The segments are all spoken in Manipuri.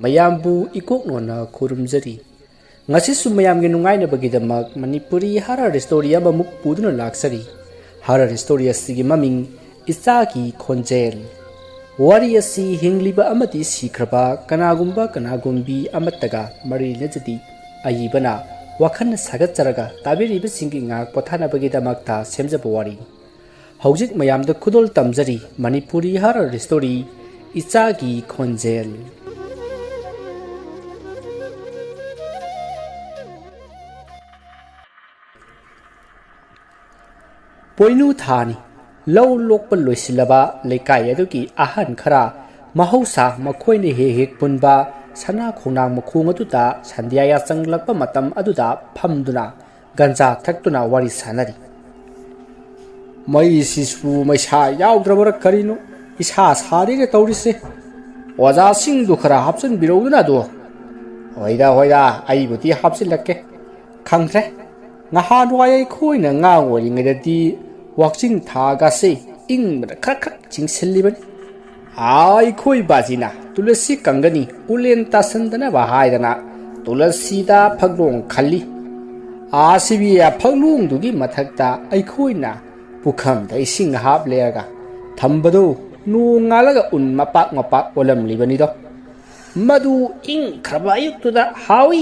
mayambu ikoknona khurumjari ngasi su mayam ge nungai na bagidamak manipuri horror story amamuk puduna laksari horror story asigi maming isa ki khonjel wari asi hingliba amati sikraba kanagumbi amataga mari lejati ayibana wakhan sagat charaga tabiri be singi ngak pothana bagidamak ta semjaba wari hojik mayam da khudol tamjari manipuri horror story isa ki khonjel poinu thani low lokpa loisilaba lekai aduki ahan khara mahausa makhoine he punba sana khonang makhung aduta sandiaya changlakpa matam aduda phamduna ganja thaktuna wari sanari mai sisu maisa yaudrabara karino isa sari ge taurise oja sing du khara hapsun biroduna do hoida ai buti hapsin lakke khangre ngahan wai khoina nga wori ngedati wakching thaga se ing khak khak ching selliban ai khoi bajina tulasi kangani ulen tasandana bahaidana tulasi da phaglong khalli asibiya phaglong dugi mathakta ai khoina pukham dai sing hap lega thambado nu ngalaga un mapak olam libani do madu ing khabayuk tuda hawi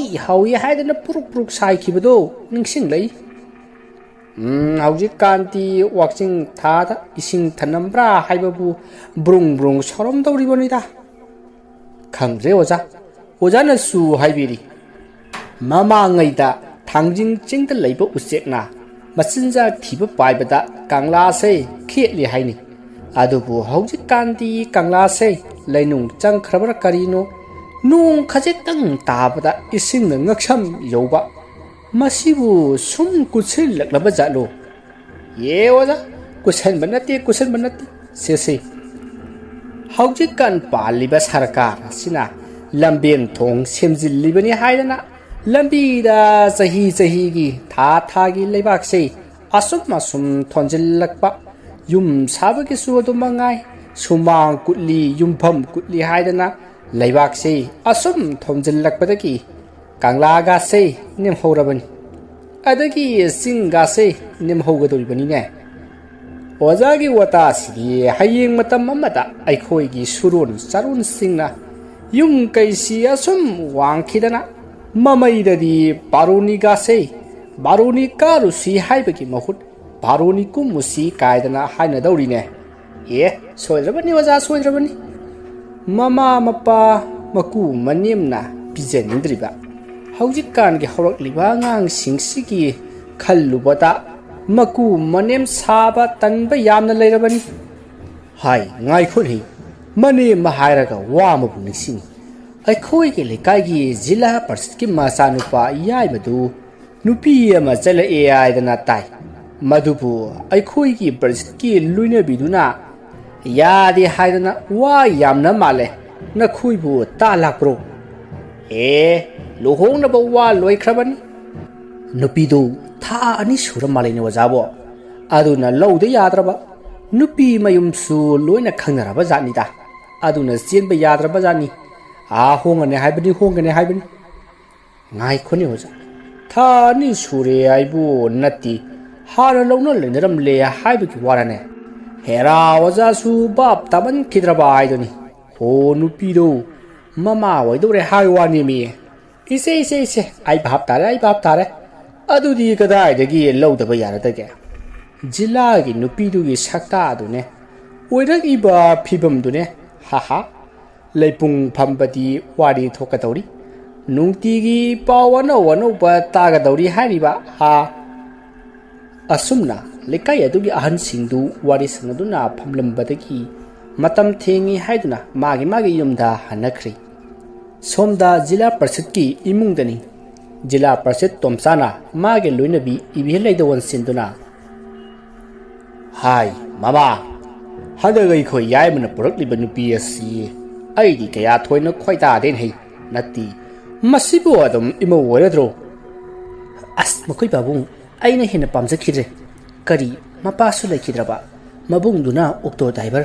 haidana puruk sai khibado ningsing lei hauji kanti wakching thada ising thanambra haibabu brung sorom dawri bonida khangre oja na su haibiri mama ngaida thangjing chingda leiba usekna machinja thiba paibada kangla se kheli haini adubu hauji kanti kangla se leinung chang khrabra karino nung khajetang tabada ising ngaksam yoba masibu sum kuchil laklaba jalo ye oja kusen banati se hauji kan paliba sarkar sina lambien thong semjil libani haidana lambi da sahi gi tha gi leibak se asum thonjil lakpa yum sabagi su du mangai sumang kutli yumpham kutli haidana leibak se asum thonjil lakpa ki kangla ga se nim horabani adagi singa se nim hogadoribani ne ojagi wata si hayeng matam amata aikhoi gi surun sarun singna yung kaisi asum wangkhidana mamai dadi baruni ga se baruni karu si haibagi mahut baruni kumusi kaidana haina dauri ne soidrabani oja soidrabani mama mapa maku manimna pijenindriba hauji kan ge horok liba ngang singsigi khallubata maku manem saba tanba yamna leirabani hai ngai khoni mane mahairaga wa mabu nising ai khoi ge lekai gi jila parsit ki masanupa yai madu nupi ama chala ai dana tai madubu ai khoi gi parsit ki luina biduna yadi haidana wa yamna male na khuibu ta lakro lohong na bawa loi khrabani nupidu tha ani sura malai ne wajabo aduna laude yadraba nupi mayum su loina khangaraba janida aduna sienba yadraba jani hongane haibani ngai khoni hoja tha ni sure aibu nati hara launa lenaram le haibu ki warane hera waja su bab taban kidraba aidoni ho nupido mama waidore haiwani mi ise ai bab tare adudi kadai dagi lawdaba yaradage jila gi nupidu gi sakta adune oirak iba phibam dune ha leipung phambadi wari thokadori nungti gi pawana ba tagadori hariba ha asumna lekai adugi ahan singdu wari sanaduna phamlambadagi matam thengi haiduna magi yumda hanakri somda jila parsit ki imungdani jila parsit tomsana mage loinabi ibhelai da wansinduna hai mama hadagai khoi yaimna purakli banupi asi aidi kaya thoina khoita den hei nati masibu adam imo waradro as makoi babung aina hina pamjakhire kari mapasu laikhidraba mabungduna okto driver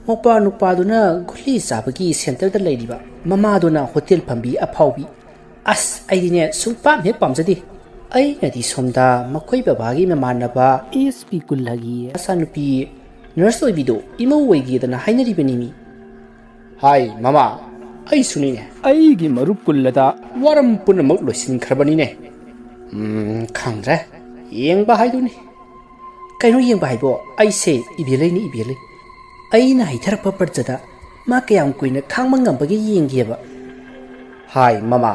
ꯃꯧꯄꯥ ꯅꯨꯄꯥꯗꯨꯅ ꯒꯨꯂꯤ ꯆꯥꯕꯒꯤ ꯁꯦꯟꯇꯔꯗ ꯂꯩꯔꯤꯕ ꯃꯃꯥꯗꯨꯅ ꯍꯣꯇꯦꯜ ꯐꯝꯕꯤ ꯑꯐꯥꯎꯕꯤ ꯑꯁ ꯑꯩꯗꯤꯅꯦ ꯁꯨꯡꯄꯥꯝ ꯍꯦꯛ ꯄꯥꯝꯖꯗꯦ ꯑꯩꯅꯗꯤ ꯁꯣꯝꯗ ꯃꯈꯣꯏ ꯕꯕꯥꯒꯤ ꯃꯃꯥꯟꯅꯕ ꯑꯦꯁ.ꯄꯤ. ꯀꯨꯜꯂꯒꯤ ꯃꯆꯥꯅꯨꯄꯤ ꯅꯔꯁ ꯑꯣꯏꯕꯤꯗꯣ ꯏꯃꯧ ꯑꯣꯏꯒꯦꯗꯅ ꯍꯥꯏꯅꯔꯤꯕꯅꯤꯃꯤ ꯍꯥꯏ ꯃꯃꯥ ꯑꯩꯁꯨꯅꯤꯅꯦ ꯑꯩꯒꯤ ꯃꯔꯨꯞ ꯀꯨꯜꯂꯗ ꯋꯥꯔꯝ ꯄꯨꯝꯅꯃꯛ ꯂꯣꯏꯁꯤꯟꯈ꯭ꯔꯕꯅꯤꯅꯦ ꯈꯪꯗ꯭ꯔꯦ ꯌꯦꯡꯕ ꯍꯥꯏꯗꯨꯅꯤ ꯀꯩꯅꯣ ꯌꯦꯡꯕ ꯍꯥꯏꯕꯣ ꯑꯩꯁꯦ ꯏꯕꯦꯜꯂꯩꯅꯤ ꯏꯕꯦꯜꯂꯩ ꯑꯩꯅ ꯍꯩꯊꯔꯛꯄ ꯄꯔꯖꯗ ꯃꯥ ꯀꯌꯥꯝ ꯀꯨꯏꯅ ꯈꯥꯡꯕ ꯉꯝꯕꯒꯦ ꯌꯦꯡꯒꯦꯕ ꯍꯥꯏ ꯃꯃꯥ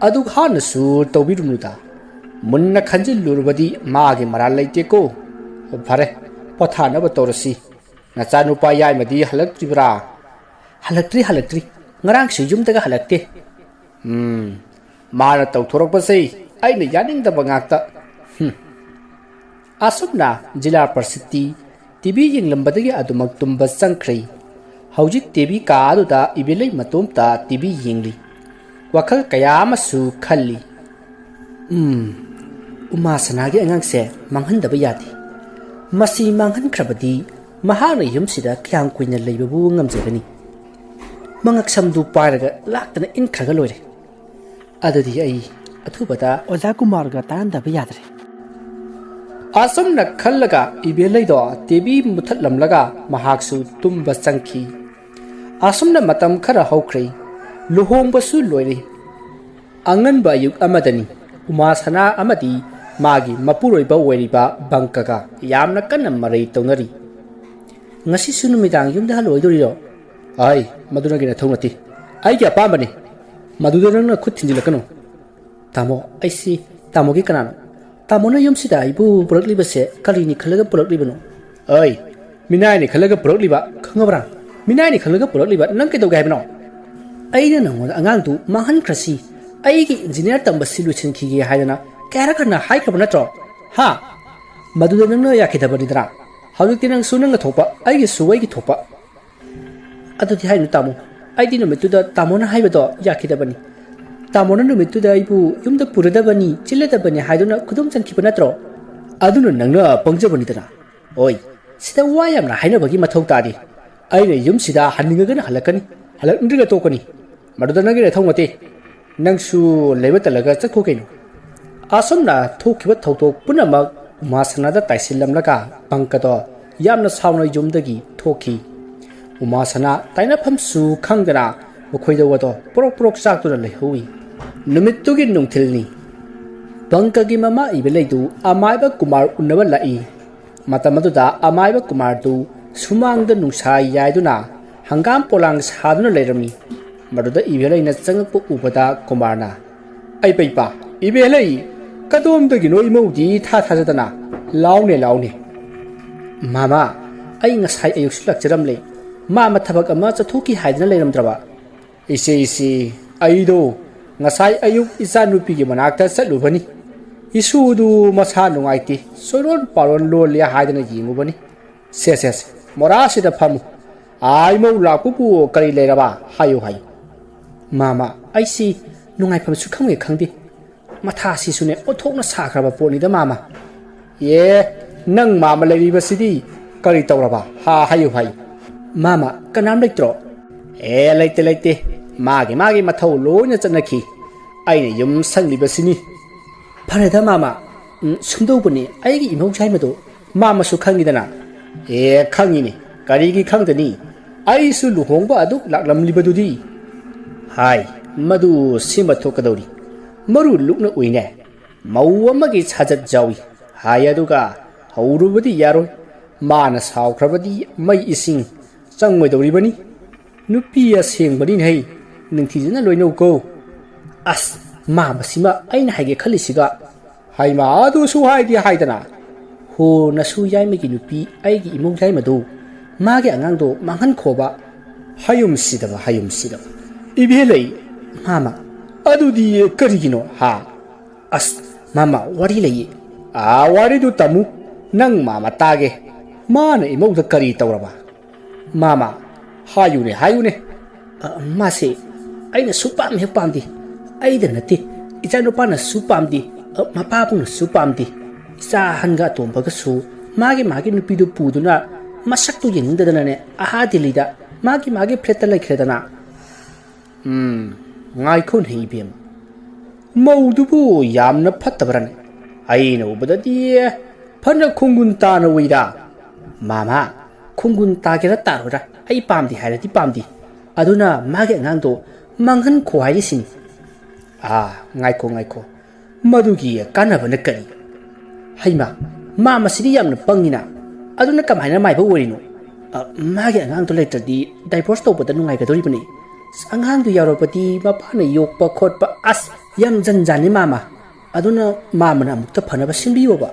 ꯑꯗꯨ ꯍꯥꯟꯅꯁꯨ ꯇꯧꯕꯤꯔꯨꯅꯨꯗ ꯃꯨꯟꯅ ꯈꯟꯖꯤꯜꯂꯨꯔꯕꯗꯤ ꯃꯥꯒꯤ ꯃꯔꯥꯜ ꯂꯩꯇꯦꯀꯣ ꯐꯔꯦ ꯄꯣꯊꯥꯅꯕ ꯇꯧꯔꯁꯤ ꯅꯆꯥꯅꯨꯄꯥ ꯌꯥꯏꯃꯗꯤ ꯍꯜꯂꯛꯇ꯭ꯔꯤꯕ꯭ꯔꯥ ꯍꯜꯂꯛꯇ꯭ꯔꯤ ꯉꯔꯥꯡꯁꯨ ꯌꯨꯝꯗꯒ ꯍꯜꯂꯛꯇꯦ ꯃꯥꯅ ꯇꯧꯊꯣꯔꯛꯄꯁꯦ ꯑꯩꯅ ꯌꯥꯅꯤꯡꯗꯕ ꯉꯥꯛꯇ ꯑꯁꯨꯝꯅ ꯖꯤꯂꯥ ꯄꯔꯤꯁꯠꯇꯤ ꯇꯤꯚꯤ ꯌꯦꯡꯂꯝꯕꯗꯒꯤ ꯑꯗꯨꯃꯛ ꯇꯨꯝꯕ ꯆꯪꯈ꯭ꯔꯦ ꯍꯧꯖꯤꯛ ꯇꯤꯚꯤ ꯀꯥ ꯑꯗꯨꯗ ꯏꯕꯦꯜꯂꯩ ꯃꯇꯣꯝꯇ ꯇꯤꯚꯤ ꯌꯦꯡꯂꯤ ꯋꯥꯈꯜ ꯀꯌꯥ ꯑꯃꯁꯨ ꯈꯜꯂꯤ ꯎꯃꯥꯁꯅꯥꯒꯤ ꯑꯉꯥꯡꯁꯦ ꯃꯥꯡꯍꯟꯗꯕ ꯌꯥꯗꯦ ꯃꯁꯤ ꯃꯥꯡꯍꯟꯈ꯭ꯔꯕꯗꯤ ꯃꯍꯥꯛꯅ ꯌꯨꯝꯁꯤꯗ ꯀꯌꯥꯝ ꯀꯨꯏꯅ ꯂꯩꯕꯕꯨ ꯉꯝꯖꯒꯅꯤ ꯃꯉꯛꯁꯝꯗꯨ ꯄꯥꯏꯔꯒ ꯂꯥꯛꯇꯅ ꯏꯟꯈ꯭ꯔꯒ ꯂꯣꯏꯔꯦ ꯑꯗꯨꯗꯤ ꯑꯩ ꯑꯊꯨꯕꯗ ꯑꯣꯖꯥ ꯀꯨꯃꯥꯔꯒ ꯇꯥꯟꯅꯗꯕ ꯌꯥꯗ꯭ꯔꯦ ꯑꯁꯨꯝꯅ ꯈꯜꯂꯒ ꯏꯕꯦꯜꯂꯩꯗꯣ ꯇꯤꯚꯤ ꯃꯨꯊꯠꯂꯝꯂꯒ ꯃꯍꯥꯛꯁꯨ ꯇꯨꯝꯕ ꯆꯪꯈꯤ ꯑꯁꯨꯝꯅ ꯃꯇꯝ ꯈꯔ ꯍꯧꯈ꯭ꯔꯦ ꯂꯨꯍꯣꯡꯕꯁꯨ ꯂꯣꯏꯔꯦ ꯑꯉꯟꯕ ꯑꯌꯨꯛ ꯑꯃꯗꯅꯤ ꯎꯃꯥꯁꯅꯥ ꯑꯃꯗꯤ ꯃꯥꯒꯤ ꯃꯄꯨꯔꯣꯏꯕ ꯑꯣꯏꯔꯤꯕ ꯕꯪꯀꯒ ꯌꯥꯝꯅ ꯀꯟꯅ ꯃꯔꯩ ꯇꯧꯅꯔꯤ ꯉꯁꯤꯁꯨ ꯅꯨꯃꯤꯗꯥꯡ ꯌꯨꯝꯗ ꯍꯜꯂꯛꯑꯣꯏꯗꯣꯔꯤꯔꯣ ꯑꯩ ꯃꯗꯨꯅꯒꯤ ꯅꯊꯧ ꯅꯠꯇꯦ ꯑꯩꯒꯤ ꯑꯄꯥꯝꯕꯅꯤ ꯃꯗꯨꯗ ꯅꯪꯅ ꯈꯨꯠ ꯊꯤꯟꯖꯤꯜꯂꯛꯀꯅꯨ ꯇꯥꯃꯣ ꯑꯩꯁꯤ ꯇꯥꯃꯣꯒꯤ ꯀꯅꯥꯅꯣ ꯇꯥꯃꯣꯅ ꯌꯨꯝꯁꯤꯗ ꯑꯩꯕꯨ ꯄꯨꯔꯛꯂꯤꯕꯁꯦ ꯀꯔꯤꯅꯤ ꯈꯜꯂꯒ ꯄꯨꯔꯛꯂꯤꯕꯅꯣ ꯑꯩ ꯃꯤꯅꯥꯏꯅꯤ ꯈꯜꯂꯒ ꯄꯨꯔꯛꯂꯤꯕ ꯈꯪꯉꯕ꯭ꯔꯥ ꯃꯤꯅꯥꯏꯅꯤ ꯈꯜꯂꯒ ꯄꯨꯔꯛꯂꯤꯕ ꯅꯪ ꯀꯩꯗꯧꯒꯦ ꯍꯥꯏꯕꯅꯣ ꯑꯩꯅ ꯅꯪꯉꯣꯟꯗ ꯑꯉꯥꯡꯗꯨ ꯃꯥꯡꯍꯟꯈ꯭ꯔꯁꯤ ꯑꯩꯒꯤ ꯏꯟꯖꯤꯅꯤꯌꯥꯔ ꯇꯝꯕꯁꯤ ꯂꯣꯏꯁꯤꯟꯈꯤꯒꯦ ꯍꯥꯏꯗꯅ ꯀꯌꯥꯔꯛ ꯍꯟꯅ ꯍꯥꯏꯈ꯭ꯔꯕ ꯅꯠꯇ꯭ꯔꯣ ꯍꯥ ꯃꯗꯨꯗ ꯅꯪꯅ ꯌꯥꯈꯤꯗꯕꯅꯤꯗꯅ ꯍꯧꯖꯤꯛꯇꯤ ꯅꯪꯁꯨ ꯅꯪꯅ ꯊꯣꯛꯄ ꯑꯩꯒꯤꯁꯨ ꯑꯩꯒꯤ ꯊꯣꯛꯄ ꯑꯗꯨꯗꯤ ꯍꯥꯏꯅꯨ ꯇꯥꯃꯣ ꯑꯩꯗꯤ ꯅꯨꯃꯤꯠꯇꯨꯗ ꯇꯥꯃꯣꯅ ꯍꯥꯏꯕꯗꯣ ꯌꯥꯈꯤꯗꯕꯅꯤ ꯇꯥꯃꯣꯅ ꯅꯨꯃꯤꯠꯇꯨꯗ ꯑꯩꯕꯨ ꯌꯨꯝꯗ ꯄꯨꯔꯗꯕꯅꯤ ꯆꯤꯜꯂꯗꯕꯅꯤ ꯍꯥꯏꯗꯨꯅ ꯈꯨꯗꯨꯝ ꯆꯟꯈꯤꯕ ꯅꯠꯇ꯭ꯔꯣ ꯑꯗꯨꯅ ꯅꯪꯅ ꯄꯪꯖꯕꯅꯤꯗꯅ ꯍꯣꯏ ꯁꯤꯗ ꯋꯥ ꯌꯥꯝꯅ ꯍꯥꯏꯅꯕꯒꯤ ꯃꯊꯧ ꯇꯥꯗꯦ ꯑꯩꯅ ꯌꯨꯝꯁꯤꯗ ꯍꯟꯅꯤꯡꯉꯒꯅ ꯍꯜꯂꯛꯀꯅꯤ ꯍꯜꯂꯛꯅꯤꯡꯗ꯭ꯔꯒ ꯇꯣꯛꯀꯅꯤ ꯃꯗꯨꯗ ꯅꯪꯒꯤ ꯅꯊꯧ ꯅꯠꯇꯦ ꯅꯪꯁꯨ ꯂꯩꯕ ꯇꯜꯂꯒ ꯆꯠꯈꯣ ꯀꯩꯅꯣ ꯑꯁꯨꯝꯅ ꯊꯣꯛꯈꯤꯕ ꯊꯧꯗꯣꯛ ꯄꯨꯝꯅꯃꯛ ꯎꯃꯥꯁꯅꯥꯗ ꯇꯥꯏꯁꯤꯜꯂꯝꯂꯒ ꯕꯪꯀꯗꯣ ꯌꯥꯝꯅ ꯁꯥꯎꯅ ꯌꯨꯝꯗꯒꯤ ꯊꯣꯛꯈꯤ ꯎꯃꯥꯁꯅꯥ ꯇꯥꯏꯅꯐꯝꯁꯨ ꯈꯪꯗꯅ ꯃꯈꯣꯏꯗ ꯋꯥꯗꯣ ꯄꯣꯔꯣꯛ ꯄꯣꯔꯣꯛ ꯆꯥꯛꯇꯨꯅ ꯂꯩꯍꯧꯏ ꯅꯨꯃꯤꯠꯇꯨꯒꯤ ꯅꯨꯡꯊꯤꯜꯅꯤ ꯕꯪꯀꯒꯤ ꯃꯃꯥ ꯏꯕꯦꯜꯂꯩꯗꯨ ꯑꯃꯥꯏꯕ ꯀꯨꯃꯥꯔ ꯎꯅꯕ ꯂꯥꯛꯏ ꯃꯇꯝ ꯑꯗꯨꯗ ꯑꯃꯥꯏꯕ ꯀꯨꯃꯥꯔꯗꯨ ꯁꯨꯃꯥꯡꯗ ꯅꯨꯡꯁꯥ ꯌꯥꯏꯗꯨꯅ ꯍꯪꯒꯥꯝ ꯄꯣꯂꯥꯡ ꯁꯥꯗꯨꯅ ꯂꯩꯔꯝꯃꯤ ꯃꯗꯨꯗ ꯏꯕꯦꯜꯂꯩꯅ ꯆꯪꯉꯛꯄ ꯎꯕꯗ ꯀꯨꯃꯥꯔꯅ ꯑꯩ ꯄꯩꯄꯥ ꯏꯕꯦꯜꯂꯩ ꯀꯗꯣꯝꯗꯒꯤꯅꯣ ꯏꯃꯧꯗꯤ ꯊꯥꯖꯗꯅ ꯂꯥꯎꯅꯦ ꯃꯥꯃꯥ ꯑꯩ ꯉꯁꯥꯏ ꯑꯌꯨꯛꯁꯨ ꯂꯥꯛꯆꯔꯝꯂꯦ ꯃꯥꯃ ꯊꯕꯛ ꯑꯃ ꯆꯠꯊꯣꯛꯈꯤ ꯍꯥꯏꯗꯅ ꯂꯩꯔꯝꯗ꯭ꯔꯕ ꯏꯆꯦ ꯑꯩꯗꯣ ꯉꯁꯥꯏ ꯑꯌꯨꯛ ꯏꯆꯥꯅꯨꯄꯤꯒꯤ ꯃꯅꯥꯛꯇ ꯆꯠꯂꯨꯕꯅꯤ ꯏꯁꯨꯗꯨ ꯃꯁꯥ ꯅꯨꯡꯉꯥꯏꯇꯦ ꯁꯣꯏꯔꯣꯟ ꯄꯥꯔꯣꯟ ꯂꯣꯜꯂꯦ ꯍꯥꯏꯗꯅ ꯌꯦꯡꯉꯨꯕꯅꯤ ꯁꯦ ꯃꯣꯔꯥꯁꯤꯗ ꯐꯝꯃꯨ ꯏꯃꯧ ꯂꯥꯛꯄꯕꯨ ꯀꯔꯤ ꯂꯩꯔꯕ ꯍꯥꯏꯌꯨ ꯃꯥꯃꯥ ꯑꯩꯁꯤ ꯅꯨꯡꯉꯥꯏꯐꯝꯁꯨ ꯈꯪꯗꯦ ꯃꯊꯥꯁꯤꯁꯨꯅꯦ ꯑꯣꯟꯊꯣꯛꯅ ꯁꯥꯈ꯭ꯔꯕ ꯄꯣꯠꯅꯤꯗ ꯃꯥꯃꯥ ꯅꯪ ꯃꯥꯃ ꯂꯩꯔꯤꯕꯁꯤꯗꯤ ꯀꯔꯤ ꯇꯧꯔꯕ ꯍꯥꯏꯌꯨ ꯃꯥꯃꯥ ꯀꯅꯥꯝ ꯂꯩꯇ꯭ꯔꯣ ꯂꯩꯇꯦ ꯃꯥꯒꯤ ꯃꯊꯧ ꯂꯣꯏꯅ ꯆꯠꯅꯈꯤ ꯑꯩꯅ ꯌꯨꯝ ꯁꯪꯂꯤꯕꯁꯤꯅꯤ ꯐꯔꯦꯗ ꯃꯥꯃꯥ ꯁꯨꯝꯗꯧꯕꯅꯤ ꯑꯩꯒꯤ ꯏꯃꯧꯖꯥꯏꯃꯗꯣ ꯃꯥꯃꯁꯨ ꯈꯪꯉꯤꯗꯅ ꯈꯪꯉꯤꯅꯤ ꯀꯔꯤꯒꯤ ꯈꯪꯗꯅꯤ ꯑꯩꯁꯨ ꯂꯨꯍꯣꯡꯕ ꯑꯗꯨꯛ ꯂꯥꯛꯂꯝꯂꯤꯕꯗꯨꯗꯤ ꯍꯥꯏ ꯃꯗꯨ ꯁꯦꯝꯕ ꯊꯣꯛꯀꯗꯧꯔꯤ ꯃꯔꯨ ꯂꯨꯛꯅ ꯎꯏꯅꯦ ꯃꯧ ꯑꯃꯒꯤ ꯁꯥꯖꯠ ꯌꯥꯎꯏ ꯍꯥꯏ ꯑꯗꯨꯒ ꯍꯧꯔꯨꯕꯗꯤ ꯌꯥꯔꯣꯏ ꯃꯥꯅ ꯁꯥꯎꯈ꯭ꯔꯕꯗꯤ ꯃꯩ ꯏꯁꯤꯡ ꯆꯪꯉꯣꯏꯗꯧꯔꯤꯕꯅꯤ ꯅꯨꯄꯤ ꯑꯁꯦꯡꯕꯅꯤꯅꯦ ꯅꯤꯡꯊꯤꯖꯅ ꯂꯣꯏꯅꯧꯀꯣ ꯑꯁ ꯃꯁꯤꯃ ꯑꯩꯅ ꯍꯥꯏꯒꯦ ꯈꯜꯂꯤꯁꯤꯒ ꯍꯥꯏꯃ ꯑꯗꯨꯁꯨ ꯍꯥꯏꯗꯅ ꯍꯣ ꯅꯁꯨ ꯌꯥꯏꯃꯒꯤ ꯅꯨꯄꯤ ꯑꯩꯒꯤ ꯏꯃꯧ ꯌꯥꯏꯃꯗꯨ ꯃꯥꯒꯤ ꯑꯉꯥꯡꯗꯣ ꯃꯥꯡꯍꯟꯈꯣꯕ ꯍꯌꯨꯝꯁꯤꯗꯕ ꯏꯕꯦꯜꯂꯩ ꯃꯥꯃꯥ ꯑꯗꯨꯗꯤ ꯀꯔꯤꯒꯤꯅꯣ ꯑꯁ ꯃꯥꯃꯥ ꯋꯥꯔꯤ ꯂꯩꯌꯦ ꯋꯥꯔꯤꯗꯨ ꯇꯝꯃꯨ ꯅꯪ ꯃꯥꯃꯥ ꯇꯥꯒꯦ ꯃꯥꯅ ꯏꯃꯧꯗ ꯀꯔꯤ ꯇꯧꯔꯕ ꯃꯥꯃꯥ ꯍꯥꯏꯌꯨꯅꯦ ꯃꯥꯁꯦ ꯑꯩꯅ ꯁꯨꯄꯥꯝ ꯍꯦꯛ ꯄꯥꯝꯗꯦ ꯑꯩꯗ ꯅꯠꯇꯦ ꯏꯆꯥꯅꯨꯄꯥꯅꯁꯨ ꯄꯥꯝꯗꯦ ꯃꯄꯥꯕꯨꯡꯅꯁꯨ ꯄꯥꯝꯗꯦ ꯏꯆꯥ ꯑꯍꯟꯒ ꯑꯇꯣꯝꯕꯒꯁꯨ ꯃꯥꯒꯤ ꯅꯨꯄꯤꯗꯨ ꯄꯨꯗꯨꯅ masaktu yengdadana ne aha dilida magi fleta laikhredana ngai khon hei bem maudubu yamna phattabrane aina ubadadi phana khungun tana uida mama khungun tagera tarora ai pamdi hairati pamdi aduna magi angangdo manghan khwai sin ngai ko madugi kanabana kari haima mama sidi yamna pangina aduna kamaina mai ba worino magi angangdo letradi divorce tobada nungai gadori bani angangdo yaropati mapana yokpa khotpa as yam janjani mama aduna mama na mukta phana ba sinbiyo ba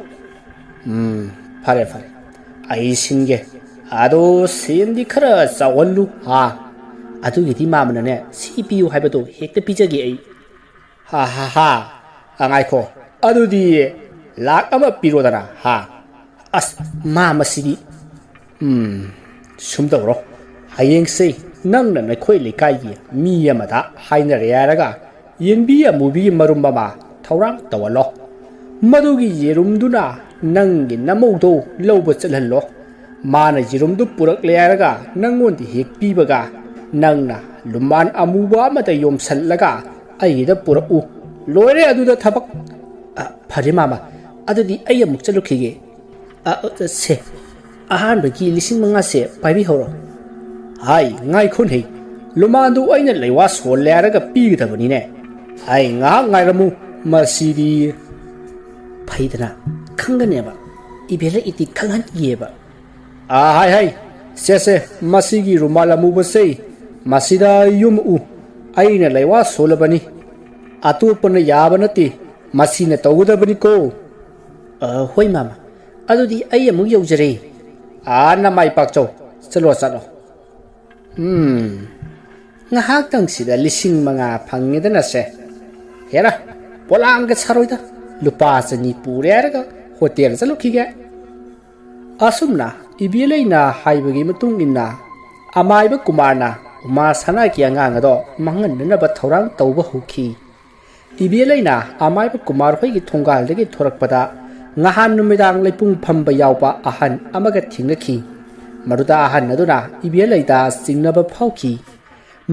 fare ai singe ado sendi khara sawallu adugidi mama ne CPU haibado hekta pijagi ai ha angai ko adudi lak ama pirodana as mama sidi sumdawro hayeng sei nang na khoi lekai gi mi amada haina rearaga yenbi amubi marumba ma thorang tawalo madugi yerumduna nangi namaudo lawba chalhallo mana yerumdu purak learaga nangondi hek pibaga nangna luman amuba amata yomsallaga aida puraku loire aduda thabak phare mama adudi ay amuk chalukhige se ahan bagi lising manga se paibi horo hai ngai khon hei lumandu aina leiwa sol leraga pigdabani ne hai ngai ramu masidi phaidana khanganeba ibele iti khanghan yeba hai se masigi rumala mu basei masida yum aina leiwa solabani atupana yabanati masina tawudabani ko hoi mama adudi ay amuk yaujare na mai pakcho chalo ngahak tang sida lising mga phangedana se hera polang ka saroida lupa chani purerga hotel chalukhige asumna ibeleina haibagi matung inna amaiba kumarna uma sana ki angang ado mangan na ba thorang tawba hukhi ibeleina amaiba kumar hoi gi thongal degi thorakpada ngahan numidang leipung phamba yawpa ahan amaga thingakhi maruda ahan aduna ibeleida singnaba phauki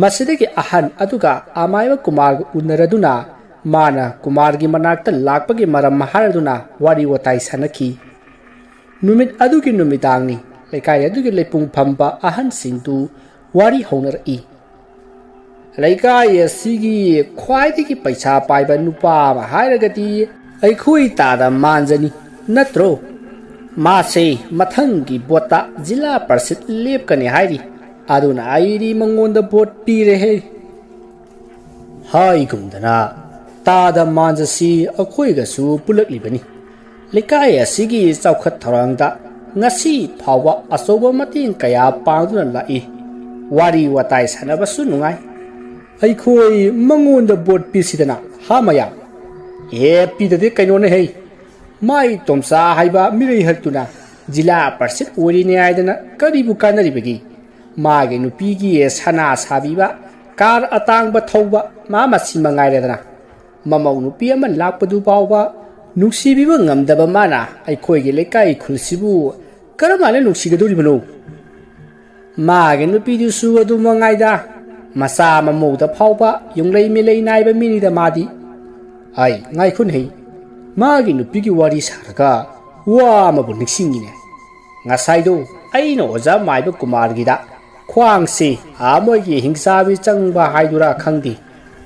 masidagi ahan aduga amaiba kumar unaraduna mana kumar gi manakta lakpagi maram maharaduna wari watai sanaki numit adugi numidangni lekai adugi leipung phamba ahan singtu wari honar I lekai asigi khwaidigi paisa paiba nupa ma hairagati aikhui tada manjani natro mase mathangi bota jila parsit lepkani hairi aduna airi mangonda bot pire he hai gumdana tada manjasi akhoi ga su pulaklibani lekai asigi chaukhat tharangda ngasi phawa asoba mating kaya pangduna lai wari watai sanaba su nungai aikhoi mangonda bot pisidana hamaya pidade kainone hei mai tomsa haiba mirei haltuna jila parsit orini aidana karibu kanaribagi mage nupigi sana sabiba kar atangba thauba mama simangairena mamau nupi ama lakpadu bawba nuksibiba ngamdaba mana aikhoige lekai khulsibu karamale nuksigedoribano mage nupi du su adu mangaida masa mamauda phauba yunglei milei naiba minida madi ai ngai khun hei magi nupigi wari sarga wa mabu niksingine ngasaido aino oja maiba kumar gida khwangsi amogi hingsabi changba haidura khangdi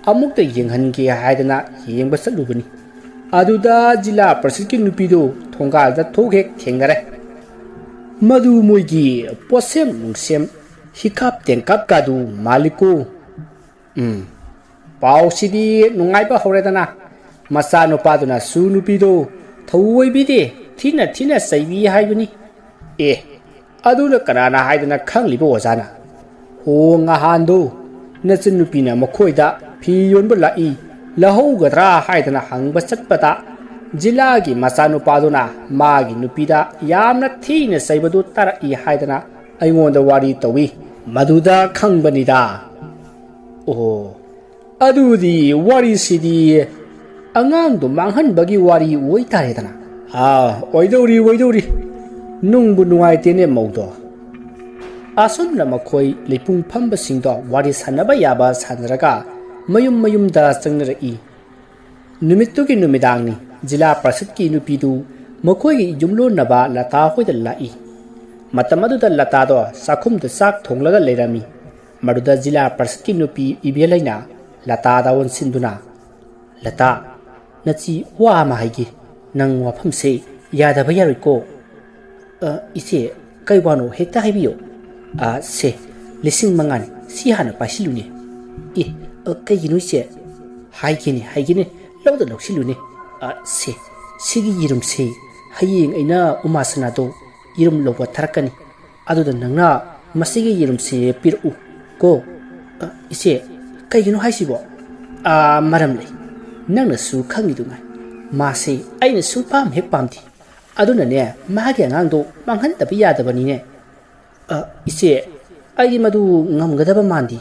amukta yenghange haidana yengba salubani aduda jila prasiki nupido thongalda thogek thengare madu moigi posem nungsem hikap tengkap kadu maliko pausidi nungaiba horedana masano paduna su nupido thawoi thina saibi haibani aduna kanana haidana khanglibo ojana ho ngahando nachin nupina makhoida phi yonba lai lahougadra haidana hangba chatpata jilagi masano paduna magi nupida yamna thina saibadu tarai haidana aingonda wari tawi maduda khangbanida adudi wari sidi angangdo manghanbagi wari oitaredana oidori nungbu nungaitene maudo asumna makhoi leipung phamba singdo wari sanaba yaba sanraga mayum mayumda changnrai numittugi numidangni jila prasad ki nupidu makhoi gi jumlo naba lata hoida lai matamadu da lata do sakhum da sak thonglaga lerami maduda jila prasad ki nupi ibelaina lata da won sinduna lata nachi wa ma haigi nang wafam se yadaba yariko ise kai wano hekta haibiyo se lising mangani si hana pasiluni kai ginu se haigini lawda loksiluni se sigi yirum se hayeng aina umasana do yirum loba tharakani aduda nangna masigi yirum se piru ko ise kai ginu haisibo maram lei nangna su khangidunga mase aina su pam hek pamti aduna ne magi angangdo manghan tabi yadabani ne ise ai madu ngamgadaba mandi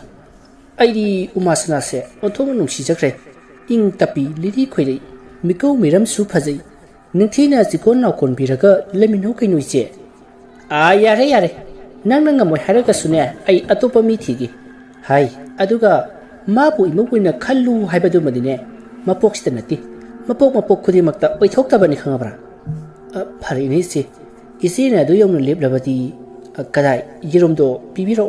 ai umasana se othong nungsi jakre ing tapi lidi khoirei miko miram su phajai ningthina jikon na kon biraga lemino kainoi che yare nang ngamoi haraga sune ai atopa mi thigi hai aduga mabu imukuina khallu haibadu madine mapok sita nati mapok khudi makta oithoktabani khangabra phari ni se isina du yong lep labati kadai yirumdo pibiro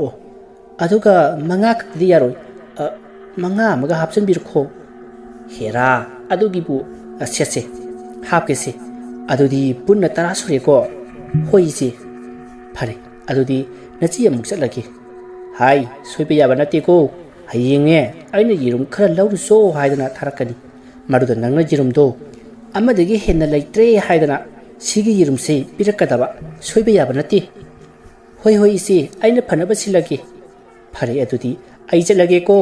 aduga manga kdi yaroi manga maga hapsan birkho hera adugi bu sese hapke se adudi punna tara sure ko hoi se phare adudi nachi amuk chatlaki hai soipe yaba nate ko hayenge aina yirum khara lawru so haidana tharakani maruda nangna jirumdo amadagi henna laitre haidana sigi yirum se pirakadaba soipe yaba nate hoi ise aina phanaba silagi phare adudi ai chalage ko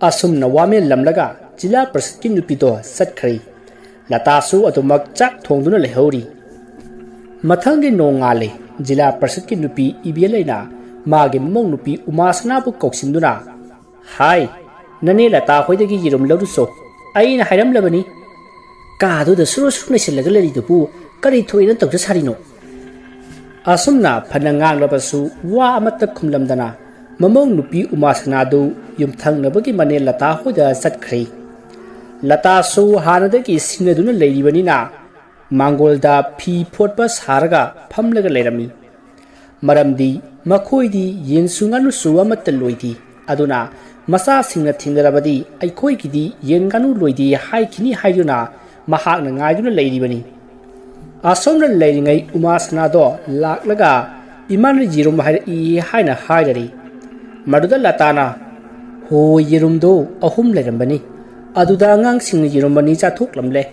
asumna wame lamlaga jila prasad ki nupido satkhri lata su adumak chak thongduna lehori mathangi nongale jila prasad ki nupi ibielaina magi mong nupi umasana bu koksinduna hai nane lata hoidagi yirum lawruso aina hairam labani ka du da suru nesilaga lari dubu kari thoina tawja sarino asumna phanangang labasu wa amata khumlamdana mamong nupi umasana du yumthang nabagi mane lata hoida satkhri lata su hanadagi sinaduna leiribanina mangolda phi photpa sarga phamlaga leirami maramdi makhoidi yensunganu suwamata loidi aduna masa singna thingarabadi aikoi gidi yenganu loidi haikini haiduna mahakna ngaiduna leiribani asomna leiringai umasana do laklaga iman jirum haina haidari maduda latana ho yirumdo ahum leirambani aduda angang sing yirumani chathuk lamle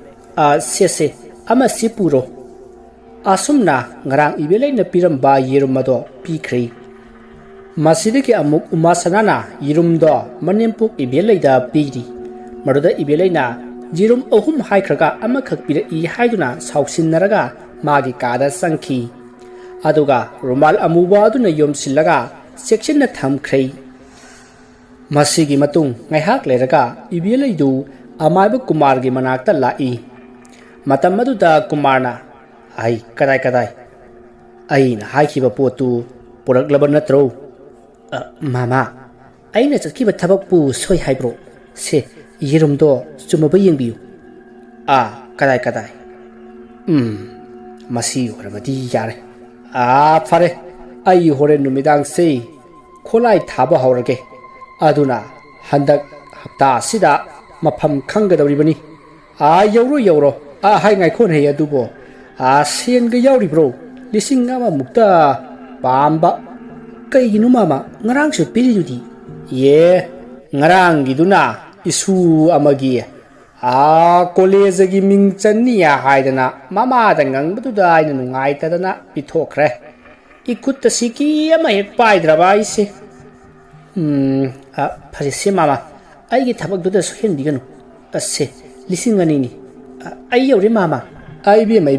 sese ama sipuro asumna ngarang ibelai na piramba yirumado pikhri masidiki amuk umasanana yirumdo manempuk ibelai da piri maduda ibelai na jirum ahum haikhraga ama khakpira haiduna sauksin naraga magi kada sangki aduga rumal amuba aduna yomsillaga section na thamkhri masigi matung ngaihak leraga ibelai du amaiba kumar gi manakta lai matam maduda kumarna ai kadai ai na haikiba potu poraklaba natro mama aina chakkiba thabak pu soi haibro se yirumdo chumaba yengbiu kadai masi horabadi yare fare ai hore numidang se kholai thaba haurage aduna handak hapta sida mafam khanggadawribani yawro hai ngai khon he adubo sen ga yawri bro lising ama mukta pamba kai ginu mama ngarang su piridudi ye ngarang giduna isu amagi college gi ming channiya haidana mama da ngangbadu da aina nungai tadana pithokre ikut siki ama hek paidraba ise phare mama ai gi thabak du da sohen diganu ase lising ani ni ai yawri mama ai be ma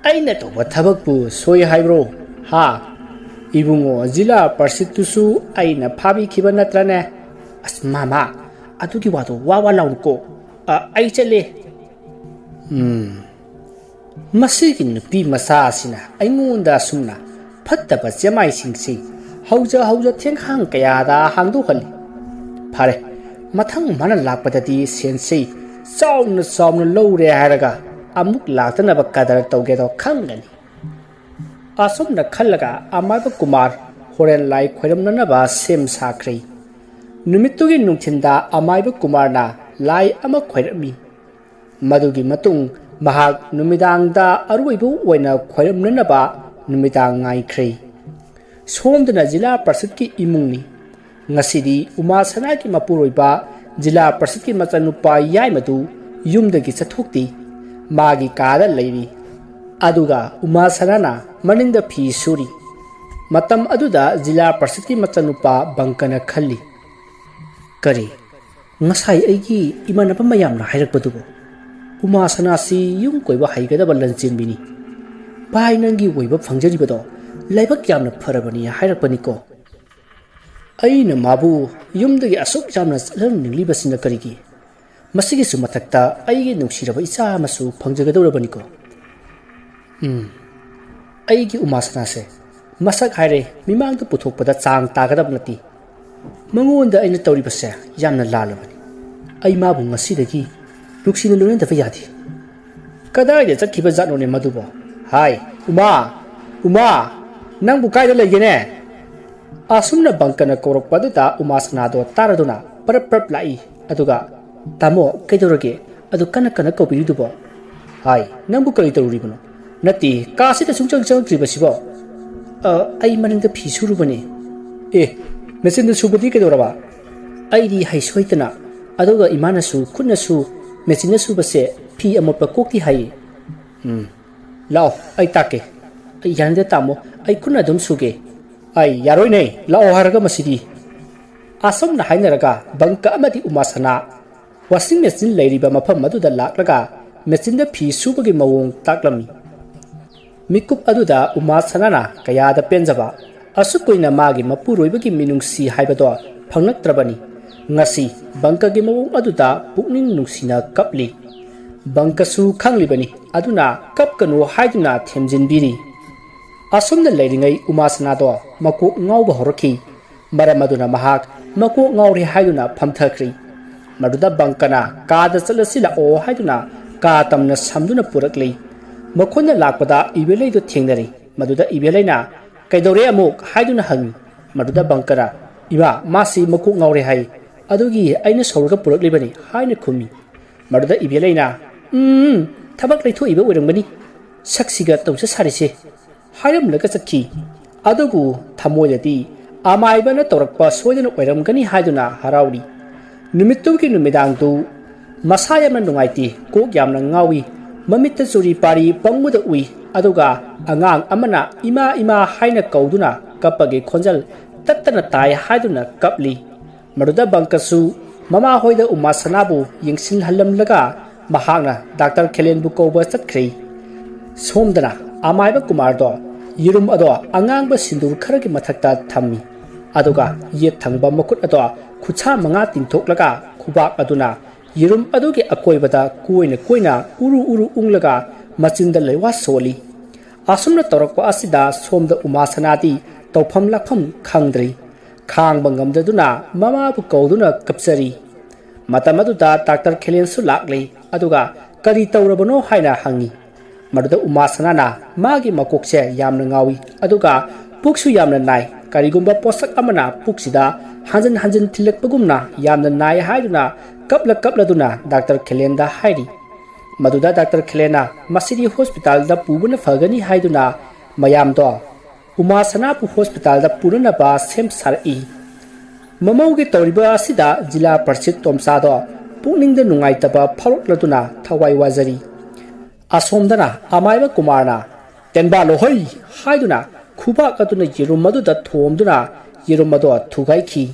aina to thabak pu soi haibro ha ibungo jila parsitu aina phabi khiba natrane as mama atuki wado wawa laun ko ai chale masigi nupi masa asina aingunda sumna phattaba jamai singsi hauja thiang hang kaya da hang du khali phare mathang mana lakpadadi sensei sauna lowre haraga amuk laktana ba kadar tawge do khangani asomna khallaga amaba kumar horen lai khoiramna na ba sem sakhrei numittugi nungthinda amaiba kumarna lai ama khoirami madugi matung mahak numidangda aruibu oina khoiramna na ba numidang ngai khrei somdana jila parsit ki imungni ngasidi uma sana ki mapuroiba jila parsit ki machanupa yai madu yumdagi chathukti magi kada leiri aduga uma sanana maninda phi suri matam aduda jila parsit ki machanupa bangkana khalli kari ngasai aigi imanapa mayamna hairakpadugo uma sanasi yum koiba haigadaba lanchin bini bai nangi woiba phangjari bado laibak yamna pharabani hairakpani ko aina mabu yumdagi asuk jamna lan ningli basina karigi masigi su mathakta aigi nungsiraba icha masu phangjagadorabani ko aigi uma sanase masak haire mimangda puthokpada chang tagadab nati mangonda aina tawribase yamna lalabani ai mabu ngasidagi luksina lunendaba yadi kadai chakhiba jatnone madubo hai uma nangbu kaida legene asumna bangkana korokpaduta uma sanado taraduna parap lai aduga tamo kaidorage adu kana kopiridubo hai nangbu kari tawribano nati kasida sungchang tribasibo ai maningda phisurubane mesinda subadi kedoraba aidi haisoitana aduga imanasu kunnasu mesina subase phi amotpa kokti hai lao ai take ai yande tamo ai kunna dum suge ai yaroi nei lao haraga masidi asom na hainaraga bangka amadi umasana washing machine leiriba mafam maduda laklaga machine da phi subagi mawong taklami mikup aduda umasanana kayada penjaba asukoina magi mapuroibagi minungsi haibado phangnatrabani ngasi bangkagi mawong aduda pukning nungsina kapli bangkasu khanglibani aduna kapkanu haiduna themjinbiri asomna leiringai umasanado mako ngauba horaki maramaduna mahak mako ngauri haiduna phamthakri maduda bangkana kada chalasila o haiduna ka tamna samduna purakli makhona lakpada ibelei do thengnari maduda ibeleina kaidore amuk haiduna hangi maduda bangkara iba masi mako ngauri hai adugi aina saurga puraklibani haina khumi maduda ibeleina thabak leitho ibe oirangani saksiga tawsa sarise hairam laga chakhi adugu thamoyati amaibana torakpa soidana oiramgani haiduna harauri numittugi numidang tu masayamna nungaiti ko yamna ngawi mamitta churi pari pangmuda ui aduga angang amana ima haina kauduna kapage khonjal tattana tai haiduna kapli maruda bangkasu mama hoida uma sanabu yingsin halamlaga mahagna doctor khelen bu koba chatkhrei somdana amaiba kumar do yirum ado angang ba sindur kharagi mathakta thammi aduga yet thangba makut ado khucha manga tingthoklaga khubak aduna yirum adugi akoibada koina uru unglaga machinda leiwa soli asumna torakpa asida somda uma sanati tawpham lapham khangdri khang bangamdaduna mama bu kauduna kapsari matamaduda doctor khelen su lakle aduga kari tawrabano haina hangi maduda uma sanana magi makokse yamna ngawi aduga puksu yamna nai karigumba posak amana puksida hanjan thilakpagumna yamna nai haiduna kapla duna doctor khelenda hairi maduda doctor khelena masidi hospital da pubuna phagani haiduna mayam do uma sanapu hospital da purana ba sem sari mamaugi tawriba asida jila parsit tomsa do pukningda nungaitaba pharokladuna thawai wazari asomdana amaiba kumarna tenba lohoi haiduna khuba kaduna yerumadu da thomduna yerumado thugai khi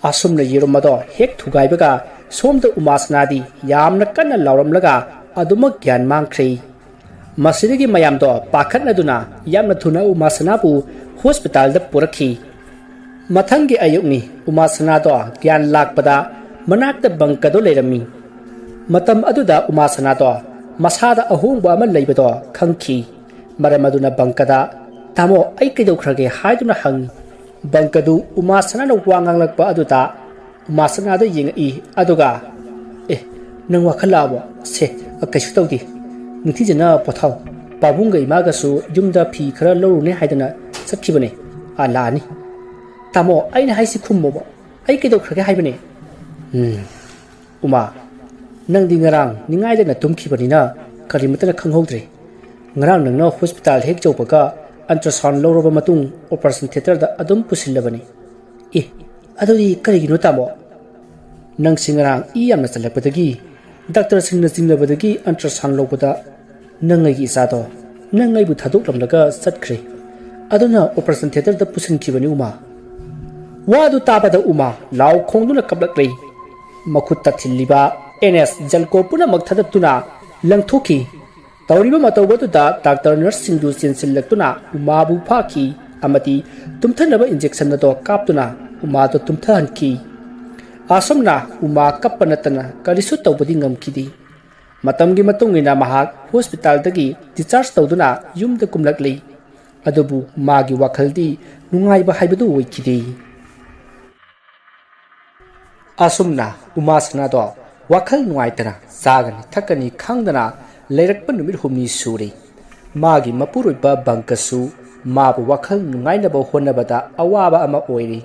asumna yerumado hek thugai baga somda umasnadi yamna kanna lauramlaga aduma gyan mangkhri masidigi mayamdo pakhatnaduna yamna thuna umasanabu hospital da purakhi mathangi ayukni umasanado gyan lakpada manakta bangkado lerami matam aduda umasanado masada ahongba ama leibado khangki maramaduna bangkada tamo ai kaidokhrage haiduna hang Bangkadu Umasana Wang Lakpa Aduta, Umasana the Ying E. Aduga. Nang Wakalabo, say, a Kashutodi. Nutijana Potau, Babunga Imagasu, Jumda P. Kralo Nehidana, Sakibane, Alani. Tamo, I Haisi Kumbo, I get a Krakahibane. Uma Nangdingarang, Ningai na Tumkibanina, Karimata Kanghodri. Ngarang no hospital Hekjopaga, ultrasound Loroba Matung, operation theatre the Adum Pusilabani. Adodi Kariginutamo Nang Singarang, Iam Nasalapatagi, Doctor Sinazingabadagi, ultrasound Lobada, Nangagi Sato, Nangai Butaduk Lamlaga, Satkri. Adona operation theatre the Pusin Kibanuma. Wadu Tabada Uma, Lao Konduna Kablakri, Makuta Tiliba, NS Jalkopuna Maktadatuna, Langtoki, Tauriba Matawatuda, Doctor Nursing Dusin Selectuna, Umabu Paki, Amati, Tumtanaba injection the dog Captuna, Umato Tumtan Ki. Asomna, Uma Kapanatana, Kalisuta Budingam Kidi. Matamgi Matungina Mahak, Hospital Dagi, discharge Tauduna, Yum the Kumlakli. Adobu, Magi Wakaldi, Nungai Bahibadu Wikidi. Asumna, Umasana, Wakal Nuaitana, Sagan, Takani, Kangdana, Lerakpanumir Humi Suri, Magi Mapuriba Bankasu, Mabu Wakal Nuainaba Honabada, Awaba Ama Oiri,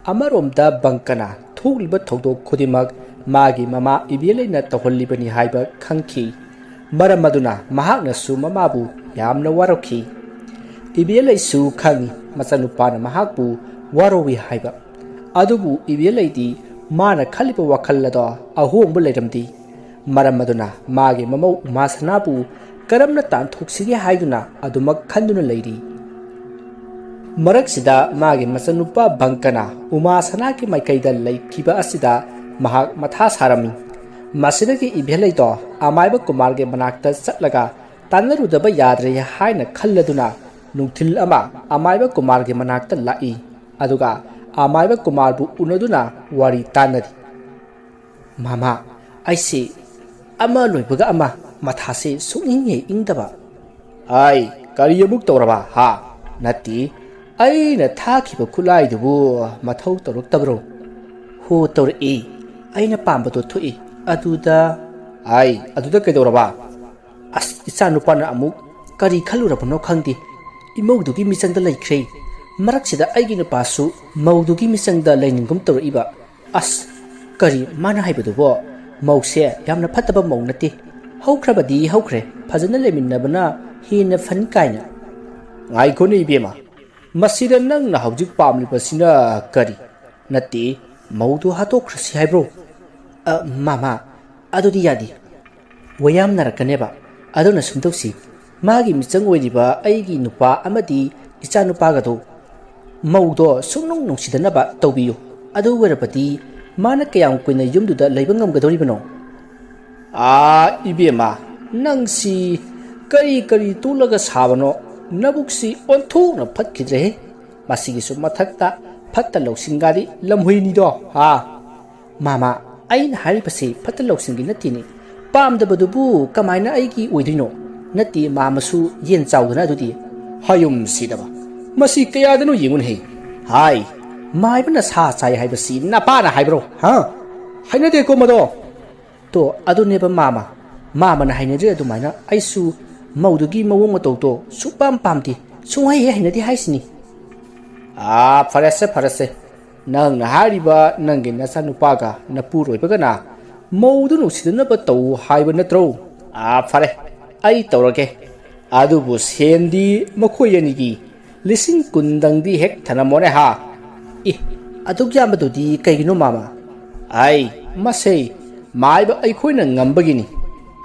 Amaromda Bankana, Tuliba Todo Kudimag, Magi Mama Ibielina Toholibani Haiba Kanki, Maramaduna, Mahagna Su Mamabu, Yamna Waroki, Ibiele Su Kangi, Masanupana Mahabu, Warowi Haiba, Adubu Ibieladi. Mana Kalipa Wakalado, a home bulletamdi. Maramaduna, Magi Mamo, Masanabu, Karamna Tan Tuxi Haiduna, Adumak Kanduna lady. Maraksida, Magi Masanupa Bankana, Umasanaki Makaida Lake Kiba Asida, Mahak Matas Harami. Masinaki Ibeledo, Amaiba Kumarge Manakta Satlaga, Tanarudaba Yadre, Haina Kaladuna, Nuktil Ama, Amaiba Kumarge Manakta Lai, Aduga. Amaiba Kumarbu Unaduna, Wari Tanadi. Mama, I say, Ama Luibuga Ama, Matase, so indaba. Ay, Kariyabuk Toraba, ha, Nati, ay nataki ba kulay dubu, Matau Toruktabro. Who tor e, ay napambato to e, Aduda, ay, Aduda Kedoraba. As Isanupana Amuk, Kari Kalurabano Kandi, Imodugi Misang the Lake Cray. Maraksida Aigina Pasu, Maudugi Misanga Laningum Toriba. As Kari Mana Hypedubo, Mause, Yamna Pataba Monati, How Crabadi, how cre, Pazana Lemin Nabana, he in a fan kind. I couldn't be ma. Masida Nang Haujuk Palm Pasina Kari. Nati, Maudu Hatocracy Hybro. Mama, Adodi Yadi. Wayam Narakaneba, Adona Suntosi, Magi Misang Wediba, Aigi Nupa, Amadi, Isanupagado. Maudo, Sunung Sidanaba, Tobio, Adu Verapati, Mana Kayam Queen a Yum to the Labangam Gadoribano. Ah, Ibema, Nangsi, Kari Tulagas Havano, Nabuksi, on two, Patkidre, Masigisu Matakta, Patalo Singari, Lamhuinido, ah. Mama, I Haripasi, Patalo Singinatini, Palm the Badubu, Kamina Aiki, Udino, Nati Mamasu, Yen Saudana Dudi, Hayum Sidaba. Masi kaya dano yingun he. Hai, mai bana sa sai hai basi na pa na hai bro. Ha? Hai na de ko mado. To adu ne ba mama. Mama na hai na je adu mai na ai su maudugi mawong mato to su pam ti. Su hai hai na di hai sini. Ah, farase. Nang na hari ba nang gin na sa nupaga na puroi ba na. Maudu no sidana ba to hai ba na tro. Ah, fare. Ai tawrage. Adu bu sendi makoyanigi. Listen kundang di hek tanamone ha. Aduk yamado di kaygino mama. Ay, masay, maiba ay koy nang ngambagini.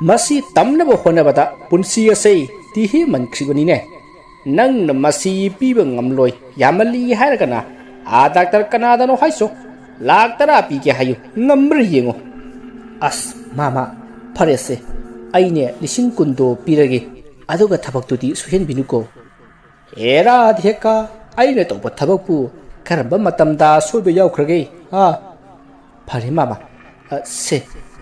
Masi tamna ba hona bata punsiya say tihi man kribani ne. Nang na masi piba ngamloy yamali haraga na. Adaktar kanada no haiso. Lagtara pi ke hayo ngamri yengo. As, mama, parese. Ay ne listen kundo pirage. Aduga tabak di suhen binuko. Era diheka, ay na to patabapu, karamba matamda sobe yaw krage, ha. Pare mama, se,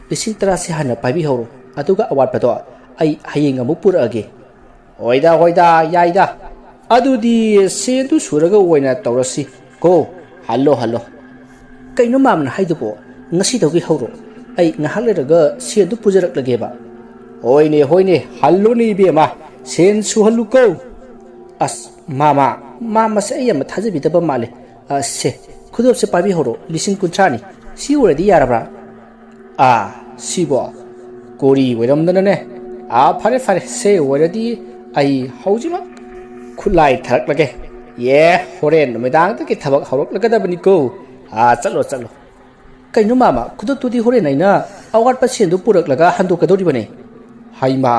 lisin tara si hana pabi horo, aduga awat pato, ay haying amupura age. Oida, yaida, adu di se du suraga wena taurasi, ko hallo hallo kaino mamna haidubo ngasi dogi hawro ai ngahak leraga sen du pujarak lageba hoine hallo ni be ma sen su hallu ko as mama se ayam thaje bidaba male se khudop se pabi horo lising kunchani si uradi yarabra sibo kori weram dana ne fare se uradi ai haujima khulai tharak lage ye horen medang ta ki thabak horok lagada bani ko chalo kaino mama khudop tudi horen aina awat pa sen du purak laga handu kadori bane haima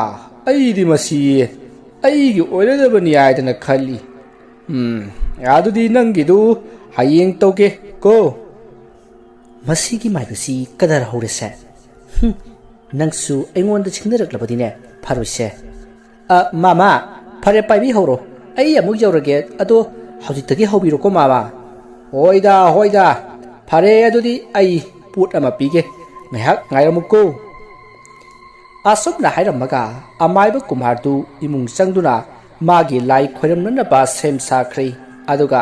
ai di masi ai gi oirada bani aidana khali adudi nangi du hayeng toge ko masigi maibasi kadar horese nangsu aingonda chingnarak labadine pharose mama phare paibi horo ai amuk yaurage ado hojitagi hobiro ko mama hoida phare adudi ai put ama pige ngahak ngairamuko asopna hairamaga amaiba kumhardu imung changduna magi lai khoiramnana ba sem sakhri aduga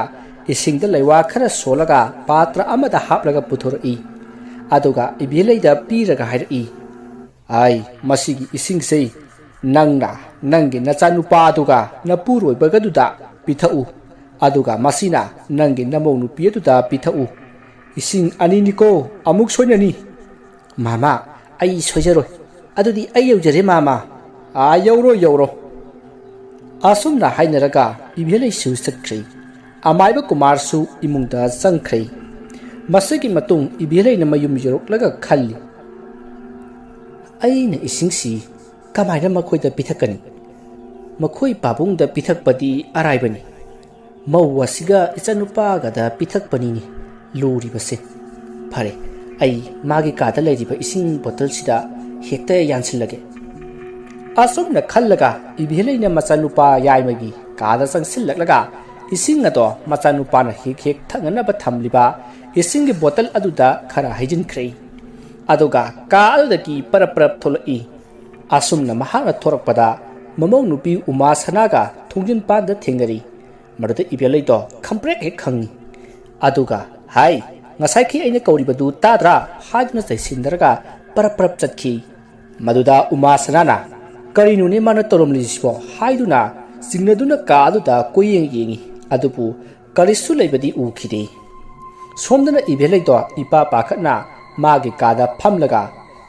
isingda leiwa khara solaga patra amada haplaga puthori aduga ibeleida piraga hairi ai masigi ising sei nangi nachanupa aduga napuroi bagaduda pithau aduga masina nangi namonu pieduda pithau ising aniniko amuk soinani mama ai soijaroi adudi ai yaujare mama yauro asumna hainaraga ibelei su sakri amaiba kumar su imungda sangkhri masigi matung ibelei na mayum yorok laga khalli aina isingsi kamaina makhoi da pithakani makhoi babung da pithakpadi araibani mawasiga ichanupa ga da pithakpani ni luri base phare ai magi ka da lejiba ising bottle sida hekta yansilage asumna khallaga ibelei na machanupa yaimagi ka da sangsillaga ising ado machanupa na hek thangana ba thamliba ising gi bottle aduda khara haijin khrei aduga ka aduda ki parap tholai asumna mahana thorakpada mamong nupi uma sanaga thongjin pan da thengari maruda ibelei do khamprek he khangi aduga hai ngasai khi aina kauri badu tadra hajna saisindarga parap chatki maduda uma sanana karinu ne mana toromli sibo haiduna singnaduna ka aduda koyeng yengi adupu karisu leibadi ukhide somdana ibelei do ipa pakhatna magi kada phamlaga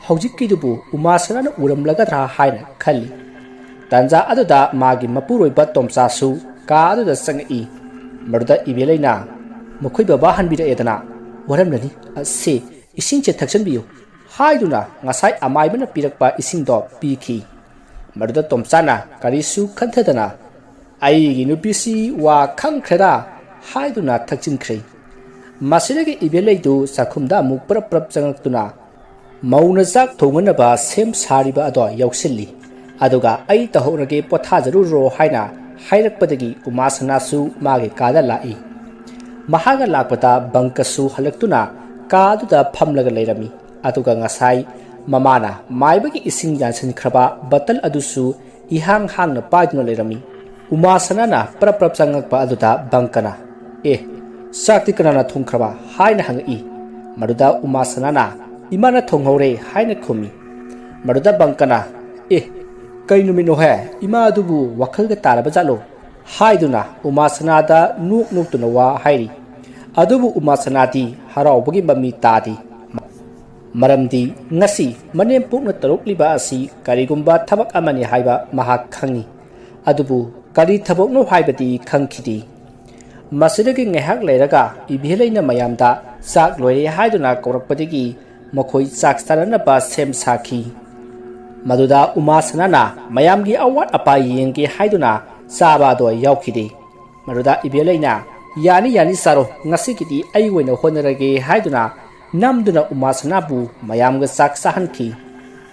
hojikki dubu uma sanana uramlaga dra haina khali tanja aduda magi mapuroi ba tomcha su ka aduda sangi maruda ibeleina mokhoi baba hanbira edana waramnani se ising che thaksan biu haiduna ngasai amaibana pirakpa ising do pikhi maruda tomchana karisu khanthadana ai gi nupisi wa khangkhra haiduna thakchin khrei masirege ibelei du sakhumda muk prap changaktuna mauna jak thongana ba sem sariba ado yauksilli aduga ai tahorage pothajaru ro haina hairakpadagi umasana su mage kada lai mahaga lakpata bangkasu halaktuna kaduda phamlaga leirami aduga ngasai mamana maibagi ising jansin khraba batal adusu ihang hangna paidno leirami umasana na prap changakpa aduda bangkana sakti kanana thongkhraba haina hangi maruda umasana na imana thonghore haina khumi maruda bangkana kainumino he ima dubu wakhalga taraba jalo haiduna umasana da nuk tuna wa hairi adubu umasana di haraubagi mami tadi maramdi ngasi manem pukna tarukliba asi karigumba thabak amani haiba mahak khangi adubu kari thabokno haibati khangkhidi masidagi ngehak leiraga ibheleina mayamda sak loire haiduna korakpadigi makhoi sak sarana ba sem sakhi maduda umasanana mayamgi awat apa yengi haiduna saba do yaukhidi maduda ibeleina yani saro ngasi kiti aiwena honarage haiduna namduna umasana bu mayamga sak sahanki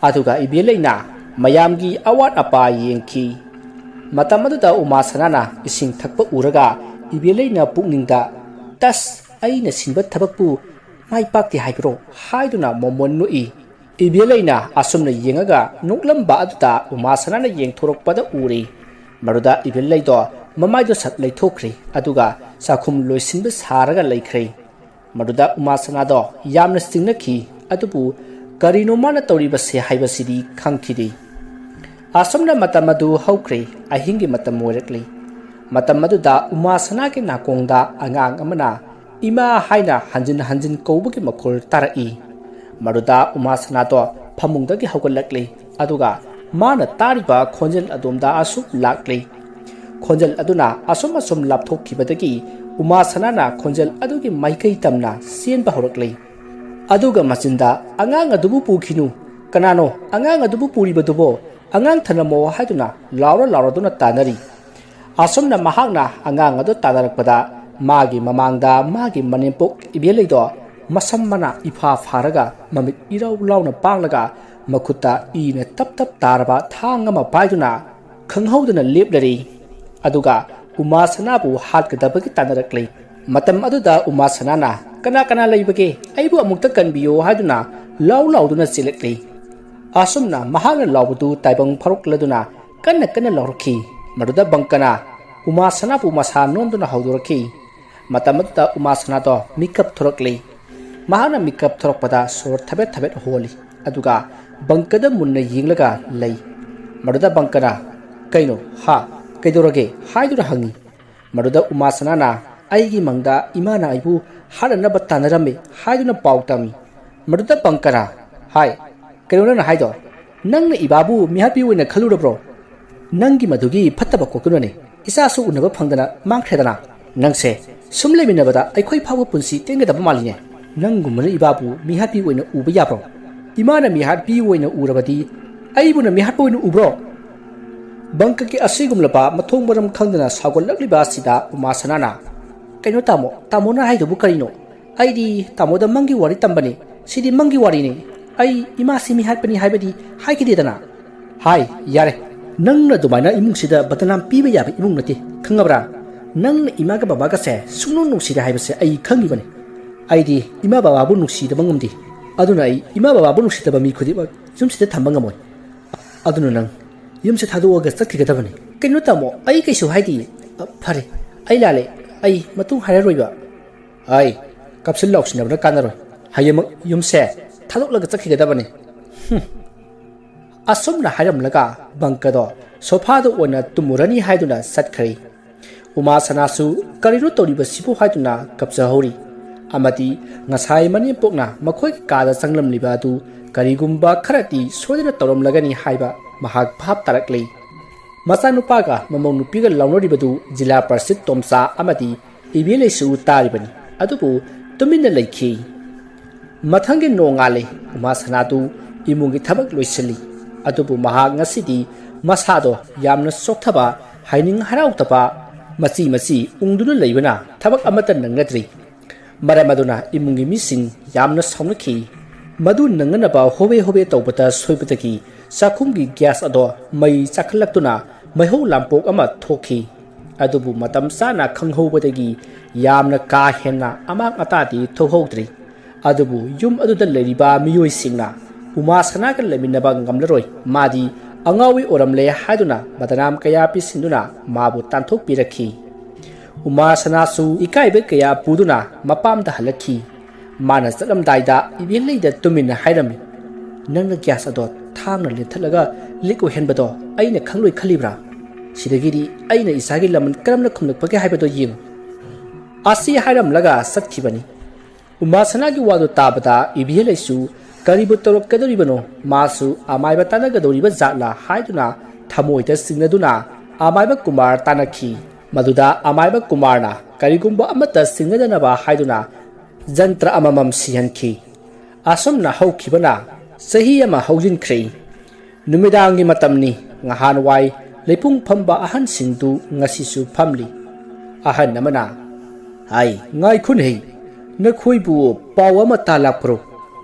aduga ibeleina mayamgi awat apa yengki matamaduda umasanana ising thakpa uraga ibeleina pukningda tas aina sinba thabakpu mai pakti haibro haiduna momonnui ibeleina asumna yengaga nuklamba aduta umasanana yengthorokpada uri maruda ibelei do mamai do sat leithokri aduga ꯆꯥꯛꯈꯨꯝ ꯂꯣꯏꯁꯤꯟꯕ ꯁꯥꯔꯒ ꯂꯩꯈ꯭ꯔꯦ ꯃꯗꯨꯗ ꯎꯃꯥꯁꯅꯥꯗꯣ ꯌꯥꯝꯅ ꯆꯤꯡꯅꯈꯤ ꯑꯗꯨꯕꯨ ꯀꯔꯤꯅꯣ ꯃꯥꯅ ꯇꯧꯔꯤꯕꯁꯦ ꯍꯥꯏꯕꯁꯤꯗꯤ ꯈꯪꯈꯤꯗꯦ ꯑꯁꯨꯝꯅ ꯃꯇꯝ ꯑꯗꯨ ꯍꯧꯈ꯭ꯔꯦ ꯑꯍꯤꯡꯒꯤ ꯃꯇꯝ ꯑꯣꯏꯔꯛꯂꯤ ꯃꯇꯝ ꯑꯗꯨꯗ ꯎꯃꯥꯁꯅꯥꯒꯤ ꯅꯥꯀꯣꯡꯗ ꯑꯉꯥꯡ ꯑꯃꯅ ꯏꯃꯥ ꯍꯥꯏꯅ ꯍꯟꯖꯤꯟ ꯍꯟꯖꯤꯟ ꯀꯧꯕꯒꯤ ꯃꯈꯣꯜ ꯇꯥꯔꯛꯏ ꯃꯗꯨꯗ ꯎꯃꯥꯁꯅꯥꯗꯣ ꯐꯃꯨꯡꯗꯒꯤ ꯍꯧꯒꯠꯂꯛꯂꯤ ꯑꯗꯨꯒ ꯃꯥꯅ ꯇꯥꯔꯤꯕ ꯈꯣꯟꯖꯦꯜ ꯑꯗꯣꯝꯗ ꯑꯁꯨꯝ ꯂꯥꯛꯂꯤ ꯈꯣꯟꯖꯦꯜ ꯑꯗꯨꯅ ꯑꯁꯨꯝ ꯂꯥꯞꯊꯣꯛꯈꯤꯕꯗꯒꯤ ꯎꯃꯥꯁꯅꯥꯅ ꯈꯣꯟꯖꯦꯜ ꯑꯗꯨꯒꯤ ꯃꯥꯏꯀꯩ ꯇꯝꯅ ꯆꯦꯟꯕ ꯍꯧꯔꯛꯂꯤ ꯑꯗꯨꯒ ꯃꯆꯤꯟꯗ ꯑꯉꯥꯡ ꯑꯗꯨꯕꯨ ꯄꯨꯈꯤꯅꯨ ꯀꯅꯥꯅꯣ ꯑꯉꯥꯡ ꯑꯗꯨꯕు ꯄꯨꯔꯤꯕꯗꯨꯕꯣ ꯑꯉꯥꯡ ꯊꯅꯝꯃꯣ ꯍꯥꯏꯗꯨꯅ ꯂꯥꯎꯔꯗꯨꯅ ꯇꯥꯟꯅꯔꯤ ꯑꯁꯨꯝꯅ ꯃꯍꯥꯛꯅ ꯑꯉꯥꯡ ꯑꯗꯨ ꯇꯥꯟꯅꯔꯛꯄꯗ ꯃꯥꯒꯤ ꯃꯃꯥꯡꯗ ꯃꯥꯒꯤ ꯃꯅꯦꯝꯄꯣꯛ ꯏꯕꯦꯂꯩꯗꯣ ꯃꯁꯝ ꯃꯅꯥ ꯏꯐꯥ ꯐꯥꯔꯒ ꯃꯃꯤꯠ ꯏꯔꯥꯎ ꯂꯥꯎꯅ ꯄꯥꯡꯂꯒ ꯃꯈꯨꯠꯇ ꯏꯅ ꯇꯞ ꯇꯥꯔꯕ ꯊꯥꯡ ꯑꯃ ꯄꯥꯏꯗꯨꯅ ꯈꯪꯍꯧꯗꯅ ꯂꯦꯞꯂꯔꯤ ꯑꯗꯨꯒ ꯎꯃꯥꯁꯅꯥꯕꯨ ꯍꯥꯠꯀꯗꯕꯒꯤ ꯇꯥꯟꯅꯔꯛꯂꯤ ꯃꯇꯝ ꯑꯗꯨꯗ ꯎꯃꯥꯁꯅꯥꯅ ꯀꯅꯥ ꯂꯩꯕꯒꯦ ꯑꯩꯕꯨ ꯑꯃꯨꯛꯇ ꯀꯟꯕꯤꯌꯣ ꯍꯥꯏꯗꯨꯅ ꯂꯥꯎꯗꯨꯅ ꯆꯦꯜꯂꯛꯂꯤ ꯑꯁꯨꯝꯅ ꯃꯍꯥꯛꯅ ꯂꯥꯎꯕꯗꯨ ꯇꯥꯏꯕꯪ ꯐꯥꯎꯔꯛꯂꯗꯨꯅ ꯀꯟꯅ ꯂꯥꯎꯔꯛꯈꯤ ꯃꯗꯨꯗ ꯕꯪꯀꯅ ꯎꯃꯥꯁꯅꯥꯕꯨ ꯃꯁꯥ ꯅꯣꯝꯗꯨꯅ ꯍꯧꯗꯣꯔꯛꯈꯤ ꯃꯇꯝ ꯑꯗꯨꯗ ꯎꯃꯥꯁꯅꯥꯗꯣ ꯃꯤꯀꯞ ꯊꯣꯔꯛꯂꯤ ꯃꯍꯥꯛꯅ ꯃꯤꯀꯞ ꯊꯣꯔꯛꯄꯗ ꯁꯣꯔ ꯊꯕꯦꯠ ꯍꯣꯜꯂꯤ ꯑꯗꯨꯒ ꯕꯪꯀꯗ ꯃꯨꯟꯅ ꯌꯦꯡꯂꯒ ꯂꯩ ꯃꯗꯨꯗ ꯕꯪꯀꯅ ꯀꯩꯅꯣ ꯀꯩꯗꯧꯔꯒꯦ ꯍꯥꯏꯗꯨꯅ ꯍꯪꯉꯤ ꯃꯗꯨꯗ ꯎꯃꯥꯁꯅꯥꯅ ꯑꯩꯒꯤ ꯃꯪꯗ ꯏꯃꯥꯅ ꯑꯩꯕꯨ ꯍꯥꯠꯅꯅꯕ ꯇꯥꯟꯅꯔꯝꯃꯤ ꯍꯥꯏꯗꯨꯅ ꯄꯥꯎ ꯇꯝꯃꯤ ꯃꯗꯨꯗ ꯕꯪꯀꯅ ꯀꯩꯅꯣ ꯅꯪꯅ ꯍꯥꯏꯗꯣ ꯅꯪꯅ ꯏꯕꯥꯕꯨ ꯃꯤꯍꯥꯠꯄꯤ ꯑꯣꯏꯅ ꯈꯜꯂꯨꯔꯕ꯭ꯔꯣ ꯅꯪꯒꯤ ꯃꯗꯨꯒꯤ ꯐꯠꯇꯕ ꯀꯣꯛꯇꯨꯅꯅꯦ ꯏꯆꯥꯁꯨ ꯎꯅꯕ ꯐꯪꯗꯅ ꯃꯥꯡꯈ꯭ꯔꯦꯗꯅ ꯅꯪꯁꯦ ꯁꯨꯝ ꯂꯩꯃꯤꯟꯅꯕꯗ ꯑꯩꯈꯣꯏ ꯐꯥꯎꯕ ꯄꯨꯟꯁꯤ ꯇꯦꯟꯒꯗꯕ ꯃꯥꯜꯂꯤꯅꯦ ꯅꯪꯒꯨꯝꯕꯅ ꯏꯕꯥꯕꯨ ꯃꯤꯍꯥꯠꯄꯤ ꯑꯣꯏꯅ ꯎꯕ ꯌꯥꯕ꯭ꯔꯣ ꯏꯃꯥꯅ ꯃꯤꯍꯥꯠꯄꯤ ꯑꯣꯏꯅ ꯎꯔꯕꯗꯤ ꯑꯩꯕꯨꯅ ꯃꯤꯍꯥꯠꯄ ꯑꯣꯏꯅ ꯎꯕ꯭ꯔꯣ ꯕꯪꯀꯒꯤ ꯑꯁꯤꯒꯨꯝꯂꯕ ꯃꯊꯣꯡ ꯃꯔꯝ ꯈꯪꯗꯅ ꯁꯥꯎꯒꯠꯂꯛꯂꯤꯕ ꯑꯁꯤꯗ ꯎꯃꯥꯁꯅꯥꯅ ꯀꯩꯅꯣ ꯇꯥꯃꯣꯅ ꯍꯥꯏꯗꯨꯕꯨ ꯀꯔꯤꯅꯣ ꯑꯩꯗꯤ ꯇꯥꯃꯣꯗ ꯃꯪꯒꯤ ꯋꯥꯔꯤ ꯇꯝꯕꯅꯤ ꯁꯤꯗꯤ ꯃꯪꯒꯤ ꯋꯥꯔꯤꯅꯤ ꯑꯩ ꯏꯃꯥꯁꯤ ꯃꯤꯍꯥꯠꯄꯅꯤ ꯍꯥꯏꯕꯗꯤ ꯍꯥꯏꯈꯤꯗꯦꯗꯅ ꯌꯥꯔꯦ ꯅꯪꯅ ꯑꯗꯨꯃꯥꯏꯅ ꯏꯃꯨꯡꯁꯤꯗ ꯕꯗꯅꯥꯝ ꯄꯤꯕ ꯌꯥꯕ ꯏꯃꯨꯡ ꯅꯠꯇꯦ ꯈꯪꯉꯕ꯭ꯔꯥ ꯅꯪꯅ ꯏꯃꯥꯒ ꯕꯕꯥꯒꯁꯦ ꯁꯨꯡꯅꯨꯡ ꯅꯨꯡꯁꯤꯗꯦ ꯍꯥꯏꯕꯁꯦ ꯑꯩ ꯈꯪꯉꯤꯕꯅꯤ ꯑꯩꯗꯤ ꯏꯃꯥ ꯕꯕꯥꯕꯨ ꯅꯨꯡꯁꯤꯗꯕ ꯉꯝꯗꯦ ꯑꯗꯨꯅ ꯑꯩ ꯏꯃꯥ ꯕꯕꯥꯕꯨ ꯅꯨꯡꯁꯤꯗꯕ ꯃꯤ ꯈꯨꯗꯤꯡꯃꯛ ꯌꯨꯝꯁꯤꯗ ꯊꯝꯕ ꯉꯝꯃꯣꯏ ꯑꯗꯨꯅ ꯅꯪ ꯌꯨꯝꯁꯦ ꯊꯥꯗꯣꯛꯑꯒ ꯆꯠꯈꯤꯒꯗꯕꯅꯤ ꯀꯩꯅꯣ ꯇꯥꯃꯣ ꯑꯩ ꯀꯩꯁꯨ ꯍꯥꯏꯗꯤꯌꯦ ꯐꯔꯦ ꯑꯩ ꯂꯥꯜꯂꯦ ꯑꯩ ꯃꯇꯨꯡ ꯍꯥꯏꯔꯔꯣꯏꯕ ꯀꯞꯁꯤꯟ ꯂꯥꯎꯁꯤꯟꯅꯕꯅ ꯀꯥꯟꯅꯔꯣꯏ ꯍꯌꯦꯡꯃꯛ ꯌꯨꯝꯁꯦ ꯊꯥꯗꯣꯛꯂꯒ ꯆꯠꯈꯤꯒꯗꯕꯅꯤ ꯑꯁꯨꯝꯅ ꯍꯥꯏꯔꯝꯂꯒ ꯕꯪꯀꯗꯣ ꯁꯣꯐꯥꯗ ꯑꯣꯏꯅ ꯇꯨꯝꯃꯨꯔꯅꯤ ꯍꯥꯏꯗꯨꯅ ꯆꯠꯈ꯭ꯔꯦ ꯎꯃꯥꯁꯅꯥꯁꯨ ꯀꯔꯤꯅꯣ ꯇꯧꯔꯤꯕꯁꯤꯕꯨ ꯍꯥꯏꯗꯨꯅ ꯀꯞꯆꯍꯧꯔꯤ ꯑꯃꯗꯤ ꯉꯁꯥꯏ ꯃꯅꯦꯝꯄꯣꯛꯅ ꯃꯈꯣꯏꯒꯤ ꯀꯥꯗ ꯆꯪꯂꯝꯂꯤꯕ ꯑꯗꯨ ꯀꯔꯤꯒꯨꯝꯕ ꯈꯔꯗꯤ ꯁꯣꯏꯗꯅ ꯇꯧꯔꯝꯂꯒꯅꯤ ꯍꯥꯏꯕ ꯃꯍꯥꯛ ꯚꯥꯞ ꯇꯥꯔꯛꯂꯤ ꯃꯆꯥꯅꯨꯄꯥꯒ ꯃꯃꯧ ꯅꯨꯄꯤꯒ ꯂꯥꯎꯅꯔꯤꯕꯗꯨ ꯖꯤꯂꯥ ꯄꯔꯁꯤꯠ ꯇꯣꯝꯆꯥ ꯑꯃꯗꯤ ꯏꯕꯦꯂꯩꯁꯨ ꯇꯥꯔꯤꯕꯅꯤ ꯑꯗꯨꯕꯨ ꯇꯨꯃꯤꯟꯅ ꯂꯩꯈꯤ ꯃꯊꯪꯒꯤ ꯅꯣꯡꯉꯥꯜꯂꯦ ꯎꯃꯥꯁꯅꯥꯗꯨ ꯏꯃꯨꯡꯒꯤ ꯊꯕꯛ ꯂꯣꯏꯁꯤꯜꯂꯤ ꯑꯗꯨꯕꯨ ꯃꯍꯥꯛ ꯉꯁꯤꯗꯤ ꯃꯁꯥꯗꯣ ꯌꯥꯝꯅ ꯆꯣꯛꯊꯕ ꯍꯥꯏꯅꯤꯡ ꯍꯔꯥꯎꯇꯕ ꯃꯆꯤ ꯎꯪꯗꯨꯅ ꯂꯩꯕꯅ ꯊꯕꯛ ꯑꯃꯠꯇ ꯅꯪꯅꯗ꯭ꯔꯤ ꯃꯔꯝ ꯑꯗꯨꯅ ꯏꯃꯨꯡꯒꯤ ꯃꯤꯁꯤꯡ ꯌꯥꯝꯅ ꯁꯥꯎꯅꯈꯤ ꯃꯗꯨ ꯅꯪꯅꯅꯕ ꯍꯣꯕꯦ ꯇꯧꯕꯗ ꯁꯣꯏꯕꯗꯒꯤ ꯆꯥꯛꯈꯨꯝꯒꯤ ꯒ꯭ꯌꯥꯁ ꯑꯗꯣ ꯃꯩ ꯆꯥꯛꯈꯠꯂꯛꯇꯨꯅ ꯃꯩꯍꯧ ꯂꯥꯡꯄꯣꯛ ꯑꯃ ꯊꯣꯛꯈꯤ ꯑꯗꯨꯕꯨ ꯃꯇꯝ ꯆꯥꯅ ꯈꯪꯍꯧꯕꯗꯒꯤ ꯌꯥꯝꯅ ꯀꯥ ꯍꯦꯟꯅ ꯑꯃꯥꯡ ꯑꯇꯥꯗꯤ ꯊꯣꯛꯍꯧꯗ꯭ꯔꯤ ꯑꯗꯨꯕꯨ ꯌꯨꯝ ꯑꯗꯨꯗ ꯂꯩꯔꯤꯕ ꯃꯤꯑꯣꯏꯁꯤꯡꯅ ꯎꯃꯥꯁꯅꯥꯒ ꯂꯩꯃꯤꯟꯅꯕ ꯉꯝꯂꯔꯣꯏ ꯃꯥꯗꯤ ꯑꯉꯥꯎꯕꯤ ꯑꯣꯏꯔꯝꯂꯦ ꯍꯥꯏꯗꯨꯅ ꯕꯗꯅꯥꯝ ꯀꯌꯥ ꯄꯤꯁꯤꯟꯗꯨꯅ ꯃꯥꯕꯨ ꯇꯥꯟꯊꯣꯛꯄꯤꯔꯛꯈꯤ ꯎꯃꯥꯁꯅꯥꯁꯨ ꯏꯀꯥꯏꯕ ꯀꯌꯥ ꯄꯨꯗꯨꯅ ꯃꯄꯥꯝꯗ ꯍꯜꯂꯛꯈꯤ ꯃꯥꯅ ꯆꯠꯂꯝꯗꯥꯏꯗ ꯏꯕꯦꯂꯩꯗ ꯇꯨꯃꯤꯟꯅ ꯍꯥꯏꯔꯝꯃꯤ ꯅꯪꯅ ꯒ꯭ꯌꯥꯁ ꯑꯗꯣ ꯊꯥꯡꯅ ꯂꯦꯟꯊꯠꯂꯒ ꯂꯤꯛ ꯑꯣꯏꯍꯟꯕꯗꯣ ꯑꯩꯅ ꯈꯪꯂꯣꯏ ꯈꯜꯂꯤꯕ꯭ꯔꯥ ꯁꯤꯗꯒꯤꯗꯤ ꯑꯩꯅ ꯏꯆꯥꯒꯤ ꯂꯃꯟ ꯀꯔꯝꯅ ꯈꯨꯝꯂꯛꯄꯒꯦ ꯍꯥꯏꯕꯗꯣ ꯌꯦꯡꯉꯨ ꯑꯁꯤ ꯍꯥꯏꯔꯝꯂꯒ ꯆꯠꯈꯤꯕꯅꯤ ꯎꯃꯥꯁꯅꯥꯒꯤ ꯋꯥꯗꯨ ꯇꯥꯕꯗ ꯏꯕꯦꯂꯩꯁꯨ ꯀꯔꯤꯕꯨ ꯇꯧꯔꯛꯀꯗꯧꯔꯤꯕꯅꯣ ꯃꯥꯁꯨ ꯑꯃꯥꯏꯕ ꯇꯥꯟꯅꯒꯗꯧꯔꯤꯕ ꯖꯥꯠꯂꯥ ꯍꯥꯏꯗꯨꯅ ꯊꯃꯣꯏꯗ ꯆꯤꯡꯅꯗꯨꯅ ꯑꯃꯥꯏꯕ ꯀꯨꯃꯥꯔ ꯇꯥꯟꯅꯈꯤ ꯃꯗꯨꯗ ꯑꯃꯥꯏꯕ ꯀꯨꯃꯥꯔꯅ ꯀꯔꯤꯒꯨꯝꯕ ꯑꯃꯠꯇ ꯆꯤꯡꯅꯗꯅꯕ ꯍꯥꯏꯗꯨꯅ ꯖꯟꯇ꯭ꯔ ꯑꯃꯃꯝ ꯁꯤꯍꯟꯈꯤ ꯑꯁꯨꯝꯅ ꯍꯧꯈꯤꯕꯅ ꯆꯍꯤ ꯑꯃ ꯍꯧꯖꯤꯟꯈ꯭ꯔꯦ ꯅꯨꯃꯤꯗꯥꯡꯒꯤ ꯃꯇꯝꯅꯤ ꯉꯍꯥꯟꯋꯥꯏ ꯂꯩꯄꯨꯡ ꯐꯝꯕ ꯑꯍꯟꯁꯤꯡꯗꯨ ꯉꯁꯤꯁꯨ ꯐꯝꯂꯤ ꯑꯍꯟ ꯑꯃꯅ ꯉꯥꯏꯈꯣꯅꯦ ꯅꯈꯣꯏꯕꯨ ꯄꯥꯎ ꯑꯃ ꯇꯥꯜꯂꯛꯄ꯭ꯔꯣ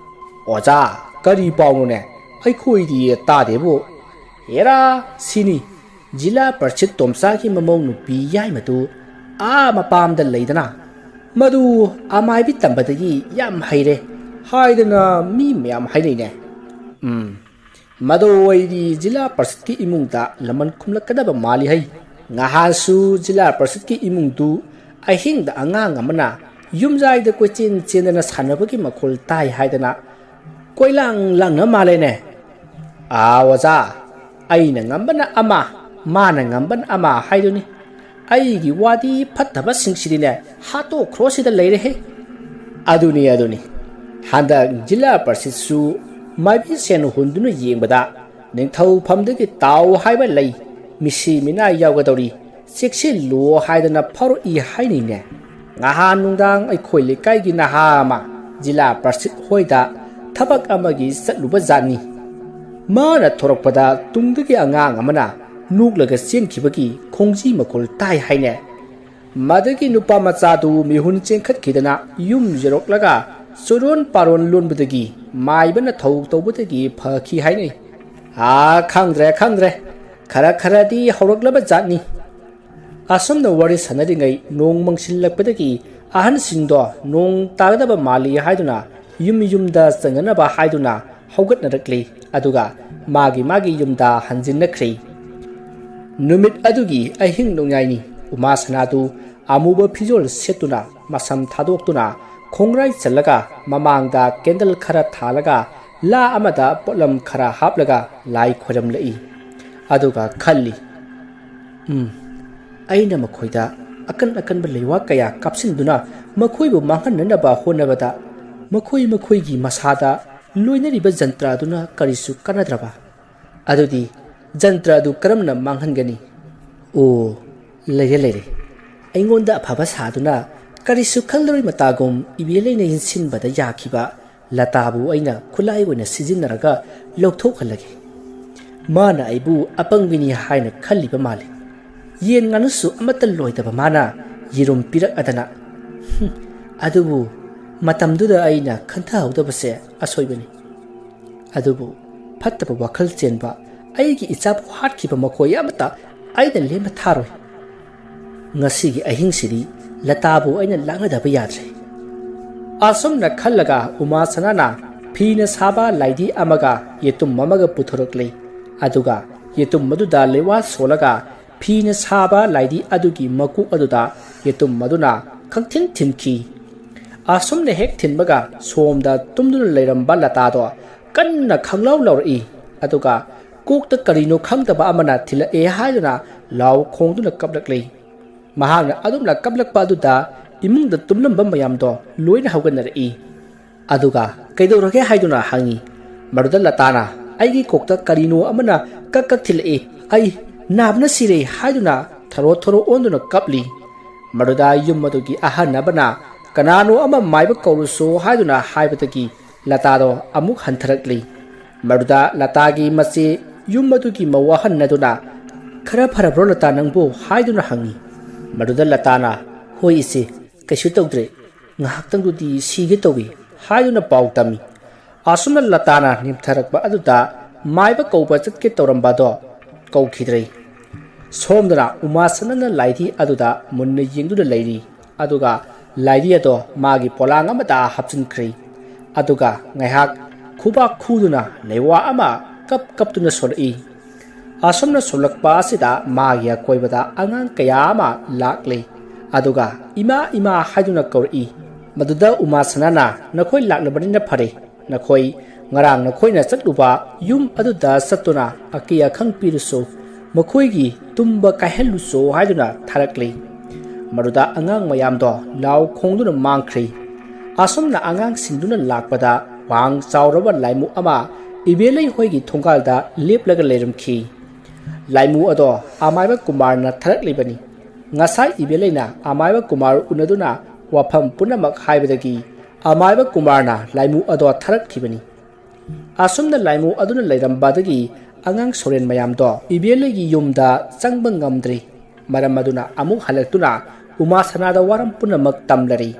ꯑꯣꯖꯥ ꯀꯔꯤ ꯄꯥꯎꯅꯣꯅꯦ ꯑꯩꯈꯣꯏꯗꯤ ꯇꯥꯗꯦꯕꯣ ꯍꯦꯔꯥ ꯁꯤꯅꯤ ꯖꯤꯂꯥ ꯄꯔꯁꯤꯠ ꯇꯣꯝꯆꯥꯒꯤ ꯃꯃꯧ ꯅꯨꯄꯤ ꯌꯥꯏꯃꯗꯨ ꯃꯄꯥꯝꯗ ꯂꯩꯗꯅ ꯃꯗꯨ ꯑꯃꯥꯏꯕꯤ ꯇꯝꯕꯗꯒꯤ ꯌꯥꯝ ꯍꯩꯔꯦ ꯍꯥꯏꯗꯅ ꯃꯤ ꯃꯌꯥꯝ ꯍꯥꯏꯅꯩꯅꯦ ꯃꯗꯨ ꯑꯩꯗꯤ ꯖꯤꯂꯥ ꯄꯔꯁꯤꯠꯀꯤ ꯏꯃꯨꯡꯗ ꯂꯃꯟ ꯈꯨꯝꯂꯛꯀꯗꯕ ꯃꯥꯜꯂꯤ ꯉꯍꯥꯟꯁꯨ ꯖꯤꯂꯥ ꯄꯔꯁꯤꯠꯀꯤ ꯏꯃꯨꯡꯗꯨ ꯑꯍꯤꯡꯗ ꯑꯉꯥꯡ ꯑꯃꯅ ꯌꯨꯝꯖꯥꯏꯗ ꯀꯣꯏꯆꯦꯟ ꯆꯦꯟꯗꯅ ꯁꯥꯟꯅꯕꯒꯤ ꯃꯈꯣꯜ ꯇꯥꯏ ꯍꯥꯏꯗꯅ ꯀꯣꯏꯂꯥꯡ ꯂꯥꯡꯅ ꯃꯥꯜꯂꯦꯅꯦ꯫ ꯑꯣꯖꯥ, ꯑꯩꯅ ꯉꯝꯕꯅ ꯑꯃ ꯃꯥꯅ ꯉꯝꯕꯅ ꯑꯃ ꯍꯥꯏꯗꯨꯅꯤ꯫ ꯑꯩꯒꯤ ꯋꯥꯗꯤ ꯐꯠꯇꯕꯁꯤꯡꯁꯤꯗꯤꯅꯦ ꯍꯥꯠꯇꯣꯛꯈ꯭ꯔꯣ ꯁꯤꯗ ꯂꯩꯔꯦꯍꯦ꯫ ꯑꯗꯨꯅꯤ ꯍꯟꯗꯛ ꯖꯤꯂꯥ ꯄꯔꯤꯁꯠꯁꯨ ꯃꯥꯏꯕꯤ ꯁꯦꯟ ꯍꯨꯟꯗꯨꯅ ꯌꯦꯡꯕꯗ ꯅꯤꯡꯊꯧꯐꯝꯗꯒꯤ ꯇꯥꯎ ꯍꯥꯏꯕ ꯂꯩ ꯃꯤꯁꯤ ꯃꯤꯅꯥ ꯌꯥꯎꯒꯗꯧꯔꯤ ꯆꯦꯛꯁꯤꯜꯂꯨ ꯍꯥꯏꯗꯅ ꯐꯥꯎꯔꯛꯏ ꯍꯥꯏꯅꯩꯅꯦ꯫ ꯉꯍꯥꯟ ꯅꯨꯡꯗꯥꯡ ꯑꯩꯈꯣꯏ ꯂꯩꯀꯥꯏꯒꯤ ꯅꯍꯥ ꯑꯃ ꯖꯤꯂꯥ ꯄꯔꯤꯁꯠ ꯍꯣꯏꯗ ꯊꯕꯛ ꯑꯃꯒꯤ ꯆꯠꯂꯨꯕ ꯖꯥꯠꯅꯤ꯫ ꯃꯥꯅ ꯊꯣꯔꯛꯄꯗ ꯇꯨꯡꯗꯒꯤ ꯑꯉꯥꯡ ꯑꯃꯅ ꯅꯣꯛꯂꯒ ꯆꯦꯟꯈꯤꯕꯒꯤ ꯈꯣꯡꯖꯤ ꯃꯈꯣꯜ ꯇꯥꯏ ꯍꯥꯏꯅꯦ꯫ ꯃꯗꯨꯒꯤ ꯅꯨꯄꯥ ꯃꯆꯥꯗꯨ ꯃꯤꯍꯨꯟ ꯆꯦꯟꯈꯠꯈꯤꯗꯅ ꯌꯨꯝ ꯌꯧꯔꯛꯂꯒ ꯆꯣꯔꯣꯟ ꯄꯥꯔꯣꯟ ꯂꯣꯟꯕꯗꯒꯤ ꯃꯥꯏꯕꯅ ꯊꯧ ꯇꯧꯕꯗꯒꯤ ꯐꯈꯤ ꯍꯥꯏꯅꯩ꯫ ꯈꯪꯗ꯭ꯔꯦ ꯈꯔꯗꯤ ꯍꯧꯔꯛꯂꯕ ꯖꯥꯠꯅꯤ꯫ ꯑꯁꯨꯝꯅ ꯋꯥꯔꯤ ꯁꯥꯟꯅꯔꯤꯉꯩ ꯅꯣꯡ ꯃꯪꯁꯤꯜꯂꯛꯄꯗꯒꯤ ꯑꯍꯟꯁꯤꯡꯗꯣ ꯅꯣꯡ ꯇꯥꯒꯗꯕ ꯃꯥꯜꯂꯤ ꯍꯥꯏꯗꯨꯅ ꯌꯨꯝꯗ ꯆꯪꯅꯅꯕ ꯍꯥꯏꯗꯨꯅ ꯍꯧꯒꯠꯅꯔꯛꯂꯤ ꯑꯗꯨꯒ ꯃꯥꯒꯤ ꯌꯨꯝꯗ ꯍꯟꯖꯤꯟꯅꯈ꯭ꯔꯦ꯫ ꯅꯨꯃꯤꯠ ꯑꯗꯨꯒꯤ ꯑꯍꯤꯡ ꯅꯣꯡꯌꯥꯏꯅꯤ꯫ ꯎꯃꯥꯁꯅꯥꯗꯨ ꯑꯃꯨꯕ ꯐꯤꯖꯣꯜ ꯁꯦꯠꯇꯨꯅ ꯃꯁꯝ ꯊꯥꯗꯣꯛꯇꯨꯅ ꯈꯣꯡꯒ꯭ꯔꯥꯏ ꯆꯜꯂꯒ ꯃꯃꯥꯡꯗ ꯀꯦꯟꯗꯜ ꯈꯔ ꯊꯥꯜꯂꯒ ꯂꯥ ꯑꯃꯗ ꯄꯣꯠꯂꯝ ꯈꯔ ꯍꯥꯞꯂꯒ ꯂꯥꯏ ꯈꯣꯏꯔꯝꯂꯛꯏ꯫ ꯑꯗꯨꯒ ꯈꯜꯂꯤ, ꯑꯩꯅ ꯃꯈꯣꯏꯗ ꯑꯀꯟꯕ ꯂꯩꯋꯥ ꯀꯌꯥ ꯀꯥꯞꯁꯤꯟꯗꯨꯅ ꯃꯈꯣꯏꯕꯨ ꯃꯥꯡꯍꯟꯅꯅꯕ ꯍꯣꯠꯅꯕꯗ ꯃꯈꯣꯏꯒꯤ ꯃꯁꯥꯗ ꯂꯣꯏꯅꯔꯤꯕ ꯖꯟꯇ꯭ꯔ ꯑꯗꯨꯅ ꯀꯔꯤꯁꯨ ꯀꯥꯟꯅꯗ꯭ꯔꯕ? ꯑꯗꯨꯗꯤ ꯖꯟꯇ꯭ꯔ ꯑꯗꯨ ꯀꯔꯝꯅ ꯃꯥꯡꯍꯟꯒꯅꯤ? ꯂꯩꯔꯦ ꯑꯩꯉꯣꯟꯗ ꯑꯐꯕ ꯁꯥꯗꯨꯅ ꯀꯔꯤꯁꯨ ꯈꯪꯂꯔꯣꯏ ꯃꯇꯥꯒꯨꯝ ꯏꯕꯦꯂꯩꯅ ꯌꯦꯡꯁꯤꯟꯕꯗ ꯌꯥꯈꯤꯕ ꯂꯇꯥꯕꯨ ꯑꯩꯅ ꯈꯨꯠꯂꯥꯏ ꯑꯣꯏꯅ ꯁꯤꯖꯤꯟꯅꯔꯒ ꯂꯧꯊꯣꯛꯍꯜꯂꯒꯦ꯫ ꯃꯥꯅ ꯑꯩꯕꯨ ꯑꯄꯪꯕꯤꯅꯤ ꯍꯥꯏꯅ ꯈꯜꯂꯤꯕ ꯃꯥꯜꯂꯤ꯫ ꯌꯦꯟ ꯉꯥꯅꯨꯁꯨ ꯑꯃꯠꯇ ꯂꯣꯏꯗꯕ ꯃꯥꯅ ꯌꯦꯔꯨꯝ ꯄꯤꯔꯛꯑꯗꯅ ꯑꯗꯨꯕꯨ ꯃꯇꯝꯗꯨꯗ ꯑꯩꯅ ꯈꯟꯊꯍꯧꯗꯕꯁꯦ ꯑꯁꯣꯏꯕꯅꯤ꯫ ꯑꯗꯨꯕꯨ ꯐꯠꯇꯕ ꯋꯥꯈꯜ ꯆꯦꯟꯕ ꯑꯩꯒꯤ ꯏꯆꯥꯕꯨ ꯍꯥꯠꯈꯤꯕ ꯃꯈꯣꯏ ꯑꯃꯠꯇ ꯑꯩꯅ ꯂꯦꯝꯅ ꯊꯥꯔꯣꯏ꯫ ꯉꯁꯤꯒꯤ ꯑꯍꯤꯡꯁꯤꯗꯤ ꯂꯇꯥꯕꯨ ꯑꯩꯅ ꯂꯥꯛꯅꯗꯕ ꯌꯥꯗ꯭ꯔꯦ꯫ ꯑꯁꯨꯝꯅ ꯈꯜꯂꯒ ꯎꯃꯥꯁꯅꯥꯅ ꯐꯤꯅ ꯁꯥꯕ ꯂꯥꯏꯙꯤ ꯑꯃꯒ ꯌꯦꯇꯨꯝ ꯑꯃꯒ ꯄꯨꯊꯣꯔꯛꯂꯦ꯫ ꯑꯗꯨꯒ ꯌꯦꯇꯨꯝ ꯑꯗꯨꯗ ꯂꯩꯋꯥ ꯁꯣꯜꯂꯒ ꯐꯤꯅ ꯁꯥꯕ ꯂꯥꯏꯙꯤ ꯑꯗꯨꯒꯤ ꯃꯀꯣꯛ ꯑꯗꯨꯗ ꯌꯦꯇꯨꯝ ꯑꯗꯨꯅ ꯈꯪꯊꯤꯟ ꯊꯤꯟꯈꯤ꯫ ꯑꯁꯨꯝꯅ ꯍꯦꯛ ꯊꯤꯟꯕꯒ ꯁꯣꯝꯗ ꯇꯨꯝꯗꯨꯅ ꯂꯩꯔꯝꯕ ꯂꯇꯥꯗꯣ ꯀꯟꯅ ꯈꯪꯂꯥꯎ ꯂꯥꯎꯔꯛꯏ꯫ ꯑꯗꯨꯒ ꯀꯣꯛꯇ ꯀꯔꯤꯅꯣ ꯈꯪꯗꯕ ꯑꯃꯅ ꯊꯤꯜꯂꯛꯑꯦ ꯍꯥꯏꯗꯨꯅ ꯂꯥꯎ ꯈꯣꯡꯗꯨꯅ ꯀꯞꯂꯛꯂꯤ꯫ ꯃꯍꯥꯛꯅ ꯑꯗꯨꯝꯅ ꯀꯞꯂꯛꯄ ꯑꯗꯨꯗ ꯏꯃꯨꯡꯗ ꯇꯨꯝꯂꯝꯕ ꯃꯌꯥꯝꯗꯣ ꯂꯣꯏꯅ ꯍꯧꯒꯠꯅꯔꯛꯏ꯫ ꯑꯗꯨꯒ ꯀꯩꯗꯧꯔꯒꯦ ꯍꯥꯏꯗꯨꯅ ꯍꯪꯉꯤ꯫ ꯃꯗꯨꯗ ꯂꯇꯥꯅ ꯑꯩꯒꯤ ꯀꯣꯛꯇ ꯀꯔꯤꯅꯣ ꯑꯃꯅ ꯀꯛ ꯊꯤꯜꯂꯛꯏ, ꯑꯩ ꯅꯥꯕꯅ ꯁꯤꯔꯦ ꯍꯥꯏꯗꯨꯅ ꯊꯔꯣ ꯑꯣꯟꯗꯨꯅ ꯀꯞꯂꯤ꯫ ꯃꯗꯨꯗ ꯌꯨꯝ ꯑꯗꯨꯒꯤ ꯑꯍꯟ ꯑꯃꯅ ꯀꯅꯥꯅꯣ ꯑꯃ ꯃꯥꯏꯕ ꯀꯧꯔꯨꯁꯣ ꯍꯥꯏꯗꯨꯅ ꯍꯥꯏꯕꯗꯒꯤ ꯂꯇꯥꯗꯣ ꯑꯃꯨꯛ ꯍꯟꯊꯔꯛꯂꯤ꯫ ꯃꯗꯨꯗ ꯂꯇꯥꯒꯤ ꯃꯆꯦ ꯌꯨꯝ ꯑꯗꯨꯒꯤ ꯃꯋꯥꯍꯟ ꯑꯗꯨꯅ ꯈꯔ ꯐꯔꯕ꯭ꯔꯣ ꯂꯇꯥ ꯅꯪꯕꯨ ꯍꯥꯏꯗꯨꯅ ꯍꯪꯉꯤ꯫ ꯃꯗꯨꯗ ꯂꯇꯥꯅ ꯍꯣꯏ ꯏꯆꯦ, ꯀꯩꯁꯨ ꯇꯧꯗ꯭ꯔꯦ, ꯉꯥꯏꯍꯥꯛꯇꯪꯗꯨꯗꯤ ꯁꯤꯒꯦ ꯇꯧꯏ ꯍꯥꯏꯗꯨꯅ ꯄꯥꯎ ꯇꯝꯃꯤ꯫ ꯑꯁꯨꯝꯅ ꯂꯇꯥꯅ ꯅꯤꯝꯊꯔꯛꯄ ꯑꯗꯨꯗ ꯃꯥꯏꯕ ꯀꯧꯕ ꯆꯠꯀꯦ ꯇꯧꯔꯝꯕꯗꯣ ꯀꯧꯈꯤꯗ꯭ꯔꯦ꯫ ꯁꯣꯝꯗꯅ ꯎꯃꯥꯁꯅꯥꯅ ꯂꯥꯏꯙꯤ ꯑꯗꯨꯗ ꯃꯨꯟꯅ ꯌꯦꯡꯗꯨꯅ ꯂꯩꯔꯤ꯫ ꯑꯗꯨꯒ ꯂꯥꯏꯙꯤ ꯑꯗꯣ ꯃꯥꯒꯤ ꯄꯣꯂꯥꯡ ꯑꯃꯗ ꯍꯥꯞꯆꯤꯟꯈ꯭ꯔꯦ꯫ ꯑꯗꯨꯒ ꯉꯥꯏꯍꯥꯛ ꯈꯨꯕꯥꯛ ꯈꯨꯗꯨꯅ ꯂꯩꯋꯥ ꯑꯃ ꯀꯞꯇꯨꯅ ꯁꯣꯜꯂꯛꯏ꯫ ꯑꯁꯨꯝꯅ ꯁꯣꯜꯂꯛꯄ ꯑꯁꯤꯗ ꯃꯥꯒꯤ ꯑꯀꯣꯏꯕꯗ ꯑꯉꯥꯡ ꯀꯌꯥ ꯑꯃ ꯂꯥꯛꯂꯦ꯫ ꯑꯗꯨꯒ ꯏꯃꯥ ꯍꯥꯏꯗꯨꯅ ꯀꯧꯔꯛꯏ꯫ ꯃꯗꯨꯗ ꯎꯃꯥꯁꯅꯥꯅ ꯅꯈꯣꯏ ꯂꯥꯛꯂꯕꯅꯤꯅ ꯐꯔꯦ, ꯅꯈꯣꯏ ꯉꯔꯥꯡ ꯅꯈꯣꯏꯅ ꯆꯠꯂꯨꯕ ꯌꯨꯝ ꯑꯗꯨꯗ ꯆꯠꯇꯨꯅ ꯑꯀꯤ ꯑꯈꯪ ꯄꯤꯔꯨꯆꯣ, ꯃꯈꯣꯏꯒꯤ ꯇꯨꯝꯕ ꯀꯥꯏꯍꯜꯂꯨꯆꯣ ꯍꯥꯏꯗꯨꯅ ꯊꯥꯔꯛꯂꯤ꯫ ꯃꯗꯨꯗ ꯑꯉꯥꯡ ꯃꯌꯥꯝꯗꯣ ꯂꯥꯎ ꯈꯣꯡꯗꯨꯅ ꯃꯥꯡꯈ꯭ꯔꯦ꯫ ꯑꯁꯨꯝꯅ ꯑꯉꯥꯡꯁꯤꯡꯗꯨꯅ ꯂꯥꯛꯄꯗ ꯋꯥꯡ ꯆꯥꯎꯔꯕ ꯂꯥꯏꯃꯨ ꯑꯃ ꯏꯕꯦꯂꯩ ꯍꯣꯏꯒꯤ ꯊꯣꯡꯒꯥꯜꯗ ꯂꯦꯞꯂꯒ ꯂꯩꯔꯝꯈꯤ꯫ ꯂꯥꯏꯃꯨ ꯑꯗꯣ ꯑꯃꯥꯏꯕ ꯀꯨꯃꯥꯔꯅ ꯊꯥꯔꯛꯂꯤꯕꯅꯤ꯫ ꯉꯁꯥꯏ ꯏꯕꯦꯂꯩꯅ ꯑꯃꯥꯏꯕ ꯀꯨꯃꯥꯔ ꯎꯅꯗꯨꯅ ꯋꯥꯐꯝ ꯄꯨꯝꯅꯃꯛ ꯍꯥꯏꯕꯗꯒꯤ ꯑꯃꯥꯏꯕ ꯀꯨꯃꯥꯔꯅ ꯂꯥꯏꯃꯨ ꯑꯗꯣ ꯊꯥꯔꯛꯈꯤꯕꯅꯤ꯫ ꯑꯁꯨꯝꯅ ꯂꯥꯏꯃꯨ ꯑꯗꯨꯅ ꯂꯩꯔꯝꯕꯗꯒꯤ ꯑꯉꯥꯡ ꯁꯣꯔꯦꯟ ꯃꯌꯥꯝꯗꯣ ꯏꯕꯦꯂꯩꯒꯤ ꯌꯨꯝꯗ ꯆꯪꯕ ꯉꯝꯗ꯭ꯔꯤ꯫ ꯃꯔꯝ ꯑꯗꯨꯅ ꯑꯃꯨꯛ ꯍꯜꯂꯛꯇꯨꯅ ꯎꯃꯥꯁꯅꯥꯗ ꯋꯥꯔꯝ ꯄꯨꯝꯅꯃꯛ ꯇꯝꯂꯔꯤ꯫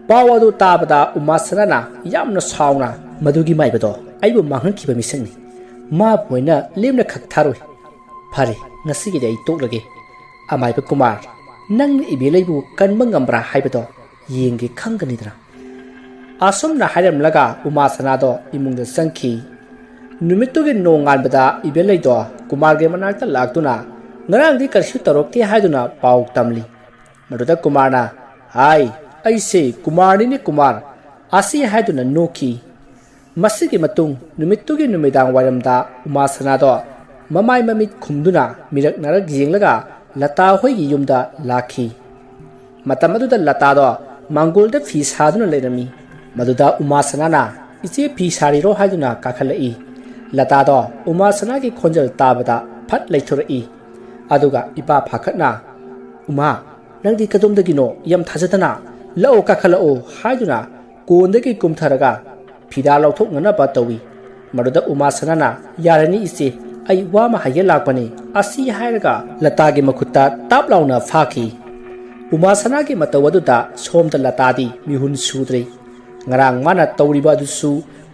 ꯄꯥꯎ ꯑꯗꯨ ꯇꯥꯕꯗ ꯎꯃꯥꯁꯅꯥꯅ ꯌꯥꯝꯅ ꯁꯥꯎꯅ ꯃꯗꯨꯒꯤ ꯃꯥꯏꯕꯗꯣ ꯑꯩꯕꯨ ꯃꯥꯡꯍꯟꯈꯤꯕ ꯃꯤꯁꯛꯅꯤ, ꯃꯥꯕꯨ ꯑꯣꯏꯅ ꯂꯦꯝꯅ ꯈꯛ ꯊꯥꯔꯣꯏ꯫ ꯐꯔꯦ, ꯉꯁꯤꯒꯤꯗꯤ ꯑꯩ ꯇꯣꯛꯂꯒꯦ꯫ ꯑꯃꯥꯏꯕ ꯀꯨꯃꯥꯔ, ꯅꯪꯅ ꯏꯕꯦꯂꯩꯕꯨ ꯀꯟꯕ ꯉꯝꯕ꯭ꯔꯥ ꯍꯥꯏꯕꯗꯣ ꯌꯦꯡꯒꯦ ꯈꯪꯒꯅꯤꯗꯅ꯫ ꯑꯁꯨꯝꯅ ꯍꯥꯏꯔꯝꯂꯒ ꯎꯃꯥꯁꯅꯥꯗꯣ ꯏꯃꯨꯡꯗ ꯆꯪꯈꯤ꯫ ꯅꯨꯃꯤꯠꯇꯨꯒꯤ ꯅꯣꯡꯉꯥꯟꯕꯗ ꯏꯕꯦꯂꯩꯗꯣ ꯀꯨꯃꯥꯔꯒꯤ ꯃꯅꯥꯛꯇ ꯂꯥꯛꯇꯨꯅ ꯉꯔꯥꯡꯗꯤ ꯀꯔꯤꯁꯨ ꯇꯧꯔꯛꯇꯦ ꯍꯥꯏꯗꯨꯅ ꯄꯥꯎ ꯇꯝꯂꯤ꯫ ꯃꯗꯨꯗ ꯀꯨꯃꯥꯔꯅ ꯍꯥꯏ ꯑꯩꯁꯦ ꯀꯨꯃꯥꯔꯅꯤꯅꯦ ꯀꯨꯃꯥꯔ ꯑꯁꯤ ꯍꯥꯏꯗꯨꯅ ꯅꯣꯛꯈꯤ ꯃꯁꯤꯒꯤ ꯃꯇꯨꯡ ꯅꯨꯃꯤꯠꯇꯨꯒꯤ ꯅꯨꯃꯤꯗꯥꯡ ꯋꯥꯏꯔꯝꯗ ꯎꯃꯥꯁꯅꯥꯗꯣ ꯃꯃꯥꯏ ꯃꯃꯤꯠ ꯈꯨꯝꯗꯨꯅ ꯃꯤꯔꯛ ꯌꯦꯡꯂꯒ ꯂꯇꯥ ꯍꯣꯏꯒꯤ ꯌꯨꯝꯗ ꯂꯥꯛꯈꯤ ꯃꯇꯝ ꯑꯗꯨꯗ ꯂꯇꯥꯗꯣ ꯃꯥꯡꯒꯣꯜꯗ ꯐꯤ ꯁꯥꯗꯨꯅ ꯂꯩꯔꯝꯃꯤ ꯃꯗꯨꯗ ꯎꯃꯥꯁꯅꯥꯅ ꯏꯆꯦ ꯐꯤ ꯁꯥꯔꯤꯔꯣ ꯍꯥꯏꯗꯨꯅ ꯀꯥꯈꯠꯂꯛꯏ ꯂꯇꯥꯗꯣ ꯎꯃꯥꯁꯅꯥꯒꯤ ꯈꯣꯟꯖꯦꯜ ꯇꯥꯕꯗ ꯐꯠ ꯂꯩꯊꯣꯔꯛꯏ ꯑꯗꯨꯒ ꯏꯄꯥ ꯐꯥꯈꯠꯅ ꯎꯃꯥ ꯅꯪꯗꯤ ꯀꯗꯣꯝꯗꯒꯤꯅꯣ ꯌꯥꯝ ꯊꯥꯖꯗꯅ ꯂꯥꯛꯑꯣ ꯀꯥꯈꯠꯂꯛꯑꯣ ꯍꯥꯏꯗꯨꯅ ꯀꯣꯟꯗꯒꯤ ꯀꯨꯝꯊꯔꯒ ꯐꯤꯗꯥ ꯂꯧꯊꯣꯛꯅꯅꯕ ꯇꯧꯏ ꯃꯗꯨꯗ ꯎꯃꯥꯁꯅꯥꯅ ꯌꯥꯔꯅꯤ ꯏꯆꯦ ꯑꯩ ꯋꯥ ꯑꯃ ꯍꯥꯏꯒꯦ ꯂꯥꯛꯄꯅꯤ ꯑꯁꯤ ꯍꯥꯏꯔꯒ ꯂꯇꯥꯒꯤ ꯃꯈꯨꯠꯇ ꯇꯥꯞ ꯂꯥꯎꯅ ꯐꯥꯈꯤ ꯎꯃꯥꯁꯅꯥꯒꯤ ꯃꯇꯧ ꯑꯗꯨꯗ ꯁꯣꯝꯗ ꯂꯇꯥꯗꯤ ꯃꯤꯍꯨꯟ ꯁꯨꯗ꯭ꯔꯦ ꯉꯔꯥꯡ ꯃꯥꯅ ꯇꯧꯔꯤꯕ ꯑꯗꯨꯁꯨ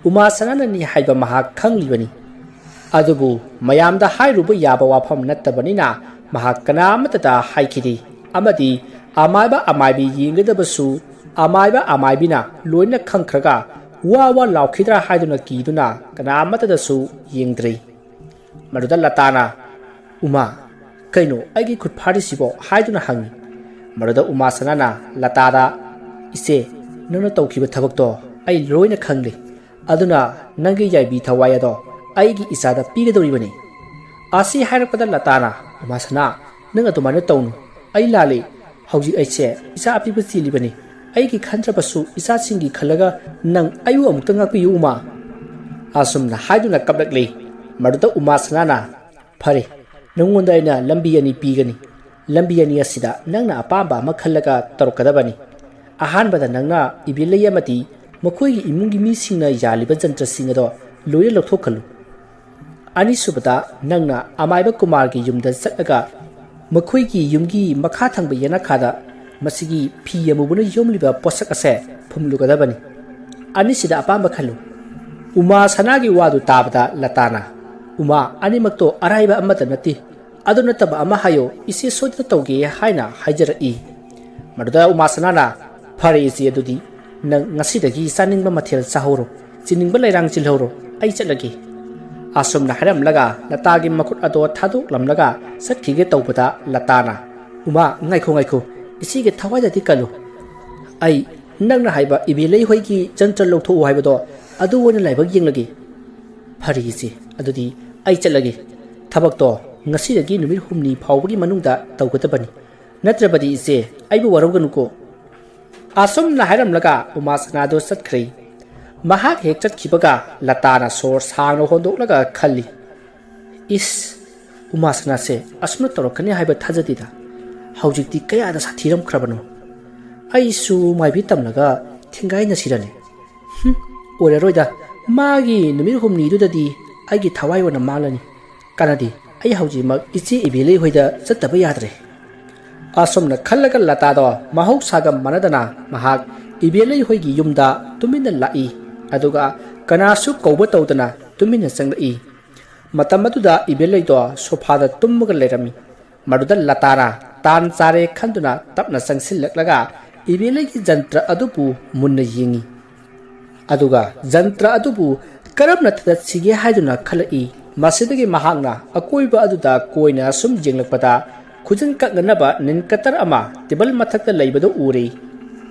ꯎꯃꯥꯁꯅꯥꯅꯅꯤ ꯍꯥꯏꯕ ꯃꯍꯥꯛ ꯈꯪꯂꯤꯕꯅꯤ ꯑꯗꯨꯕꯨ ꯃꯌꯥꯝꯗ ꯍꯥꯏꯔꯨꯕ ꯌꯥꯕ ꯋꯥꯐꯝ ꯅꯠꯇꯕꯅꯤꯅ ꯃꯍꯥꯛ ꯀꯅꯥꯃꯠꯇꯗ ꯍꯥꯏꯈꯤꯗꯦ ꯑꯃꯗꯤ ꯑꯃꯥꯏꯕ ꯑꯃꯥꯏꯕꯤ ꯌꯦꯡꯒꯗꯕꯁꯨ ꯑꯃꯥꯏꯕ ꯑꯃꯥꯏꯕꯤꯅ ꯂꯣꯏꯅ ꯈꯪꯈ꯭ꯔꯒ ꯋꯥ ꯂꯥꯎꯈꯤꯗ꯭ꯔꯥ ꯍꯥꯏꯗꯨꯅ ꯀꯤꯗꯨꯅ ꯀꯅꯥꯃꯠꯇꯗꯁꯨ ꯌꯦꯡꯗ꯭ꯔꯦ ꯃꯗꯨꯗ ꯂꯇꯥꯅ ꯎꯃꯥ ꯀꯩꯅꯣ ꯑꯩꯒꯤ ꯈꯨꯠ ꯐꯥꯔꯤꯁꯤꯕꯣ ꯍꯥꯏꯗꯨꯅ ꯍꯪꯉꯤ ꯃꯗꯨꯗ ꯎꯃꯥꯁꯅꯥꯅ ꯂꯇꯥꯗ ꯏꯆꯦ ꯅꯪꯅ ꯇꯧꯈꯤꯕ ꯊꯕꯛꯇꯣ ꯑꯩ ꯂꯣꯏꯅ ꯈꯪꯂꯦ ꯑꯗꯨꯅ ꯅꯪꯒꯤ ꯌꯥꯏꯕꯤ ꯊꯋꯥꯏ ꯑꯗꯣ ꯑꯩꯒꯤ ꯏꯆꯥꯗ ꯄꯤꯒꯗꯧꯔꯤꯕꯅꯤ ꯑꯁꯤ ꯍꯥꯏꯔꯛꯄꯗ ꯂꯇꯥꯅ ꯎꯃꯥꯁꯅꯥ ꯅꯪ ꯑꯗꯨꯃꯥꯏꯅ ꯇꯧꯅꯨ ꯑꯩ ꯂꯥꯜꯂꯤ ꯍꯧꯖꯤꯛ ꯑꯩꯁꯦ ꯏꯆꯥ ꯑꯄꯤꯕ ꯆꯦꯜꯂꯤꯕꯅꯤ ꯑꯩꯒꯤ ꯈꯟꯗ꯭ꯔꯕꯁꯨ ꯏꯆꯥꯁꯤꯡꯒꯤ ꯈꯜꯂꯒ ꯅꯪ ꯑꯩꯕꯨ ꯑꯃꯨꯛꯇ ꯉꯥꯛꯄꯤꯌꯨ ꯎꯃꯥ ꯑꯁꯨꯝꯅ ꯍꯥꯏꯗꯨꯅ ꯀꯞꯂꯛꯂꯤ ꯃꯗꯨꯗ ꯎꯃꯥꯁꯅꯥꯅ ꯐꯔꯦ ꯅꯪꯉꯣꯟꯗ ꯑꯩꯅ ꯂꯝꯕꯤ ꯑꯅꯤ ꯄꯤꯒꯅꯤ ꯂꯝꯕꯤ ꯑꯅꯤ ꯑꯁꯤꯗ ꯅꯪꯅ ꯑꯄꯥꯝꯕ ꯑꯃ ꯈꯜꯂꯒ ꯇꯧꯔꯛꯀꯗꯕꯅꯤ ꯑꯍꯥꯟꯕꯗ ꯅꯪꯅ ꯏꯕꯦꯜꯂꯩ ꯑꯃꯗꯤ ꯃꯈꯣꯏꯒꯤ ꯏꯃꯨꯡꯒꯤ ꯃꯤꯁꯤꯡꯅ ꯌꯥꯜꯂꯤꯕ ꯖꯟꯇ꯭ꯔꯁꯤꯡ ꯑꯗꯣ ꯂꯣꯏꯅ ꯂꯧꯊꯣꯛꯈꯜꯂꯨ ꯑꯅꯤꯁꯨꯕꯗ ꯅꯪꯅ ꯑꯃꯥꯏꯕ ꯀꯨꯃꯥꯔꯒꯤ ꯌꯨꯝꯗ ꯆꯠꯂꯒ ꯃꯈꯣꯏꯒꯤ ꯌꯨꯝꯒꯤ ꯃꯈꯥ ꯊꯪꯕ ꯌꯦꯅꯈꯥꯗ ꯃꯁꯤꯒꯤ ꯐꯤ ꯑꯃꯨꯕꯅ ꯌꯣꯝꯂꯤꯕ ꯄꯣꯠꯁꯛ ꯑꯁꯦ ꯐꯨꯝꯂꯨꯒꯗꯕꯅꯤ ꯑꯅꯤꯁꯤꯗ ꯑꯄꯥꯝꯕ ꯈꯜꯂꯨ ꯎꯃꯥꯁꯅꯥꯒꯤ ꯋꯥꯗꯨ ꯇꯥꯕꯗ ꯂꯇꯥꯅ ꯎꯃꯥ ꯑꯅꯤꯃꯛꯇꯣ ꯑꯔꯥꯏꯕ ꯑꯃꯠꯇ ꯅꯠꯇꯦ ꯑꯗꯨ ꯅꯠꯇꯕ ꯑꯃ ꯍꯥꯏꯌꯣ ꯏꯆꯦ ꯁꯣꯏꯗꯅ ꯇꯧꯒꯦ ꯍꯥꯏꯅ ꯍꯥꯏꯖꯔꯛꯏ ꯃꯗꯨꯗ ꯎꯃꯥꯁꯅꯥꯅ ꯐꯔꯦ ꯏꯆꯦ ꯑꯗꯨꯗꯤ ꯅꯪ ꯉꯁꯤꯗꯒꯤ ꯆꯥꯅꯤꯡꯕ ꯃꯊꯦꯜ ꯆꯥꯍꯧꯔꯣ ꯆꯤꯅꯤꯡꯕ ꯂꯩꯔꯥꯡ ꯆꯤꯜꯍꯧꯔꯣ ꯑꯩ ꯆꯠꯂꯒꯦ ꯑꯁꯨꯝꯅ ꯍꯥꯏꯔꯝꯂꯒ ꯂꯇꯥꯒꯤ ꯃꯈꯨꯠ ꯑꯗꯣ ꯊꯥꯗꯣꯛꯂꯝꯂꯒ ꯆꯠꯈꯤꯒꯦ ꯇꯧꯕꯗ ꯂꯇꯥꯅ ꯎꯃꯥ ꯉꯥꯏꯈꯣ ꯏꯆꯦꯒꯤ ꯊꯋꯥꯏꯗꯗꯤ ꯀꯜꯂꯨ ꯑꯩ ꯅꯪꯅ ꯍꯥꯏꯕ ꯏꯕꯦꯜꯂꯩ ꯍꯣꯏꯒꯤ ꯖꯟꯇ꯭ꯔ ꯂꯧꯊꯣꯛꯎ ꯍꯥꯏꯕꯗꯣ ꯑꯗꯨ ꯑꯣꯏꯅ ꯂꯥꯏꯕꯛ ꯌꯦꯡꯂꯒꯦ ꯐꯔꯦ ꯏꯆꯦ ꯑꯗꯨꯗꯤ ꯑꯩ ꯆꯠꯂꯒꯦ ꯊꯕꯛꯇꯣ ꯉꯁꯤꯗꯒꯤ ꯅꯨꯃꯤꯠ 6ꯅꯤ ꯐꯥꯎꯕꯒꯤ ꯃꯅꯨꯡꯗ ꯇꯧꯒꯗꯕꯅꯤ ꯅꯠꯇ꯭ꯔꯕꯗꯤ ꯏꯆꯦ ꯑꯩꯕꯨ ꯋꯥꯔꯧꯒꯅꯨꯀꯣ ꯑꯁꯨꯝꯅ ꯍꯥꯏꯔꯝꯂꯒ ꯎꯃꯥꯁꯅꯥꯗꯣ ꯆꯠꯈ꯭ꯔꯦ ꯃꯍꯥꯛ ꯍꯦꯛ ꯆꯠꯈꯤꯕꯒ ꯂꯇꯥꯅ ꯁꯣꯔ ꯁꯥꯡꯅ ꯍꯣꯟꯗꯣꯛꯂꯒ ꯈꯜꯂꯤ ꯏꯁ ꯎꯃꯥꯁꯅꯥꯁꯦ ꯑꯁꯨꯝꯅ ꯇꯧꯔꯛꯀꯅꯤ ꯍꯥꯏꯕ ꯊꯥꯖꯗꯦꯗ ꯍꯧꯖꯤꯛꯇꯤ ꯀꯌꯥꯗ ꯁꯥꯊꯤꯔꯝꯈ꯭ꯔꯕꯅꯣ ꯑꯩꯁꯨ ꯃꯥꯏꯕꯤ ꯇꯝꯂꯒ ꯊꯦꯡꯒꯥꯏꯅꯁꯤꯔꯅꯦ ꯑꯣꯏꯔꯔꯣꯏꯗ ꯃꯥꯒꯤ ꯅꯨꯃꯤꯠ 6ꯅꯤꯗꯨꯗꯗꯤ ꯑꯩꯒꯤ ꯊꯋꯥꯏ ꯑꯣꯏꯅ ꯃꯥꯡꯂꯅꯤ ꯀꯥꯟꯅꯗꯦ ꯑꯩ ꯍꯧꯖꯤꯛꯃꯛ ꯏꯆꯦ ꯏꯕꯦꯜꯂꯩ ꯍꯣꯏꯗ ꯆꯠꯇꯕ ꯌꯥꯗ꯭ꯔꯦ ꯑꯁꯨꯝꯅ ꯈꯜꯂꯒ ꯂꯇꯥꯗꯣ ꯃꯍꯧꯁꯥꯒ ꯃꯥꯟꯅꯗꯅ ꯃꯍꯥꯛ ꯏꯕꯦꯜꯂꯩ ꯍꯣꯏꯒꯤ ꯌꯨꯝꯗ ꯇꯨꯃꯤꯟꯅ ꯂꯥꯛꯏ ꯑꯗꯨꯒ ꯀꯅꯥꯁꯨ ꯀꯧꯕ ꯇꯧꯗꯅ ꯇꯨꯃꯤꯟꯅ ꯆꯪꯂꯛꯏ ꯃꯇꯝ ꯑꯗꯨꯗ ꯏꯕꯦꯜꯂꯩꯗꯣ ꯁꯣꯐꯥꯗ ꯇꯨꯝꯃꯒ ꯂꯩꯔꯝꯃꯤ ꯃꯗꯨꯗ ꯂꯇꯥꯅ ꯇꯥꯟ ꯆꯥꯔꯦ ꯈꯟꯗꯨꯅ ꯇꯞꯅ ꯆꯪꯁꯤꯜꯂꯛꯂꯒ ꯏꯕꯦꯜꯂꯩꯒꯤ ꯖꯟꯇ꯭ꯔ ꯑꯗꯨꯕꯨ ꯃꯨꯟꯅ ꯌꯦꯡꯉꯤ ꯑꯗꯨꯒ ꯖꯟꯇ꯭ꯔ ꯑꯗꯨꯕꯨ ꯀꯔꯝꯅ ꯊꯥꯗꯠꯁꯤꯒꯦ ꯍꯥꯏꯗꯨꯅ ꯈꯜꯂꯛꯏ ꯃꯁꯤꯗꯒꯤ ꯃꯍꯥꯛꯅ ꯑꯀꯣꯏꯕ ꯑꯗꯨꯗ ꯀꯣꯏꯅ ꯁꯨꯝ ꯌꯦꯡꯂꯛꯄꯗ ꯈꯨꯖꯤꯟ ꯀꯛꯅꯅꯕ ꯅꯤꯟ ꯀꯇꯔ ꯑꯃ ꯇꯦꯕꯜ ꯃꯊꯛꯇ ꯂꯩꯕꯗꯨ ꯎꯔꯦ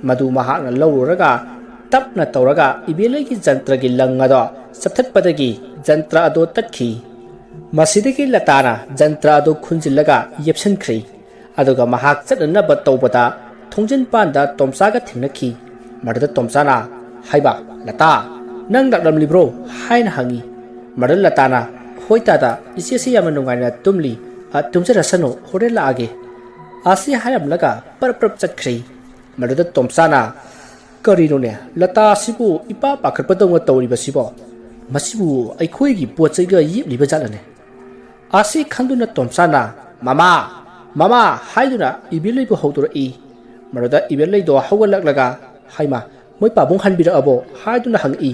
ꯃꯗꯨ ꯃꯍꯥꯛꯅ ꯂꯧꯔꯨꯔꯒ ꯇꯞꯅ ꯇꯧꯔꯒ ꯏꯕꯦꯜꯂꯩꯒꯤ ꯖꯟꯇ꯭ꯔꯒꯤ ꯂꯪ ꯑꯗꯣ ꯆꯞꯊꯠꯄꯗꯒꯤ ꯖꯟꯇ꯭ꯔ ꯑꯗꯣ ꯇꯠꯈꯤ ꯃꯁꯤꯗꯒꯤ ꯂꯇꯥꯅ ꯖꯟꯇ꯭ꯔ ꯑꯗꯨ ꯈꯨꯟꯖꯤꯜꯂꯒ ꯌꯦꯞꯁꯤꯟꯈ꯭ꯔꯦ ꯑꯗꯨꯒ ꯃꯍꯥꯛ ꯆꯠꯅꯅꯕ ꯇꯧꯕꯗ ꯊꯣꯡꯖꯤꯟꯄꯥꯟꯗ ꯇꯣꯝꯆꯥꯒ ꯊꯦꯡꯅꯈꯤ ꯃꯗꯨꯗ ꯇꯣꯝꯆꯥꯅ ꯍꯥꯏꯕ ꯂꯇꯥ ꯅꯪ ꯂꯥꯛꯂꯝꯂꯤꯕ꯭ꯔꯣ ꯍꯥꯏꯅ ꯍꯪꯉꯤ ꯃꯗꯨꯗ ꯂꯇꯥꯅ ꯍꯣꯏ ꯇꯥꯗ ꯏꯆꯦꯁꯤ ꯌꯥꯝꯅ ꯅꯨꯡꯉꯥꯏꯅ ꯇꯨꯝꯂꯤ ꯇꯨꯝꯖꯔꯁꯅꯨ ꯍꯣꯔꯦꯟ ꯂꯥꯛꯑꯒꯦ ꯑꯁꯤ ꯍꯥꯏꯔꯝꯂꯒ ꯄꯔꯞ ꯆꯠꯈ꯭ꯔꯦ ꯃꯗꯨꯗ ꯇꯣꯝꯆꯥꯅ ꯀꯔꯤꯅꯣꯅꯦ ꯂꯇꯥ ꯑꯁꯤꯕꯨ ꯏꯄꯥ ꯄꯥꯈꯠꯄꯗꯧꯅ ꯇꯧꯔꯤꯕꯁꯤꯕꯣ ꯃꯁꯤꯕꯨ ꯑꯩꯈꯣꯏꯒꯤ ꯄꯣꯠ ꯆꯩꯒ ꯌꯦꯞꯂꯤꯕ ꯖꯥꯠꯂꯅꯦ ꯑꯁꯤ ꯈꯪꯗꯨꯅ ꯇꯣꯝꯆꯥꯅ ꯃꯃꯥ ꯍꯥꯏꯗꯨꯅ ꯏꯕꯦꯜꯂꯩꯕꯨ ꯍꯧꯗꯣꯔꯛꯏ ꯃꯗꯨꯗ ꯏꯕꯦꯜꯂꯩꯗꯣ ꯍꯧꯒꯠꯂꯛꯂꯒ ꯍꯥꯏꯃ ꯃꯣꯏ ꯄꯥꯕꯨꯡ ꯍꯟꯕꯤꯔꯛꯑꯕꯣ ꯍꯥꯏꯗꯨꯅ ꯍꯪꯉꯛꯏ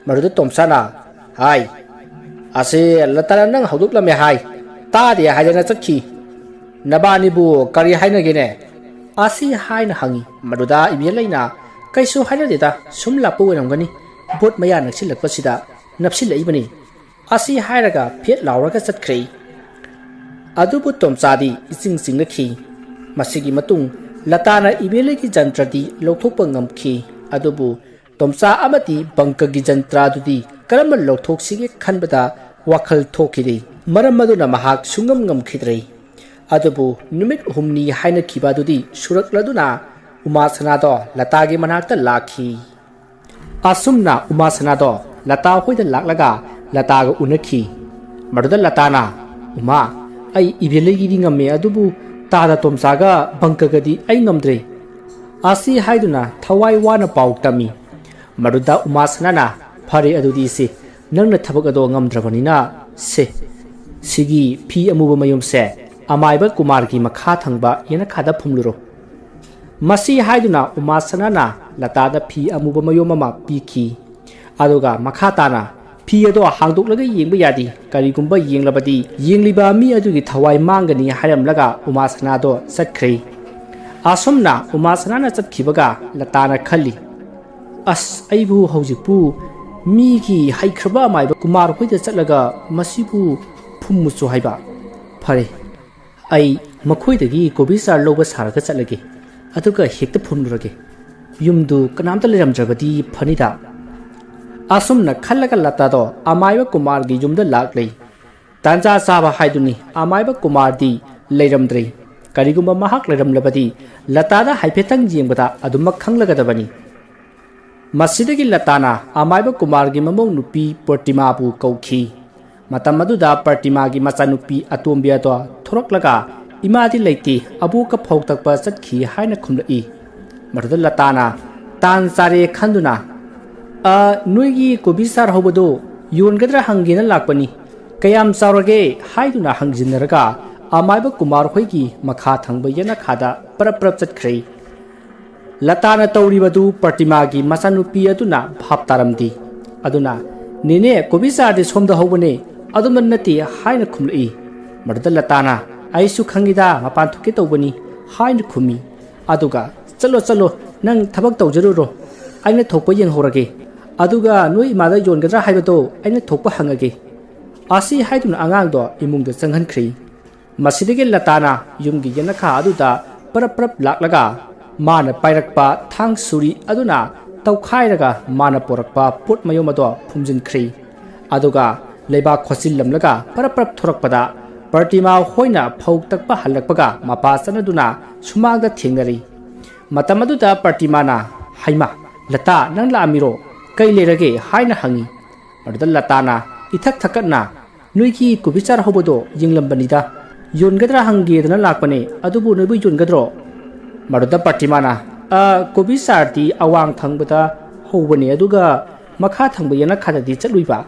ꯃꯗꯨꯗ ꯇꯣꯝꯆꯥꯅ ꯍꯥꯏ ꯑꯁꯤ ꯂꯇꯥꯅ ꯅꯪ ꯍꯧꯗꯣꯛꯂꯝꯃꯦ ꯍꯥꯏ ꯇꯥꯗꯦ ꯍꯥꯏꯗꯅ ꯆꯠꯈꯤ ꯅꯕꯥꯅꯤꯕꯨ ꯀꯔꯤ ꯍꯥꯏꯅꯒꯦꯅꯦ ꯑꯁꯤ ꯍꯥꯏꯅ ꯍꯪꯉꯤ ꯃꯗꯨꯗ ꯏꯕꯦꯜꯂꯩꯅ ꯀꯩꯁꯨ ꯍꯥꯏꯅꯗꯦꯗ ꯁꯨꯝ ꯂꯥꯛꯄ ꯑꯣꯏꯔꯝꯒꯅꯤ ꯕꯣꯠ ꯃꯌꯥ ꯅꯛꯁꯤꯜꯂꯛꯄꯁꯤꯗ ꯅꯞꯁꯤꯜꯂꯛꯏꯕꯅꯤ ꯑꯁꯤ ꯍꯥꯏꯔꯒ ꯐꯦꯠ ꯂꯥꯎꯔꯒ ꯆꯠꯈ꯭ꯔꯦ ꯑꯗꯨꯕꯨ ꯇꯣꯝꯆꯥꯗꯤ ꯏꯆꯤꯡ ꯆꯤꯡꯅꯈꯤ ꯃꯁꯤꯒꯤ ꯃꯇꯨꯡ latana ibelegi jantradi lokthokpa ngamkhi adubu tomsa amati bankagi jantra dudi karam lokthok khanbada wakhal thokiri maram maduna mahak sungam ngamkhidrei adubu numit humni haina khibadudi surakladuna umasana do latagi manakta lakhi asumna umasana do lata hoida laklaga lataga unakhi maruda latana uma ai ibelegi ngame adubu tada tomsaga bankagadi ai ngamdre asi haiduna thawai wana pautami maruda umasana phare adudi se nangna thabak ado ngamdrabanina se sigi phi amuba mayum se amaiba kumar gi makha thangba yena khada phumluro masi haiduna umasana latada phi amuba mayum ma piki aduga makha tana phi ado hangdoklaga yengba yadi karigumba yenglabadi yengliba mi adugi thawai mangani haramlaga umasana do satkhri asumna umasana na chatkhibaga latana khali as aibu haujipu mi ki haikhaba maiba kumar hoida chatlaga masibu phummuchu haiba phare ai makhoidagi kobisar loba sarga chatlage aduga hekta phunrage yumdu kanamta leramjabadi phanida asumna khallaga latado amaiba kumar gi yumda laklei tanja saba haiduni amaiba kumar di leiramdrei karigumba mahak leiramlabadi latada haifetang jengbada adumak khanglagadabani masidagi latana amaiba kumar gi mamong nupi Pratima bu kaukhi matam aduda Pratima gi machanupi atombia to thoroklaga imadi leiti abu ka phautakpa chatkhi haina khumlai maruda latana tan sare khanduna nuigi kobisar hobodo yongadra hangina lakpani kayam saurage haiduna hangjinaraga amaiba kumar hoigi makha thangba yana khada parap chatkhrai latana tauribadu Pratima gi machanupi aduna bhap taramdi aduna nene kobisar de somda hobone adumannati haina khumlai maruda latana aisu khangida mapan thuke tawbani haina khumi aduga chalo nang thabak tawjaruro aina thokpa yeng horage aduga noi imada yongadra haibado aina thokpa hangage asi haiduna angang do imungda changhankhri masidege latana yumgi yanakha aduda parap laklaga mana pairakpa thang suri aduna tawkhairaga mana porakpa put mayomado phumjinkhri aduga leiba khosil lamlaga parap thorakpada Pratima hoina phok takpa halakpaga mapa sanaduna sumagda thengnari matamaduda Pratima na haima lata nang la amiro kai lerage haina hangi maruda latana ithak thakatna nuiki kubichar hobodo yinglambanida yongadra hangi dana lakpane adubu noibu yongadro maruda Pratima na kubichar ti awang thangbada hobane aduga makha thangba yana khadadi chatluiba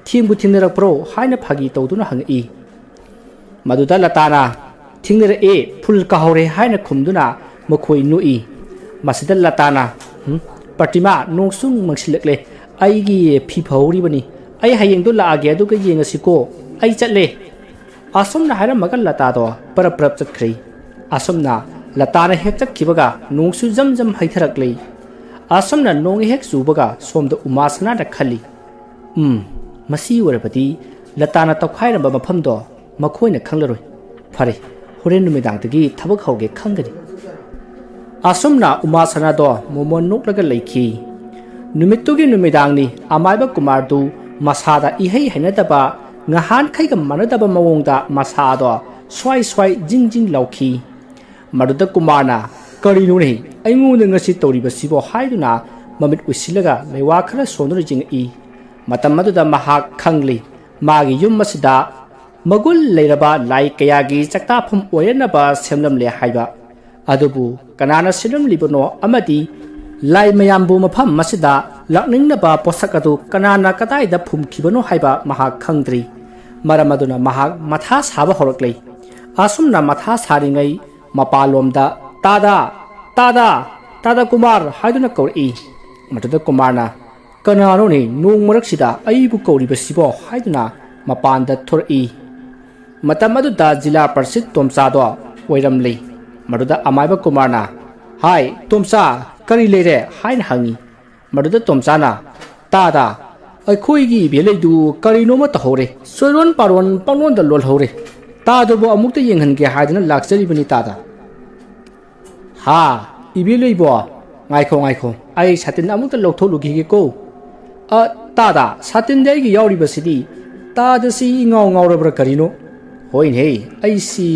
thingbu thingnarakpro haina phagi tawduna hangi maduda latana thingnera phul ka hore haina khumduna makhoi nui masida latana Pratima nongsung mangsilakle aigi phi phawri bani ai hayeng do laage adu ka yengasiko ai chatle asomna haira magal lata do parap chatkhri asomna latana hek chatkhibaga nongsu jamjam haitharakle asomna nong hek subaga somda umasana da khali masi warapati latana tawkhairamba mafamdo makhoina khanglaroi phare horen numidangdagi thabak hauge khangani asumna umasana do momon noklaga leikhi numittugi numidangni amaiba kumar du masada ihei hainadaba ngahan khaiga manadaba mawongda masado swai jingjing laukhi maruda kumarna karinu nei aingun ngasi toriba sibo haiduna mamit usilaga lewa khara sonur jingi matam maduda mahak khangli magi yum masida magul leiraba lai kayagi chakta phum oyanaba semlam le haiba adubu kanana silam libono amadi lai mayambu mafam masida lakningnaba posakadu kanana kataida phum khibano haiba mahak khangdri maramaduna mahak matha saba horoklei asumna matha saringai mapalomda tada kumar haiduna kauri matuda kumarna kanano ni nung maraksida aibu kauriba sibo haiduna mapanda thori matamaduda jila parsit tomsado oiramlei maruda amaiba kumarna hai tomsa kari lere hain hangi maruda tomsana tada aikhoigi beleidu karino ma tahore soiron paron pangnon da lol hore tada bo amukta yenghan ge haidna laksari bani tada ha ibi lei bo ngai kho ai satin amuk ta lok tholu gi ko a ta da satin dei gi yauri basidi ta da si ngau ra karino hoin hei ai si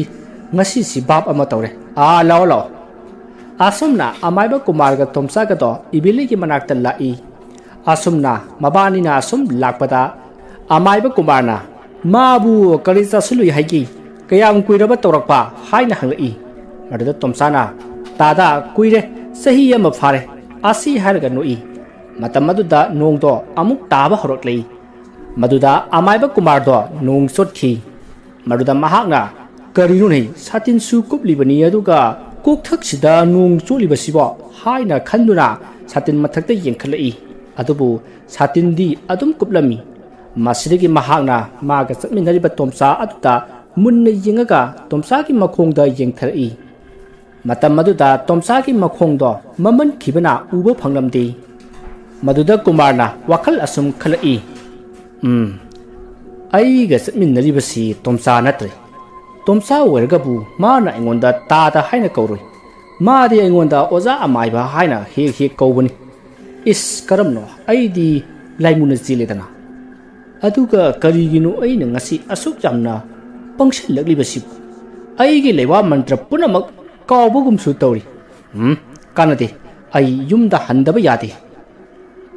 ngasi si bab ama tawre a lao asumna amaiba kumar ga tomsa ga to ibili gi manak ta lai asumna mabani na asum lakpada amaiba kumar na mabu kari sa sului haigi kayam kuiraba torakpa haina hanglai maduda tomsa na tada kuire sahi ama phare asi harga noi matam maduda nong do amuk taba horoklei maduda amaiba kumar do nong sotki maduda mahakna karinu nei satin su kupli bani aduga kok thak sida nong choli basibo haina khanduna satin mathakta yengkhalai adubu satin di adum kuplami masidagi mahakna maga chakminari ba tomsa aduta munna yengaga tomsa ki makhongda yengtharai matam maduda tomsa ki makhongdo maman khibana uba phanglamdi maduda kumarna wakhal asum khalai ai ga chakminari basi tomsa natre tomsa wergabu mana engonda tada haina kauroi ma di engonda oza amai ba haina he kaubani is karamno aidi laimuna ziledana aduga kariginu aina ngasi asuk jamna pangshil lagli basi aigi lewa mantra punamak kaubugum su tawri kanade ai yumda handaba yade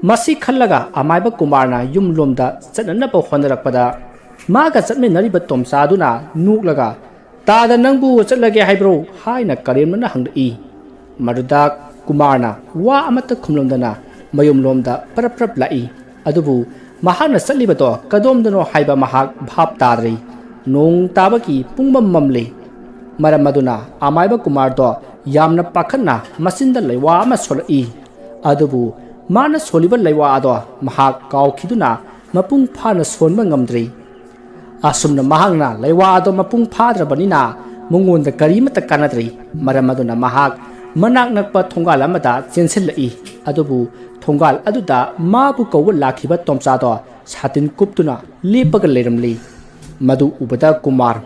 masi khallaga amaiba kumarna yum lomda chanana ba honarakpada maga chatme nariba tomsa duna nuklaga tada nangbu chatlage haibro haina karemna hangdai maruda kumarna wa amata khumlomdana mayum lomda prap lai adubu mahana chatlibato kadomdano haiba mahak bhap tadri nong tabaki pungmam mamle maramaduna amaiba kumar do yamna pakhanna masinda leiwa ama solai adubu mana soliba leiwa ado mahak kaukiduna mapung phana sonba ngamdri asumna mahangna leiwa ado mapung phadrabanina mungonda karimata kanadri maramaduna mahak manak nakpa thongal amada chensilai adubu thongal aduda mabu kawa lakhiba tomsa do satin kuptuna lepaga leiramli madu ubada kumar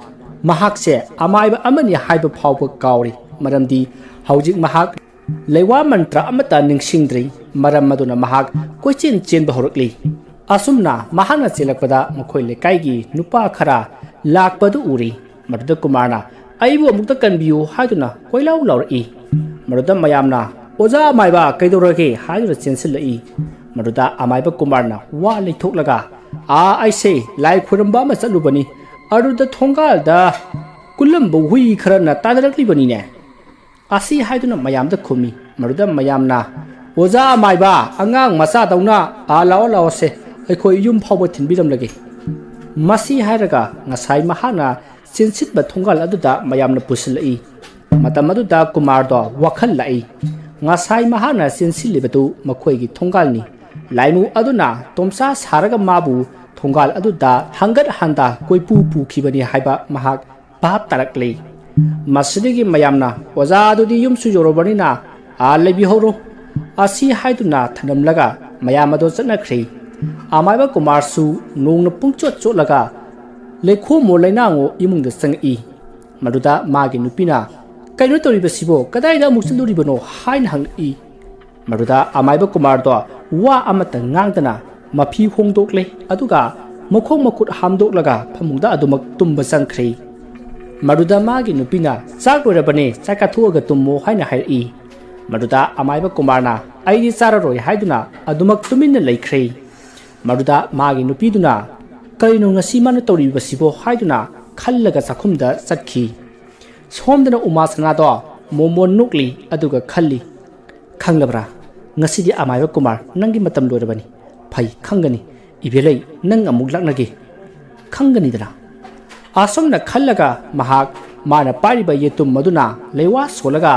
mahak se amaiba amani haiba phawba kawri maramdi haujik mahak leiwa mantra amata ningsingdri maramaduna mahak koichin chenba horakli asumna mahana chelakpada makhoi lekai nupa khara lakpadu uri maduda kumarna aibu amukta kanbiu haiduna koilau lauri maduda mayamna oza amaiba kaidorage haiduna chensilai maduda amaiba kumarna wa leithoklaga aise lai khuramba ma chalubani aduda thongal da kulambu hui kharana tadarakli bani ne asi haiduna mayamda khumi maduda mayamna oza amaiba angang masa dauna lao se akhoi yum phawba thinbiram lage masi hairaga ngasai mahana chinsit ba thongal aduda mayamna pusilai matam aduda kumar do wakhal lai ngasai mahana chinsilibatu makhoi gi thongal ni laimu aduna tomsa saraga mabu thongal aduda hangat handa koipu khibani haiba mahak bab tarakle masidigi mayamna oza adudi yum su yorobani na lebi horo asi haiduna thanamlaga mayamado chanakhri amaiba kumar su nongna pungchot chotlaga lekho mo lainango imungda sangi maduda magi nupina kaino tori basibo kadai da muksunduri bano hain hangi maduda amaiba kumar do wa amata ngangdana mafi hongdokle aduga mokhong makut hamdoklaga phamungda adumak tumba sangkhri maduda magi nupina chakrorabane chakathuaga tummo haina hairi maduda amaiba kumarna aidi chararoi haiduna adumak tuminna leikhri maduda magi nupiduna kaino ngasi mana tori basibo haiduna khallaga sakhumda chakhi somdana umasana do momon nukli aduga khalli khanglabra ngasi di amaiba kumar nangi matam lorabani phai khangani ibelai nang amuk laknagi khangani dana asomna khallaga mahak mana pariba yetum maduna lewa solaga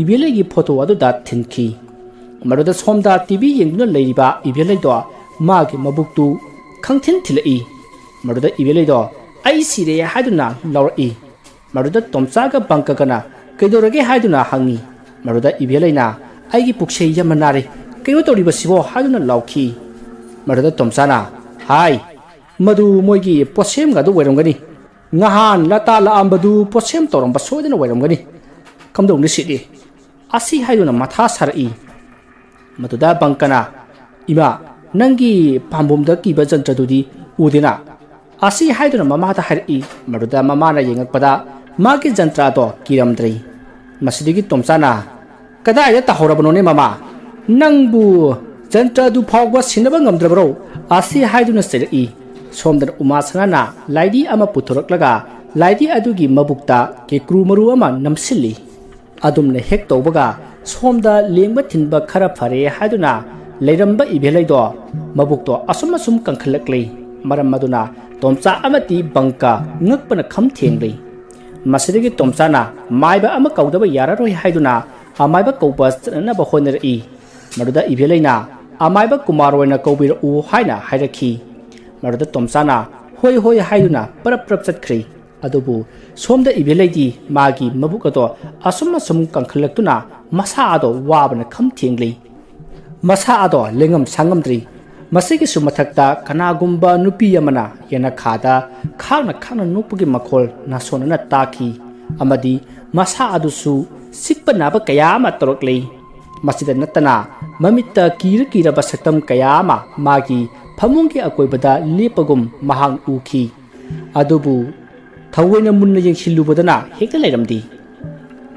ibelai gi photo aduda thinki maruda somda tv yengduna leiriba ibelai do magi mabuktu khangthin thilai maruda ibelai do ai sire haduna lawri maruda tomsaga bangkagana kaidorage haduna hangi maruda ibelai na aigi puksei yamanare kayo toriba sibo haduna lawki maruda tomsana hai madu moigi posem ga do werongani ngahan lata la ambadu posem torong basoidana werongani kamdong ni sidi asi haiduna matha sarai maduda bangkana ima nangi pambumda kiba jantradudi udina asi haiduna mama ta hari maduda mama na yengakpada magi jantra do kiramdri masidigi tomsana kada aya tahorabnone mama nangbu jantra du phawwa sinaba ngamdrabro asi haiduna serai somdan umasana laidi ama puthuraklaga laidi adugi mabukta ke kru maru ama namsili adumne hek tawbaga somda lengba thinba khara phare haiduna leiramba ibelaido mabukto asum kankhalakle maram maduna tomcha amati bangka ngakpana kham thenglei masidagi tomchana maiba ama kaudaba yararoi haiduna amaiba kauba na ba honeri maduda ibelaina amaiba kumaroina kaubir u haina hairakhi maduda tomchana hoi haiduna parap chatkhri adubu somda ibelaidi magi mabukado asum kankhalakuna masa ado wabana kham thenglei masa ado lengam sangamdri masigi sumathakta kanagumba nupi yamana yana khada khana nupugi makhol na sonana taki amadi masa adusu sikpa naba kayama toroklei masida natana mamitta kira basaktam kayama magi phamungi akoibada lepagum mahang uki adubu thawena munna yengsilubadana hekta leiramdi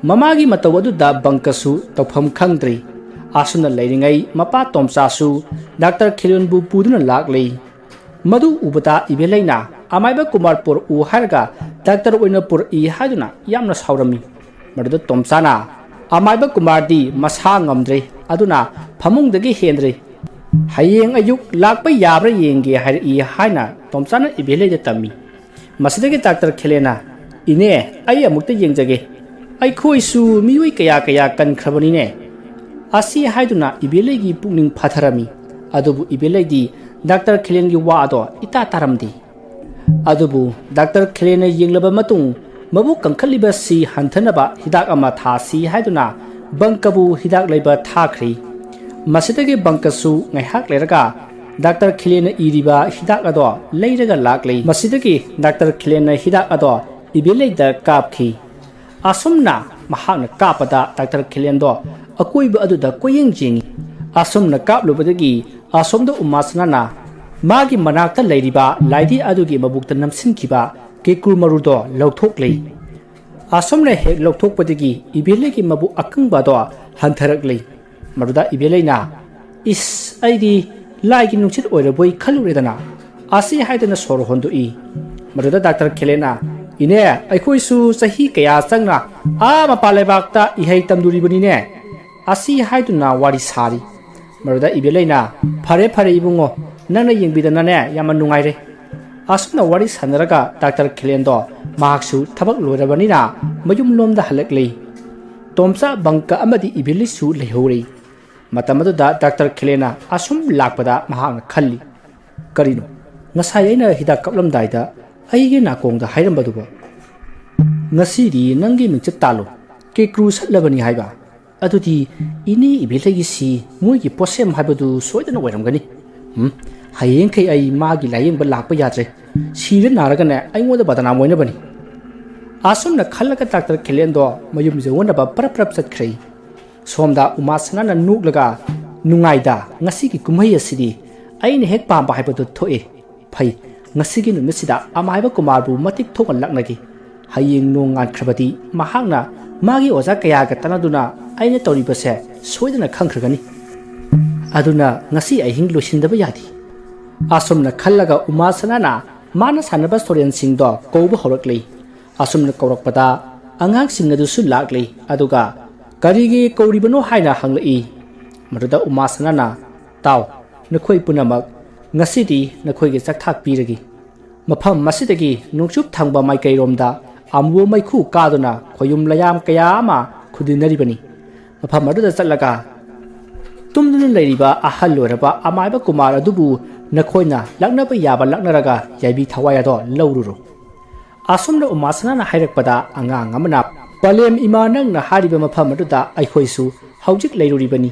mamagi matawadu da bangkasu tawpham khangdri asuna leiringai mapa tomsasu Dr. Khilionbu puduna laklei madu ubata ibelaina amaiba kumarpur u harga Dr. Oinapur I haduna yamna saurami maduda tomsana amaiba kumardi masa ngamdre aduna phamungdagi hendre hayeng ayuk lakpa yabra yenge hari haina tomsana ibelai da tami masidagi Dr. Khilena ine ai amukta yengjage ai khoisu miwai kaya kan khrabani ne asi haiduna ibelegi pungning phatharami adubu ibelegi Dr. Khilengi wa ado ita taramdi adubu Dr. Khilena yenglaba matung mabu kankaliba si hanthanaba hidak ama thasi haiduna bangkabu hidak leiba thakri masidagi bangkasu ngaihak leraga Dr. Khilena iriba hidak ado leiraga laklei masidagi Dr. Khilena hidak ado ibeleida kapki asumna mahakna kapada Dr. Khilendo akoiba aduda koyeng jingi asumna kaplubadagi asomda umasnana magi manakta leiriba laidi adugi mabukta namsinkiba ke kurmarudo lawthoklei asomna hek lawthokpadagi ibelegi mabu akangbado hanthaраklei maruda ibeleina is aidi laigi nungchit oiraboi khaluredana asi haidana sor hondui maruda Dr. Khilena ine aikhoisu sahi kaya changna mapalebakta ihai tamduribani ne asi haiduna wari sari maruda ibelaina phare ibungo nana yengbidana ne yama nungaire asuna wari sanaraga Dr. Khilendo mahaksu thabak lorabanina mayum lomda halaklei tomsa bangka amadi ibelisu lehori matamadu da Dr. Khilena asum lakpada mahakna khalli karino ngasai aina hidak kaplamdaida aige nakongda hairambadu ngasidi nangi mingchat talo ke cruise labani haiba adudi ini ibelegi si muigi posem haibadu soidana wairamgani hayeng kai ai magi layeng ba lakpa yatre sire naraga ne aingoda badana moina bani asumna khallaka Dr. Khilendo mayum jewona ba parap chatkhrai somda umasana na nuklaga nungaida ngasigi kumhai asidi aine hek pamba haibadu thoe phai ngasigi numisida amaiba kumarbu matik thokan laknagi hayeng nongan khrabadi mahakna magi oza kaya ga tanaduna aine toribase soidana khangkhragani aduna ngasi ahing losindaba yadi asumna khallaga umasana mana sanaba storen singdo kouba horaklei asumna kaurakpada angang singadusu laklei aduga karigi kauribano haina hanglei maruda umasana taw nakhoi punamak ngasidi nakhoi ge chakthak piragi mafam masidagi nungchup thangba maikairomda amwo maikhu kaduna khoyum layam kaya ama khudinaribani mafam aduda chatlaga tumduna leiriba ahal loraba amaiba kumar adubu nakhoina laknaba yaba laknaraga yaibi thawaya do laururu asumna umasana na hairakpada angang amana palem imanang na hariba mafam aduda aikhoisu haujik leiruribani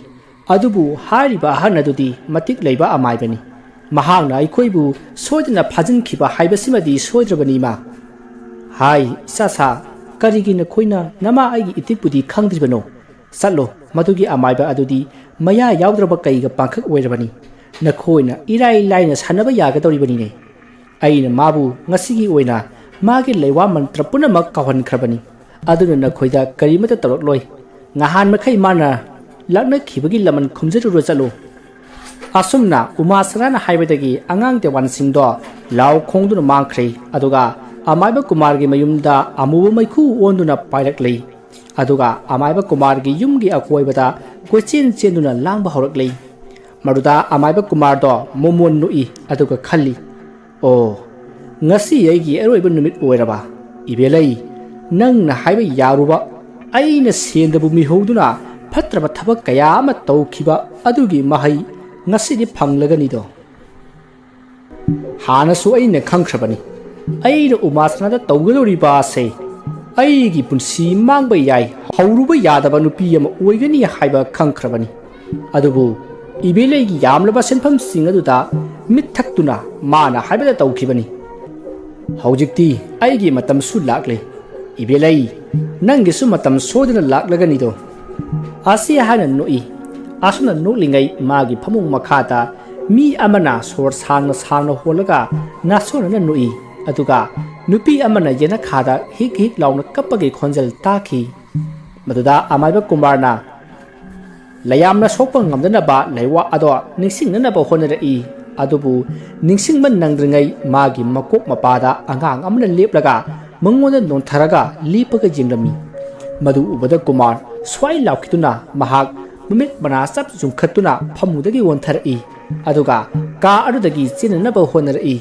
adubu hariba hanadudi matik leiba amaibani mahangna aikhoibu soidna phajinkiba haibasimadi soidrabani ma hai sasa karigi na khoina nama aigi itipudi khangdribano ꯆꯠꯂꯣ ꯃꯗꯨꯒꯤ ꯑꯃꯥꯏꯕ ꯑꯗꯨꯗꯤ ꯃꯌꯥ ꯌꯥꯎꯗ꯭ꯔꯕ ꯀꯩꯒ ꯄꯥꯡꯈꯛ ꯑꯣꯏꯔꯕꯅꯤ ꯅꯈꯣꯏꯅ ꯏꯔꯥꯏ ꯂꯥꯏꯅ ꯁꯥꯟꯅꯕ ꯌꯥꯒꯗꯧꯔꯤꯕꯅꯤꯅꯦ ꯑꯩꯅ ꯃꯥꯕꯨ ꯉꯁꯤꯒꯤ ꯑꯣꯏꯅ ꯃꯥꯒꯤ ꯂꯩꯋꯥ ꯃꯟꯇ꯭ꯔ ꯄꯨꯝꯅꯃꯛ ꯀꯥꯎꯍꯟꯈ꯭ꯔꯕꯅꯤ ꯑꯗꯨꯅ ꯅꯈꯣꯏꯗ ꯀꯔꯤꯃꯠꯇ ꯇꯧꯔꯛꯂꯣꯏ ꯉꯍꯥꯟ ꯃꯈꯩ ꯃꯥꯅ ꯂꯥꯛꯅꯈꯤꯕꯒꯤ ꯂꯃꯟ ꯈꯨꯝꯖꯔꯨꯔ ꯆꯠꯂꯨ ꯑꯁꯨꯝꯅ ꯎꯃꯥꯁꯅꯥꯅ ꯍꯥꯏꯕꯗꯒꯤ ꯑꯉꯥꯡ ꯇꯦꯋꯥꯟꯁꯤꯡꯗꯣ ꯂꯥꯎ ꯈꯣꯡꯗꯨꯅ ꯃꯥꯡꯈ꯭ꯔꯦ ꯑꯗꯨꯒ ꯑꯃꯥꯏꯕ ꯀꯨꯃꯥꯔꯒꯤ ꯃꯌꯨꯝꯗ ꯑꯃꯨꯕ ꯃꯩꯈꯨ ꯑꯣꯟꯗꯨꯅ ꯄꯥꯏꯔꯛꯂꯤ ꯑꯗꯨꯒ ꯑꯃꯥꯏꯕ ꯀꯨꯃꯥꯔꯒꯤ ꯌꯨꯝꯒꯤ ꯑꯀꯣꯏꯕꯗ ꯀꯣꯏꯆꯦꯟ ꯆꯦꯟꯗꯨꯅ ꯂꯥꯡꯕ ꯍꯧꯔꯛꯂꯤ ꯃꯗꯨꯗ ꯑꯃꯥꯏꯕ ꯀꯨꯃꯥꯔꯗꯣ ꯃꯣꯃꯣꯟ ꯅꯣꯛꯏ ꯑꯗꯨꯒ ꯈꯜꯂꯤ ꯑꯣ ꯉꯁꯤ ꯑꯩꯒꯤ ꯑꯔꯣꯏꯕ ꯅꯨꯃꯤꯠ ꯑꯣꯏꯔꯕ ꯏꯕꯦꯂꯩ ꯅꯪꯅ ꯍꯥꯏꯕ ꯌꯥꯔꯨꯕ ꯑꯩꯅ ꯁꯦꯟꯗꯕꯨ ꯃꯤꯍꯧꯗꯨꯅ ꯐꯠꯇ꯭ꯔꯕ ꯊꯕꯛ ꯀꯌꯥ ꯑꯃ ꯇꯧꯈꯤꯕ ꯑꯗꯨꯒꯤ ꯃꯍꯩ ꯉꯁꯤꯗꯤ ꯐꯪꯂꯒꯅꯤꯗꯣ ꯍꯥꯟꯅꯁꯨ ꯑꯩꯅ ꯈꯪꯈ꯭ꯔꯕꯅꯤ ꯑꯩꯅ ꯎꯃꯥꯁꯅꯥꯗ ꯇꯧꯒꯗꯧꯔꯤꯕ ꯑꯁꯦ ꯑꯩꯒꯤ ꯄꯨꯟꯁꯤ ꯃꯥꯡꯕ ꯌꯥꯏ ꯍꯧꯔꯨꯕ ꯌꯥꯗꯕ ꯅꯨꯄꯤ ꯑꯃ ꯑꯣꯏꯒꯅꯤ ꯍꯥꯏꯕ ꯈꯪꯈ꯭ꯔꯕꯅꯤ ꯑꯗꯨꯕꯨ ꯏꯕꯦꯂꯩꯒꯤ ꯌꯥꯝꯂꯕ ꯁꯦꯟꯐꯝꯁꯤꯡ ꯑꯗꯨꯗ ꯃꯤꯠ ꯊꯛꯇꯨꯅ ꯃꯥꯅ ꯍꯥꯏꯕꯗ ꯇꯧꯈꯤꯕꯅꯤ ꯍꯧꯖꯤꯛꯇꯤ ꯑꯩꯒꯤ ꯃꯇꯝꯁꯨ ꯂꯥꯛꯂꯦ ꯏꯕꯦꯂꯩ ꯅꯪꯒꯤꯁꯨ ꯃꯇꯝ ꯁꯣꯏꯗꯅ ꯂꯥꯛꯂꯒꯅꯤꯗꯣ ꯑꯁꯤ ꯍꯥꯏꯅ ꯅꯣꯛꯏ ꯑꯁꯨꯝꯅ ꯅꯣꯛꯂꯤꯉꯩ ꯃꯥꯒꯤ ꯐꯃꯨꯡ ꯃꯈꯥꯗ ꯃꯤ ꯑꯃꯅ ꯁꯣꯔ ꯁꯥꯡꯅ ꯁꯥꯡꯅ ꯍꯣꯜꯂꯒ ꯅꯥꯁꯣꯟꯅꯅ ꯅꯣꯛꯏ ꯑꯗꯨꯒ ꯅꯨꯄꯤ ꯑꯃꯅ ꯌꯦꯅꯈꯥꯗ ꯍꯤꯛ ꯍꯤꯛ ꯂꯥꯎꯅ ꯀꯞꯄꯒꯤ ꯈꯣꯟꯖꯦꯜ ꯇꯥꯈꯤ ꯃꯗꯨꯗ ꯑꯃꯥꯏꯕ ꯀꯨꯃꯥꯔꯅ ꯂꯌꯥꯝꯅ ꯁꯣꯛꯄ ꯉꯝꯗꯅꯕ ꯂꯩꯋꯥ ꯑꯗꯣ ꯅꯤꯡꯁꯤꯡꯅꯅꯕ ꯍꯣꯠꯅꯔꯛꯏ ꯑꯗꯨꯕꯨ ꯅꯤꯡꯁꯤꯡꯕ ꯅꯪꯗ꯭ꯔꯤꯉꯩ ꯃꯥꯒꯤ ꯃꯀꯣꯛ ꯃꯄꯥꯗ ꯑꯉꯥꯡ ꯑꯃꯅ ꯂꯦꯞꯂꯒ ꯃꯉꯣꯟꯗ ꯅꯣꯟꯊꯔꯒ ꯂꯦꯞꯄꯒ ꯌꯦꯡꯂꯝꯃꯤ ꯃꯗꯨ ꯎꯕꯗ ꯀꯨꯃꯥꯔ ꯁ꯭ꯋꯥꯏ ꯂꯥꯎꯈꯤꯗꯨꯅ ꯃꯍꯥꯛ ꯃꯃꯤꯠ ꯃꯅꯥ ꯆꯞ ꯆꯨꯡꯈꯠꯇꯨꯅ ꯐꯃꯨꯡꯗꯒꯤ ꯋꯣꯟꯊꯔꯛꯏ ꯑꯗꯨꯒ ꯀꯥ ꯑꯗꯨꯗꯒꯤ ꯆꯦꯟꯅꯅꯕ ꯍꯣꯠꯅꯔꯛꯏ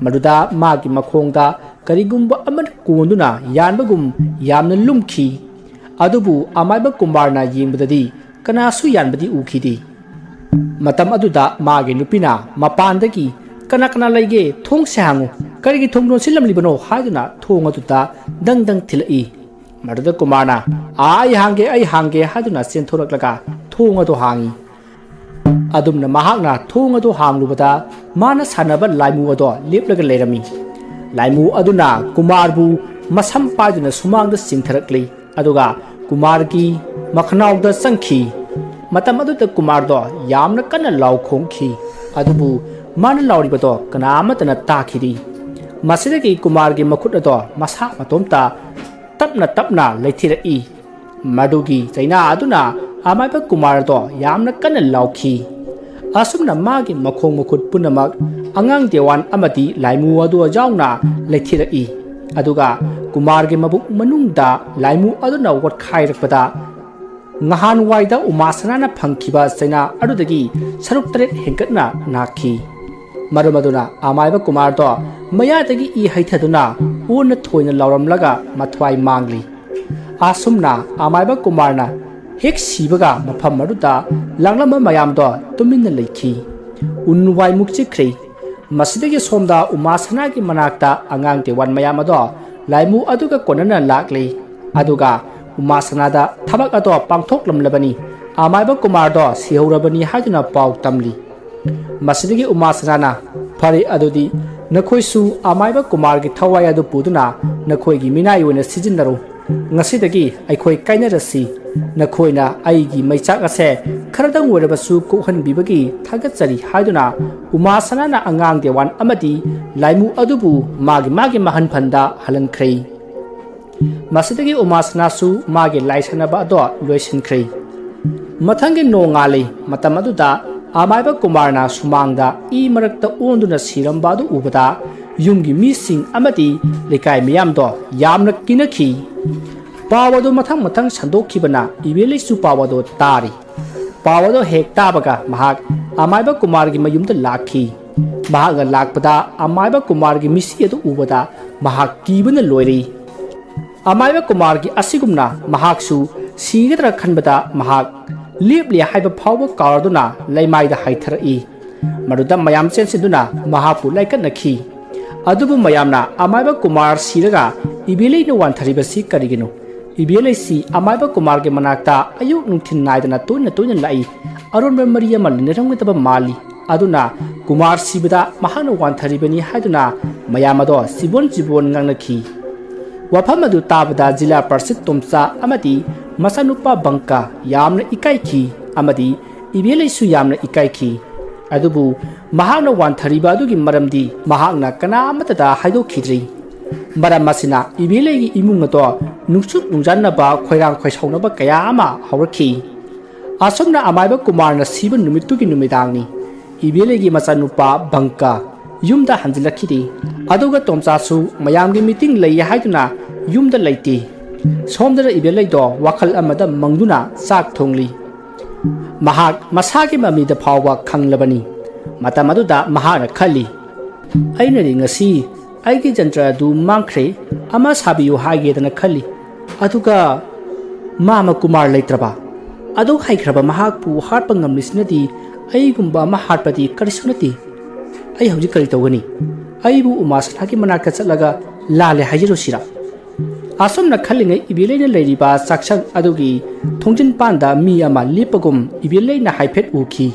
ꯃꯗꯨꯗ ꯃꯥꯒꯤ ꯃꯈꯣꯡꯗ ꯀꯔꯤꯒꯨꯝꯕ ꯑꯃꯅ ꯀꯣꯟꯗꯨꯅ ꯌꯥꯟꯕꯒꯨꯝ ꯌꯥꯝꯅ ꯂꯨꯝꯈꯤ ꯑꯗꯨꯕꯨ ꯑꯃꯥꯏꯕ ꯀꯨꯃꯥꯔꯅ ꯌꯦꯡꯕꯗꯗꯤ ꯀꯅꯥꯁꯨ ꯌꯥꯟꯕꯗꯤ ꯎꯈꯤꯗꯦ ꯃꯇꯝ ꯑꯗꯨꯗ ꯃꯥꯒꯤ ꯅꯨꯄꯤꯅ ꯃꯄꯥꯟꯗꯒꯤ ꯀꯅꯥ ꯀꯅꯥ ꯂꯩꯒꯦ ꯊꯣꯡꯁꯦ ꯍꯥꯡꯉꯨ ꯀꯔꯤꯒꯤ ꯊꯣꯡ ꯂꯣꯟꯁꯤꯜꯂꯝꯂꯤꯕꯅꯣ ꯍꯥꯏꯗꯨꯅ ꯊꯣꯡ ꯑꯗꯨꯗ ꯗꯪ ꯗꯪ ꯊꯤꯜꯂꯛꯏ ꯃꯗꯨꯗ ꯀꯨꯃꯥꯔꯅ ꯑꯩ ꯍꯥꯡꯒꯦ ꯍꯥꯏꯗꯨꯅ ꯆꯦꯟꯊꯣꯔꯛꯂꯒ ꯊꯣꯡ ꯑꯗꯨ ꯍꯥꯡꯉꯤ ꯑꯗꯨꯝꯅ ꯃꯍꯥꯛꯅ ꯊꯣꯡ ꯑꯗꯨ ꯍꯥꯡꯂꯨꯕꯗ ꯃꯥꯅ ꯁꯥꯟꯅꯕ ꯂꯥꯏꯃꯨ ꯑꯗꯣ ꯂꯦꯞꯂꯒ ꯂꯩꯔꯝꯃꯤ ꯂꯥꯏꯃꯨ ꯑꯗꯨꯅ ꯀꯨꯃꯥꯔꯕꯨ ꯃꯁꯝ ꯄꯥꯏꯗꯨꯅ ꯁꯨꯃꯥꯡꯗ ꯆꯤꯡꯊꯔꯛꯂꯤ ꯑꯗꯨꯒ ꯀꯨꯃꯥꯔꯒꯤ ꯃꯈꯅꯥꯎꯗ ꯆꯪꯈꯤ ꯃꯇꯝ ꯑꯗꯨꯗ ꯀꯨꯃꯥꯔꯗꯣ ꯌꯥꯝꯅ ꯀꯟꯅ ꯂꯥꯎ ꯈꯣꯡꯈꯤ ꯑꯗꯨꯕꯨ ꯃꯥꯅ ꯂꯥꯎꯔꯤꯕꯗꯣ ꯀꯅꯥꯃꯠꯇꯅ ꯇꯥꯈꯤꯗꯦ ꯃꯁꯤꯗꯒꯤ ꯀꯨꯃꯥꯔꯒꯤ ꯃꯈꯨꯠ ꯑꯗꯣ ꯃꯁꯥ ꯃꯇꯣꯝꯇ ꯇꯞꯅ ꯇꯞꯅ ꯂꯩꯊꯤꯔꯛꯏ ꯃꯗꯨꯒꯤ ꯆꯩꯅꯥ ꯑꯗꯨꯅ ꯑꯃꯥꯏꯕ ꯀꯨꯃꯥꯔꯗꯣ ꯌꯥꯝꯅ ꯀꯟꯅ ꯂꯥꯎꯈꯤ ꯑꯁꯨꯝꯅ ꯃꯥꯒꯤ ꯃꯈꯣꯡ ꯃꯈꯨꯠ ꯄꯨꯝꯅꯃꯛ ꯑꯉꯥꯡ ꯇꯦꯋꯥꯟ ꯑꯃꯗꯤ ꯂꯥꯏꯃꯨ ꯑꯗꯨ ꯌꯥꯎꯅ ꯂꯩꯊꯤꯔꯛꯏ ꯑꯗꯨꯒ ꯀꯨꯃꯥꯔꯒꯤ ꯃꯕꯨꯛ ꯃꯅꯨꯡꯗ ꯂꯥꯏꯃꯨ ꯑꯗꯨꯅ ꯋꯥꯠꯈꯥꯏꯔꯛꯄꯗ ꯉꯍꯥꯟꯋꯥꯏꯗ ꯎꯃꯥꯁꯅꯥꯅ ꯐꯪꯈꯤꯕ ꯆꯩꯅꯥ ꯑꯗꯨꯗꯒꯤ ꯁꯔꯨꯛ ꯇꯔꯦꯠ ꯍꯦꯟꯒꯠꯅ ꯅꯥꯈꯤ ꯃꯔꯝ ꯑꯗꯨꯅ ꯑꯃꯥꯏꯕ ꯀꯨꯃꯥꯔꯗꯣ ꯃꯌꯥꯗꯒꯤ ꯏ ꯍꯩꯊꯗꯨꯅ ꯑꯣꯟꯅ ꯊꯣꯏꯅ ꯂꯥꯎꯔꯝꯂꯒ ꯃꯊ꯭ꯋꯥꯏ ꯃꯥꯡꯂꯤ ꯑꯁꯨꯝꯅ ꯑꯃꯥꯏꯕ ꯀꯨꯃꯥꯔꯅ ꯍꯦꯛ ꯁꯤꯕꯒ ꯃꯐꯝ ꯑꯗꯨꯗ ꯂꯥꯡꯂꯝꯕ ꯃꯌꯥꯝꯗꯣ ꯇꯨꯃꯤꯟꯅ ꯂꯩꯈꯤ ꯎꯟ ꯋꯥꯏꯃꯨꯛ ꯆꯤꯛꯈ꯭ꯔꯤ ꯃꯁꯤꯗꯒꯤ ꯁꯣꯝꯗ ꯎꯃꯥꯁꯅꯥꯒꯤ ꯃꯅꯥꯛꯇ ꯑꯉꯥꯡ ꯇꯦꯋꯥꯟ ꯃꯌꯥꯝ ꯑꯗꯣ ꯂꯥꯏꯃꯨ ꯑꯗꯨꯒ ꯀꯣꯟꯅꯅ ꯂꯥꯛꯂꯤ ꯑꯗꯨꯒ ꯎꯃꯥꯁꯅꯥꯗ ꯊꯕꯛ ꯑꯗꯣ ꯄꯥꯡꯊꯣꯛꯂꯝꯂꯕꯅꯤ ꯑꯃꯥꯏꯕ ꯀꯨꯃꯥꯔꯗꯣ ꯁꯤꯍꯧꯔꯕꯅꯤ ꯍꯥꯏꯗꯨꯅ ꯄꯥꯎ ꯇꯝꯂꯤ ꯃꯁꯤꯗꯒꯤ ꯎꯃꯥꯁꯅꯥꯅ ꯐꯔꯦ ꯑꯗꯨꯗꯤ ꯅꯈꯣꯏꯁꯨ ꯑꯃꯥꯏꯕ ꯀꯨꯃꯥꯔꯒꯤ ꯊꯋꯥꯏ ꯑꯗꯨ ꯄꯨꯗꯨꯅ ꯅꯈꯣꯏꯒꯤ ꯃꯤꯅꯥꯏ ꯑꯣꯏꯅ ꯁꯤꯖꯤꯟꯅꯔꯨ ꯉꯁꯤꯗꯒꯤ ꯑꯩꯈꯣꯏ ꯀꯥꯏꯅꯔꯁꯤ ꯅꯈꯣꯏꯅ ꯑꯩꯒꯤ ꯃꯩꯆꯥꯛ ꯑꯁꯦ ꯈꯔꯗꯪ ꯑꯣꯏꯔꯕꯁꯨ ꯀꯣꯛꯍꯟꯕꯤꯕꯒꯤ ꯊꯥꯒꯠꯆꯔꯤ ꯍꯥꯏꯗꯨꯅ ꯎꯃꯥꯁꯅꯥꯅ ꯑꯉꯥꯡ ꯇꯦꯋꯥꯟ ꯑꯃꯗꯤ ꯂꯥꯏꯃꯨ ꯑꯗꯨꯕꯨ ꯃꯥꯒꯤ ꯃꯍꯟꯐꯝꯗ ꯍꯜꯍꯟꯈ꯭ꯔꯦ ꯃꯁꯤꯗꯒꯤ ꯎꯃꯥꯁꯅꯥꯁꯨ ꯃꯥꯒꯤ ꯂꯥꯏ ꯁꯥꯟꯅꯕ ꯑꯗꯣ ꯂꯣꯏꯁꯤꯟꯈ꯭ꯔꯦ ꯃꯊꯪꯒꯤ ꯅꯣꯡꯉꯥꯜꯂꯤ ꯃꯇꯝ ꯑꯗꯨꯗ ꯑꯃꯥꯏꯕ ꯀꯨꯃꯥꯔꯅ ꯁꯨꯃꯥꯡꯗ ꯏ ꯃꯔꯛꯇ ꯑꯣꯟꯗꯨꯅ ꯁꯤꯔꯝꯕ ꯑꯗꯨ ꯎꯕꯗ ꯌꯨꯝꯒꯤ ꯃꯤꯁꯤꯡ ꯑꯃꯗꯤ ꯂꯩꯀꯥꯏ ꯃꯤꯌꯥꯝꯗꯣ ꯌꯥꯝꯅ ꯀꯤꯅꯈꯤ ꯄꯥꯎ ꯑꯗꯨ ꯃꯊꯪ ꯃꯊꯪ ꯁꯟꯗꯣꯛꯈꯤꯕꯅ ꯏꯕꯦꯂꯩꯁꯨ ꯄꯥꯎ ꯑꯗꯨ ꯇꯥꯔꯤ ꯄꯥꯎ ꯑꯗꯨ ꯍꯦꯛ ꯇꯥꯕꯒ ꯃꯍꯥꯛ ꯑꯃꯥꯏꯕ ꯀꯨꯃꯥꯔꯒꯤ ꯃꯌꯨꯝꯗ ꯂꯥꯛꯈꯤ ꯃꯍꯥꯛꯅ ꯂꯥꯛꯄꯗ ꯑꯃꯥꯏꯕ ꯀꯨꯃꯥꯔꯒꯤ ꯃꯤꯁꯤ ꯑꯗꯨ ꯎꯕꯗ ꯃꯍꯥꯛ ꯀꯤꯕꯅ ꯂꯣꯏꯔꯤ ꯑꯃꯥꯏꯕ ꯀꯨꯃꯥꯔꯒꯤ ꯑꯁꯤꯒꯨꯝꯅ ꯃꯍꯥꯛꯁꯨ ꯁꯤꯒꯗ꯭ꯔꯥ ꯈꯟꯕꯗ ꯃꯍꯥꯛ ꯂꯦꯞꯂꯤ ꯍꯥꯏꯕ ꯐꯥꯎꯕ ꯀꯥꯎꯔꯗꯨꯅ ꯂꯩꯃꯥꯏꯗ ꯍꯥꯏꯊꯔꯛꯏ ꯃꯗꯨꯗ ꯃꯌꯥꯝ ꯆꯦꯟꯁꯤꯟꯗꯨꯅ ꯃꯍꯥꯛꯄꯨ ꯂꯥꯏꯀꯠꯅꯈꯤ ꯑꯗꯨꯕꯨ ꯃꯌꯥꯝꯅ ꯑꯃꯥꯏꯕ ꯀꯨꯃꯥꯔ ꯁꯤꯔꯒ ꯏꯕꯦꯂꯩꯅ ꯋꯥꯟꯊꯔꯤꯕꯁꯤ ꯀꯔꯤꯒꯤꯅꯣ ꯏꯕꯦꯂꯩꯁꯤ ꯑꯃꯥꯏꯕ ꯀꯨꯃꯥꯔꯒꯤ ꯃꯅꯥꯛꯇ ꯑꯌꯨꯛ ꯅꯨꯡꯊꯤꯜ ꯅꯥꯏꯗꯅ ꯇꯣꯏꯅ ꯂꯥꯛꯏ ꯑꯔꯣꯟꯕ ꯃꯔꯤ ꯑꯃ ꯂꯩꯅꯔꯝꯒꯗꯕ ꯃꯥꯜꯂꯤ ꯑꯗꯨꯅ ꯀꯨꯃꯥꯔ ꯁꯤꯕꯗ ꯃꯍꯥꯛꯅ ꯋꯥꯟꯊꯔꯤꯕꯅꯤ ꯍꯥꯏꯗꯨꯅ ꯃꯌꯥꯝ ꯑꯗꯣ ꯆꯤꯕꯣꯟ ꯉꯥꯡꯅꯈꯤ वफम अदु ताबदा जिला परिषद तोमचा अमदी मसनुपा बंका यामना इकाइखी अमदी इबेलेसु यामना इकाइखी अदुबु महागना वानथरिबा अदुगी मरमदी महागना कना अमतदा हाइदोखिद्रि मरम मसिना इबेलेगी इमुंग अदो नुसुक नुजानबा खोइरांग खोइसौनबा कया अमा हौरखी असमना अमाइबा कुमारना सिब नुमितुगी नुमिदांगनी इबेलेगी मसनुपा बंका युमदा हंजिलखिदि अदुगा तोमचासु मयामगी मीटिंग लई हाइदुना युमदा लैति सोमदरा इबेलैदो वाखल अमदा मंगदुना चाक थोंगली महाक मसागे ममीदा फावबा खंगलबनी मतम अदुदा महाना खली अइनदि ngasi aigi jantra du mangkhre ama sabiyu haigedana khali aduga mama kumar leitraba adu haikraba mahak pu harpa ngamlisnadi aigumba ma harpadi karisunati ai hauji kari tawgani aibu umasna ki manaka chatlaga lale hajirusira asomna khalingai ibelena leiriba saksang adugi thongjin panda mi ama lipagum ibelena haiphet uki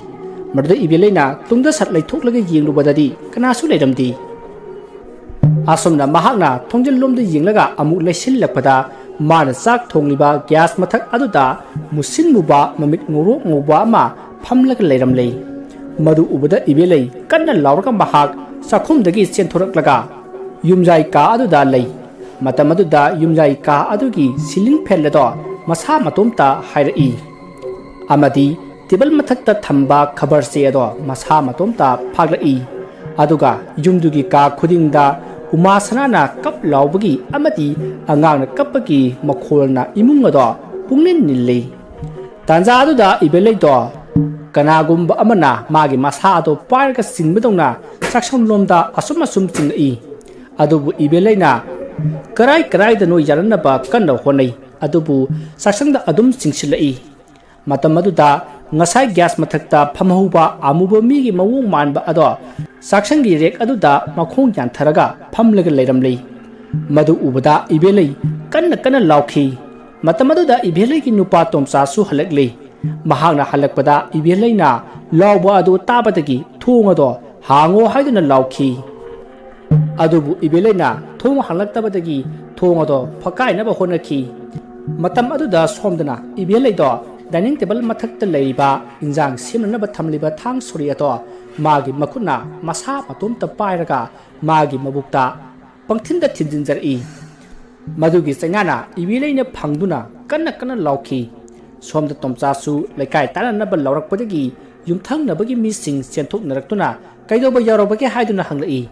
marda ibelena tungda satlai thoklaga yenglubadadi kanasu leiramdi asomna mahakna thongjin lomda yenglaga amu leisil lakpada mana sak thongliba gas mathak aduda musin muba mamit ngoro ngoba ma phamlaga leiramlei madu ubada ibelei kanna laurga mahak sakhumdagi chenthuraklaga yumjai ka aduda lei matam aduda yumjai ka adugi siling phelado masa matomta hairai amadi tibal mathakta thamba khabar se ado masa matomta phaglai aduga yumdugi ka khudingda umasana kap laubagi amadi angangna kapagi makholna imung ado pungnin nilli tanja aduda ibelei do kanagumba amana magi masa ado parga sinbedongna sakshon lomda asum chingai adubu ibeleina karai da no yaranaba kanna honai adubu saksangda adum chingsilai matam aduda ngasai gas mathakta phamhuba amuba migi mawung manba ado saksangi rek aduda makhong yan tharaga phamlaga leiramlei madu ubada ibelei kanna laukhi matam aduda ibelei ki nupa tomsa su halaklei mahagna halakpada ibeleina lawba adu tabadagi thong ado hango haiduna laukhi adubu ibeleina thong halaktabadagi thong ado phakai na ba honaki matam aduda somdana ibelei do dining table mathakta leiba injang simna ba thamliba thang suri ato magi makuna masa patumta pairaga magi mabukta pangthinda thinjinjari madugi sengana ibeleina phangduna kanna laukhi somda tomchasu lekai tananaba laurakpadagi yumthangnabagi mising senthoknaraktuna kaidoba yarobagi haiduna hanglai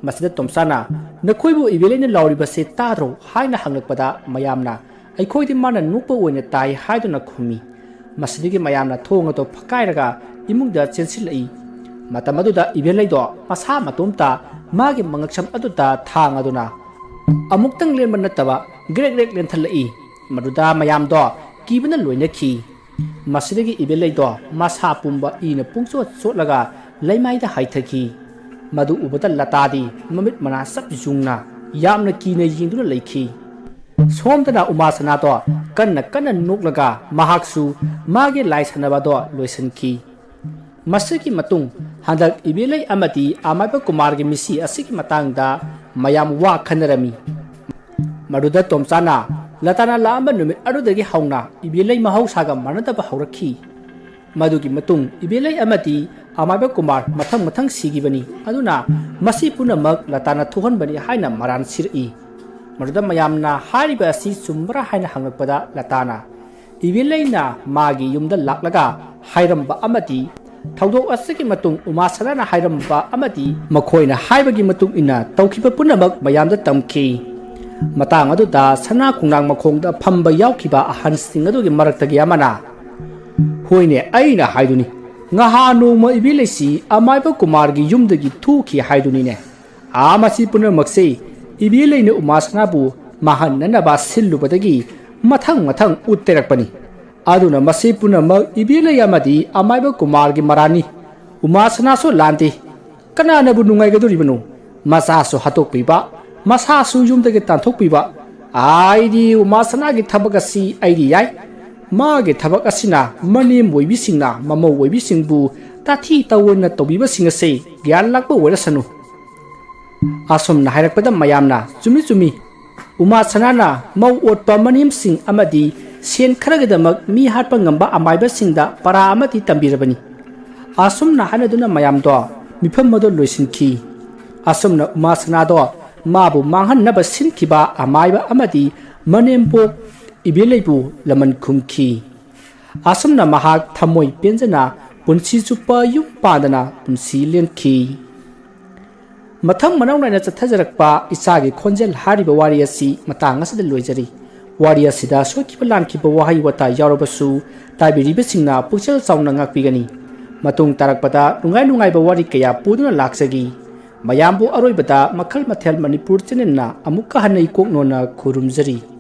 masida tomsana nakhoibu ibeleina lauribase tadro haina hanglakpada mayamna aikhoidi mana nukpa oina tai haiduna khumi masidigi mayamna thonga to phakairaga imungda chensilai matamaduda ibelaido masa matumta magi mangaksam aduda thang aduna amuktang lenman nataba grek lenthalai maduda mayamdo kibana loinaki masidagi ibelaido masa pumba ina pungso sotlaga laimaida haithaki madu ubata latadi mamit mana sap jungna yamna kina yingduna leikhi somdana umasana to kanna nuklaga mahaksu mage laisanaba do loisanki masiki matung handak ibelai amati amaiba kumar gi misi asiki matangda mayam wa khanarami maduda tomchana latana lamba numit adudagi hauna ibelai mahausaga manadaba haurakhi madugi matung ibelai amati amaiba kumar mathang sigibani aduna masi punamak latana thuhanbani haina maran siri maduda mayamna hariba si sumbra haina hangakpada latana ibelaina magi yumda laklaga hairamba amati thawdok asiki matung umasana hairamba amati makhoina haibagi matung ina tawkhiba punamak mayamda tamki matang aduda sana kungnang makhongda phamba yaukhiba ahan sing adugi maraktagi amana hoine aina haiduni ngaha noma ibelesi amaiba kumar gi yumdagi thuki haiduni ne amasi punamakse ibeleina umasanabu mahanna ba sillubadagi mathang utterakpani aduna masi punamak ibelai amadi amaiba kumar gi marani umasana so lanti kanana bu nungai gaduribanu masa so hatokpiba masa su yumdagi tanthokpiba aidi umasana gi thabagasi aidi yai ma gi thabakasina mani moibisingna mamo oibisingbu tathi tawona tobiba singase gyan lakpa werasanu asomna hairakpada mayamna chumi Uma Sanana mau otpa manim sing amadi sen kharagadamak mi hatpa ngamba amaiba singda para amati tambirabani asumna hanaduna mayam do mifam mado loisinki asumna Uma Sana do mabu manghan naba sinkiba amaiba amadi manempo ibeleibu laman khumki asumna mahak thamoi penjana punsi chupa yum padana punsi lenki mathang manau na chathajarakpa isagi khonjel hariba wari asi matang asida loijari wari asida sokiba lankiba wahai wata yarobasu taibiriba singna puchal chauna ngakpigani matung tarakpada nungai ba wari kaya puduna laksagi mayambu aroibada makhal mathel manipur chenenna amukka hanai koknona khurumjari